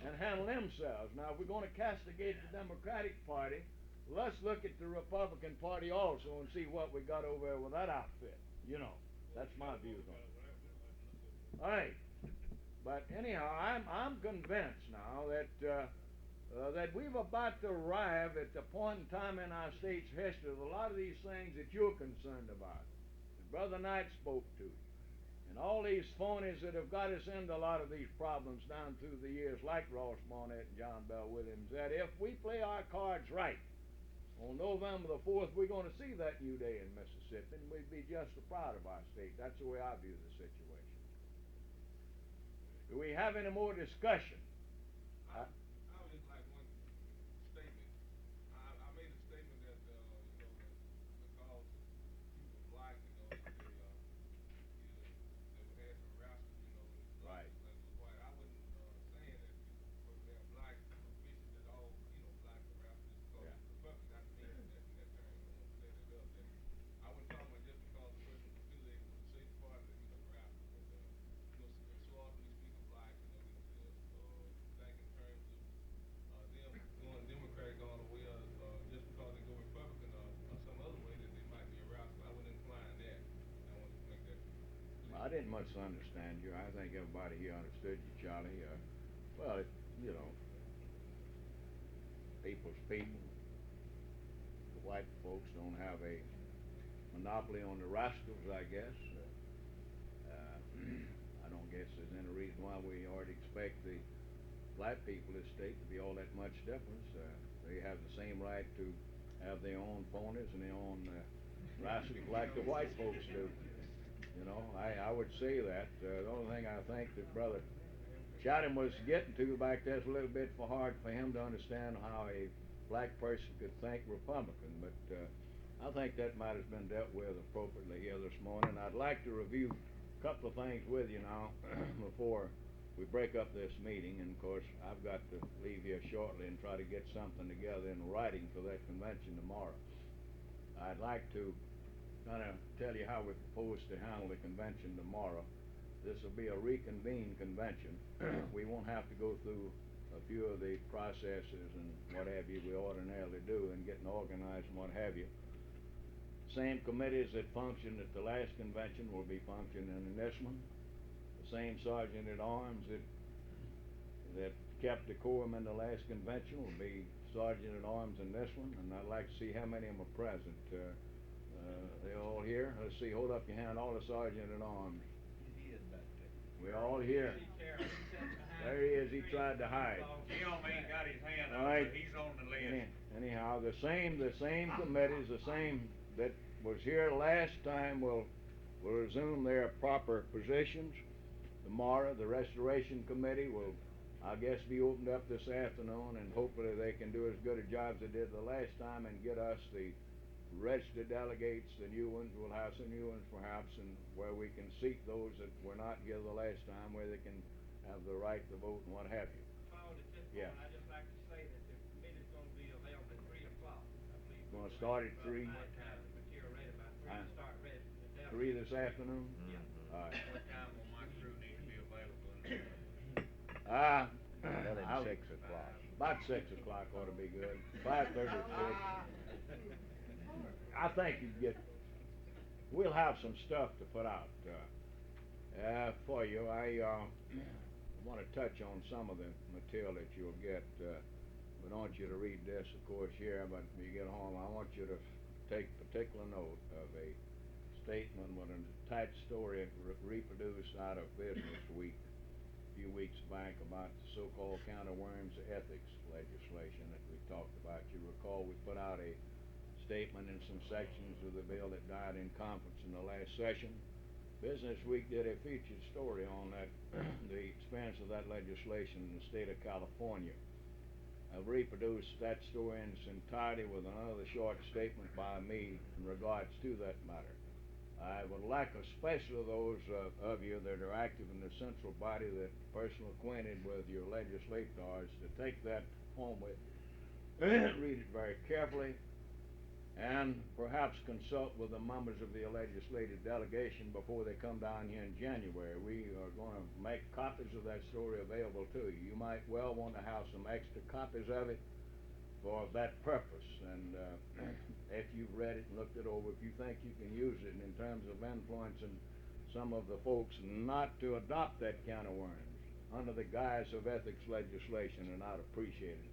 and handle themselves. Now, if we're going to castigate the Democratic Party, let's look at the Republican Party also and see what we got over there with that outfit. You know, that's my views on it. All right. But anyhow, I'm convinced now that we've about to arrive at the point in time in our state's history that a lot of these things that you're concerned about, that Brother Knight spoke to, and all these phonies that have got us into a lot of these problems down through the years, like Ross Barnett and John Bell Williams, that if we play our cards right, on November the 4th, we're going to see that new day in Mississippi, and we'd be just as proud of our state. That's the way I view the situation. Do we have any more discussion? I would just like one statement. I made a statement that, you know, because people are black, you know, they would have some rascals, you know, Right. like white. I wasn't saying that because they're black, suspicious that all, you know, blacks are rascals because Yeah. it's Republican, not to mean that in that term. I don't want to say that up. That I wasn't talking about just because the person was affiliated with the state party that he's a rascal. But, you know, so often we speak of blacks, you know, we think in terms of them going Democrat, going away, just because they go Republican or some other way that they might be a rascal. I wouldn't incline that. I want to make that clear. I didn't much understand you. I think everybody here understood you, Charlie. Well, you know, people's people. The white folks don't have a monopoly on the rascals, I guess. I don't guess there's any reason why we ought to expect the black people of the state to be all that much difference. They have the same right to have their own phonies and their own rascals like the white folks do. You know, I would say that. The only thing I think that Brother Chatham was getting to back there's a little bit for hard for him to understand how a black person could think Republican, but I think that might have been dealt with appropriately here this morning. I'd like to review a couple of things with you now before we break up this meeting, and of course I've got to leave here shortly and try to get something together in writing for that convention tomorrow. I'd like to kind of tell you how we propose to handle the convention tomorrow. This will be a reconvened convention. We won't have to go through a few of the processes and what have you we ordinarily do in getting organized and what have you. Same committees that functioned at the last convention will be functioning in this one. The same sergeant at arms that kept decorum in the last convention will be sergeant at arms in this one, and I'd like to see how many of them are present. They all here? Let's see, hold up your hand, all the sergeant at arms. He is back there. We're all here. There he is, he tried to hide. He ain't got his hand All up, right. but he's on the list. Anyhow, the same committees, the same that was here last time will resume their proper positions. Tomorrow, the Restoration Committee will, I guess, be opened up this afternoon, and hopefully they can do as good a job as they did the last time and get us the registered delegates, the new ones. We'll have some new ones perhaps, and where we can seat those that were not here the last time, where they can have the right to vote and what have you. Paul, at this Yeah. point, I'd just like to say that the committee's gonna be available at 3 o'clock. I believe Gonna we're start ready at about 3? 9 time, the material ready by 3 to start ready. 3 this afternoon? Yeah. All right. What time will my crew need to be available? Well, at I'll- 6 o'clock. About 6 o'clock ought to be good. 5:30 to 6. I think we'll have some stuff to put out for you. I want to touch on some of the material that you'll get. We don't want you to read this, of course, here, but when you get home, I want you to take particular note of a statement with an attached story reproduced out of Business Week a few weeks back about the so-called counter-worms ethics legislation that we talked about. You recall we put out a statement in some sections of the bill that died in conference in the last session. Business Week did a featured story on that, the experience of that legislation in the state of California. I've reproduced that story in its entirety with another short statement by me in regards to that matter. I would like, especially those of you that are active in the central body, that are personally acquainted with your legislators, to take that home with you. Read it very carefully, and perhaps consult with the members of the legislative delegation before they come down here in January. We are going to make copies of that story available to you. You might well want to have some extra copies of it for that purpose, and if you've read it and looked it over, if you think you can use it in terms of influencing some of the folks not to adopt that counter-worms under the guise of ethics legislation and not appreciate it,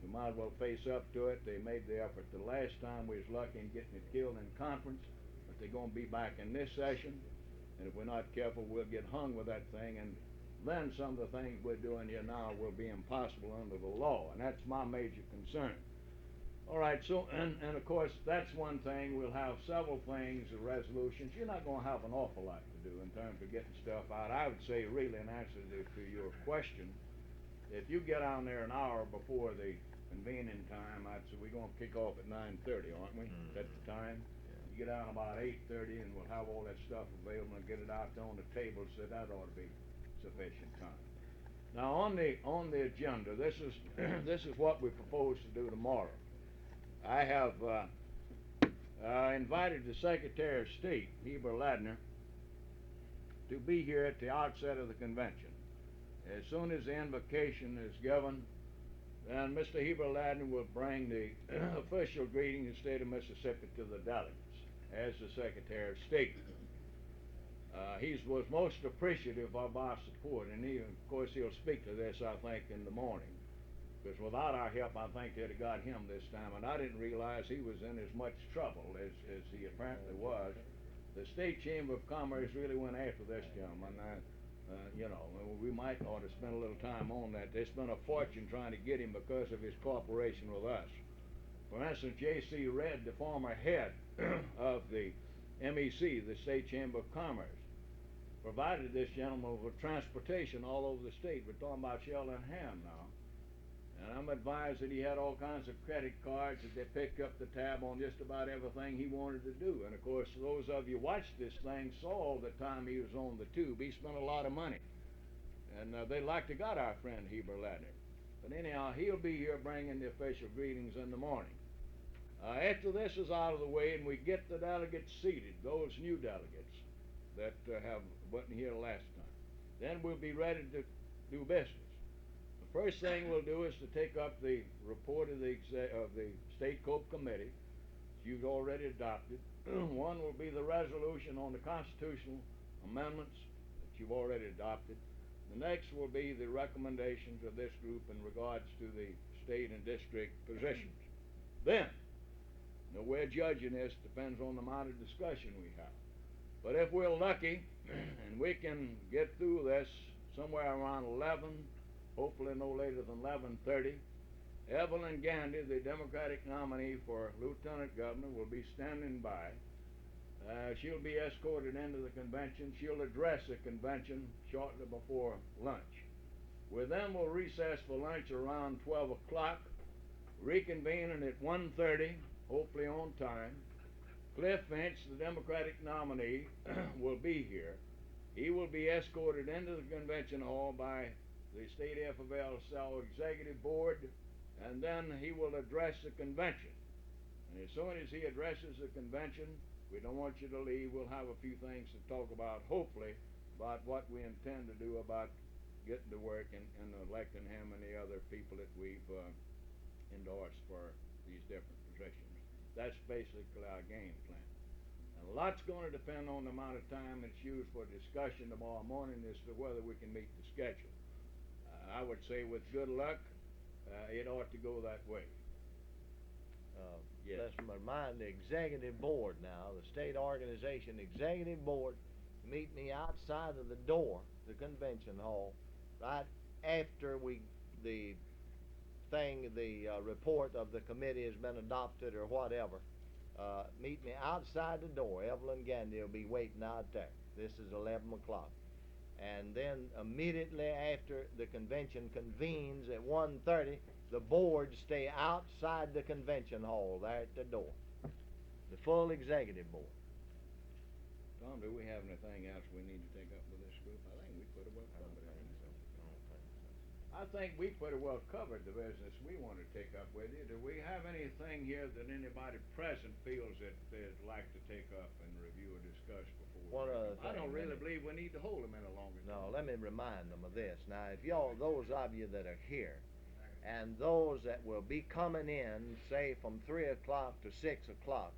we might as well face up to it. They made the effort the last time. We was lucky in getting it killed in conference, but they're going to be back in this session, and if we're not careful, we'll get hung with that thing, and then some of the things we're doing here now will be impossible under the law, and that's my major concern. All right, so, and of course, that's one thing. We'll have several things, resolutions. You're not going to have an awful lot to do in terms of getting stuff out. I would say, really, in answer to your question, if you get on there an hour before the convening time, I'd say we're going to kick off at 9:30, aren't we? That's the time. You get on about 8:30, and we'll have all that stuff available and get it out there on the table, so that ought to be sufficient time. Now, on the agenda, this is this is what we propose to do tomorrow. I have invited the Secretary of State, Heber Ladner, to be here at the outset of the convention. As soon as the invocation is given, then Mr. Heber Ladner will bring the official greeting of the state of Mississippi to the delegates as the Secretary of State. He was most appreciative of our support, and he, of course, he'll speak to this, I think, in the morning. Because without our help, I think they'd have got him this time, and I didn't realize he was in as much trouble as he apparently was. The State Chamber of Commerce really went after this gentleman. You know, we might ought to spend a little time on that. They spent a fortune trying to get him because of his cooperation with us. For instance, J.C. Redd, the former head of the MEC, the State Chamber of Commerce, provided this gentleman with transportation all over the state. We're talking about Sheldon Ham now. And I'm advised that he had all kinds of credit cards that they picked up the tab on just about everything he wanted to do. And of course, those of you watched this thing saw all the time he was on the tube. He spent a lot of money. And they'd like to got our friend Heber Ladner. But anyhow, he'll be here bringing the official greetings in the morning. After this is out of the way and we get the delegates seated, those new delegates that wasn't here last time, then we'll be ready to do business. The first thing we'll do is to take up the report of the State Cope Committee that you've already adopted. One will be the resolution on the constitutional amendments that you've already adopted. The next will be the recommendations of this group in regards to the state and district positions. Then, we're judging this, depends on the amount of discussion we have. But if we're lucky and we can get through this somewhere around 11, hopefully no later than 11:30, Evelyn Gandy, the Democratic nominee for Lieutenant Governor, will be standing by. She'll be escorted into the convention. She'll address the convention shortly before lunch. We then will recess for lunch around 12 o'clock, reconvening at 1:30, hopefully on time. Cliff Finch, the Democratic nominee, will be here. He will be escorted into the convention hall by the State AFL-CIO Executive Board, and then he will address the convention. And as soon as he addresses the convention, we don't want you to leave. We'll have a few things to talk about, hopefully, about what we intend to do about getting to work and electing him and the other people that we've endorsed for these different positions. That's basically our game plan. And a lot's going to depend on the amount of time it's used for discussion tomorrow morning as to whether we can meet the schedule. I would say with good luck, it ought to go that way. Yes. Let's remind the executive board now, the state organization executive board, meet me outside of the door, the convention hall, right after the report of the committee has been adopted or whatever. Meet me outside the door. Evelyn Gandy will be waiting out there. This is 11 o'clock. And then immediately after the convention convenes at 1:30, the board stay outside the convention hall there at the door. The full executive board. Tom, do we have anything else we need to take up with this group? I think we pretty well covered it. I think we pretty well covered the business we want to take up with you. Do we have anything here that anybody present feels that they'd like to take up and review or discuss before? I don't really believe we need to hold them any longer. No, let me remind them of this. Now, if y'all, those of you that are here, and those that will be coming in, say from 3 o'clock to 6 o'clock,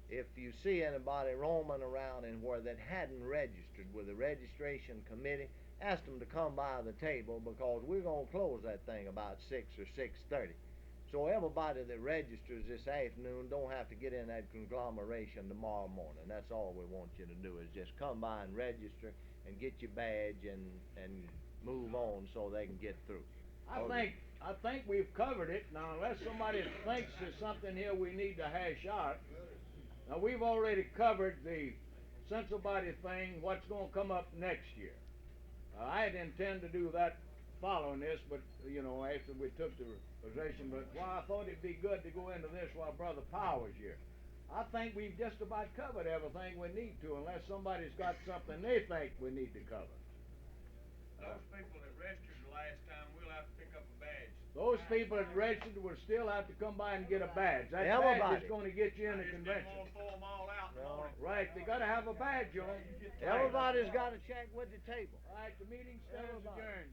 if you see anybody roaming around in where that hadn't registered with the registration committee, ask them to come by the table, because we're going to close that thing about 6 or 6:30. So everybody that registers this afternoon don't have to get in that conglomeration tomorrow morning. That's all we want you to do, is just come by and register and get your badge and move on so they can get through. I think we've covered it. Now, unless somebody thinks there's something here we need to hash out. Now, we've already covered the central body thing, what's going to come up next year. I had intended to do that following this, but, after we took the possession, but I thought it'd be good to go into this while Brother Powell's here. I think we've just about covered everything we need to, unless somebody's got something they think we need to cover. Those people that registered the last time will have to pick up a badge. Those people that registered will still have to come by and get a badge. That badge is going to get you in the convention. I just didn't want to throw them all out. No. Right, they got to have a badge on. Everybody's got to check with the table. All right, the meeting stands adjourned.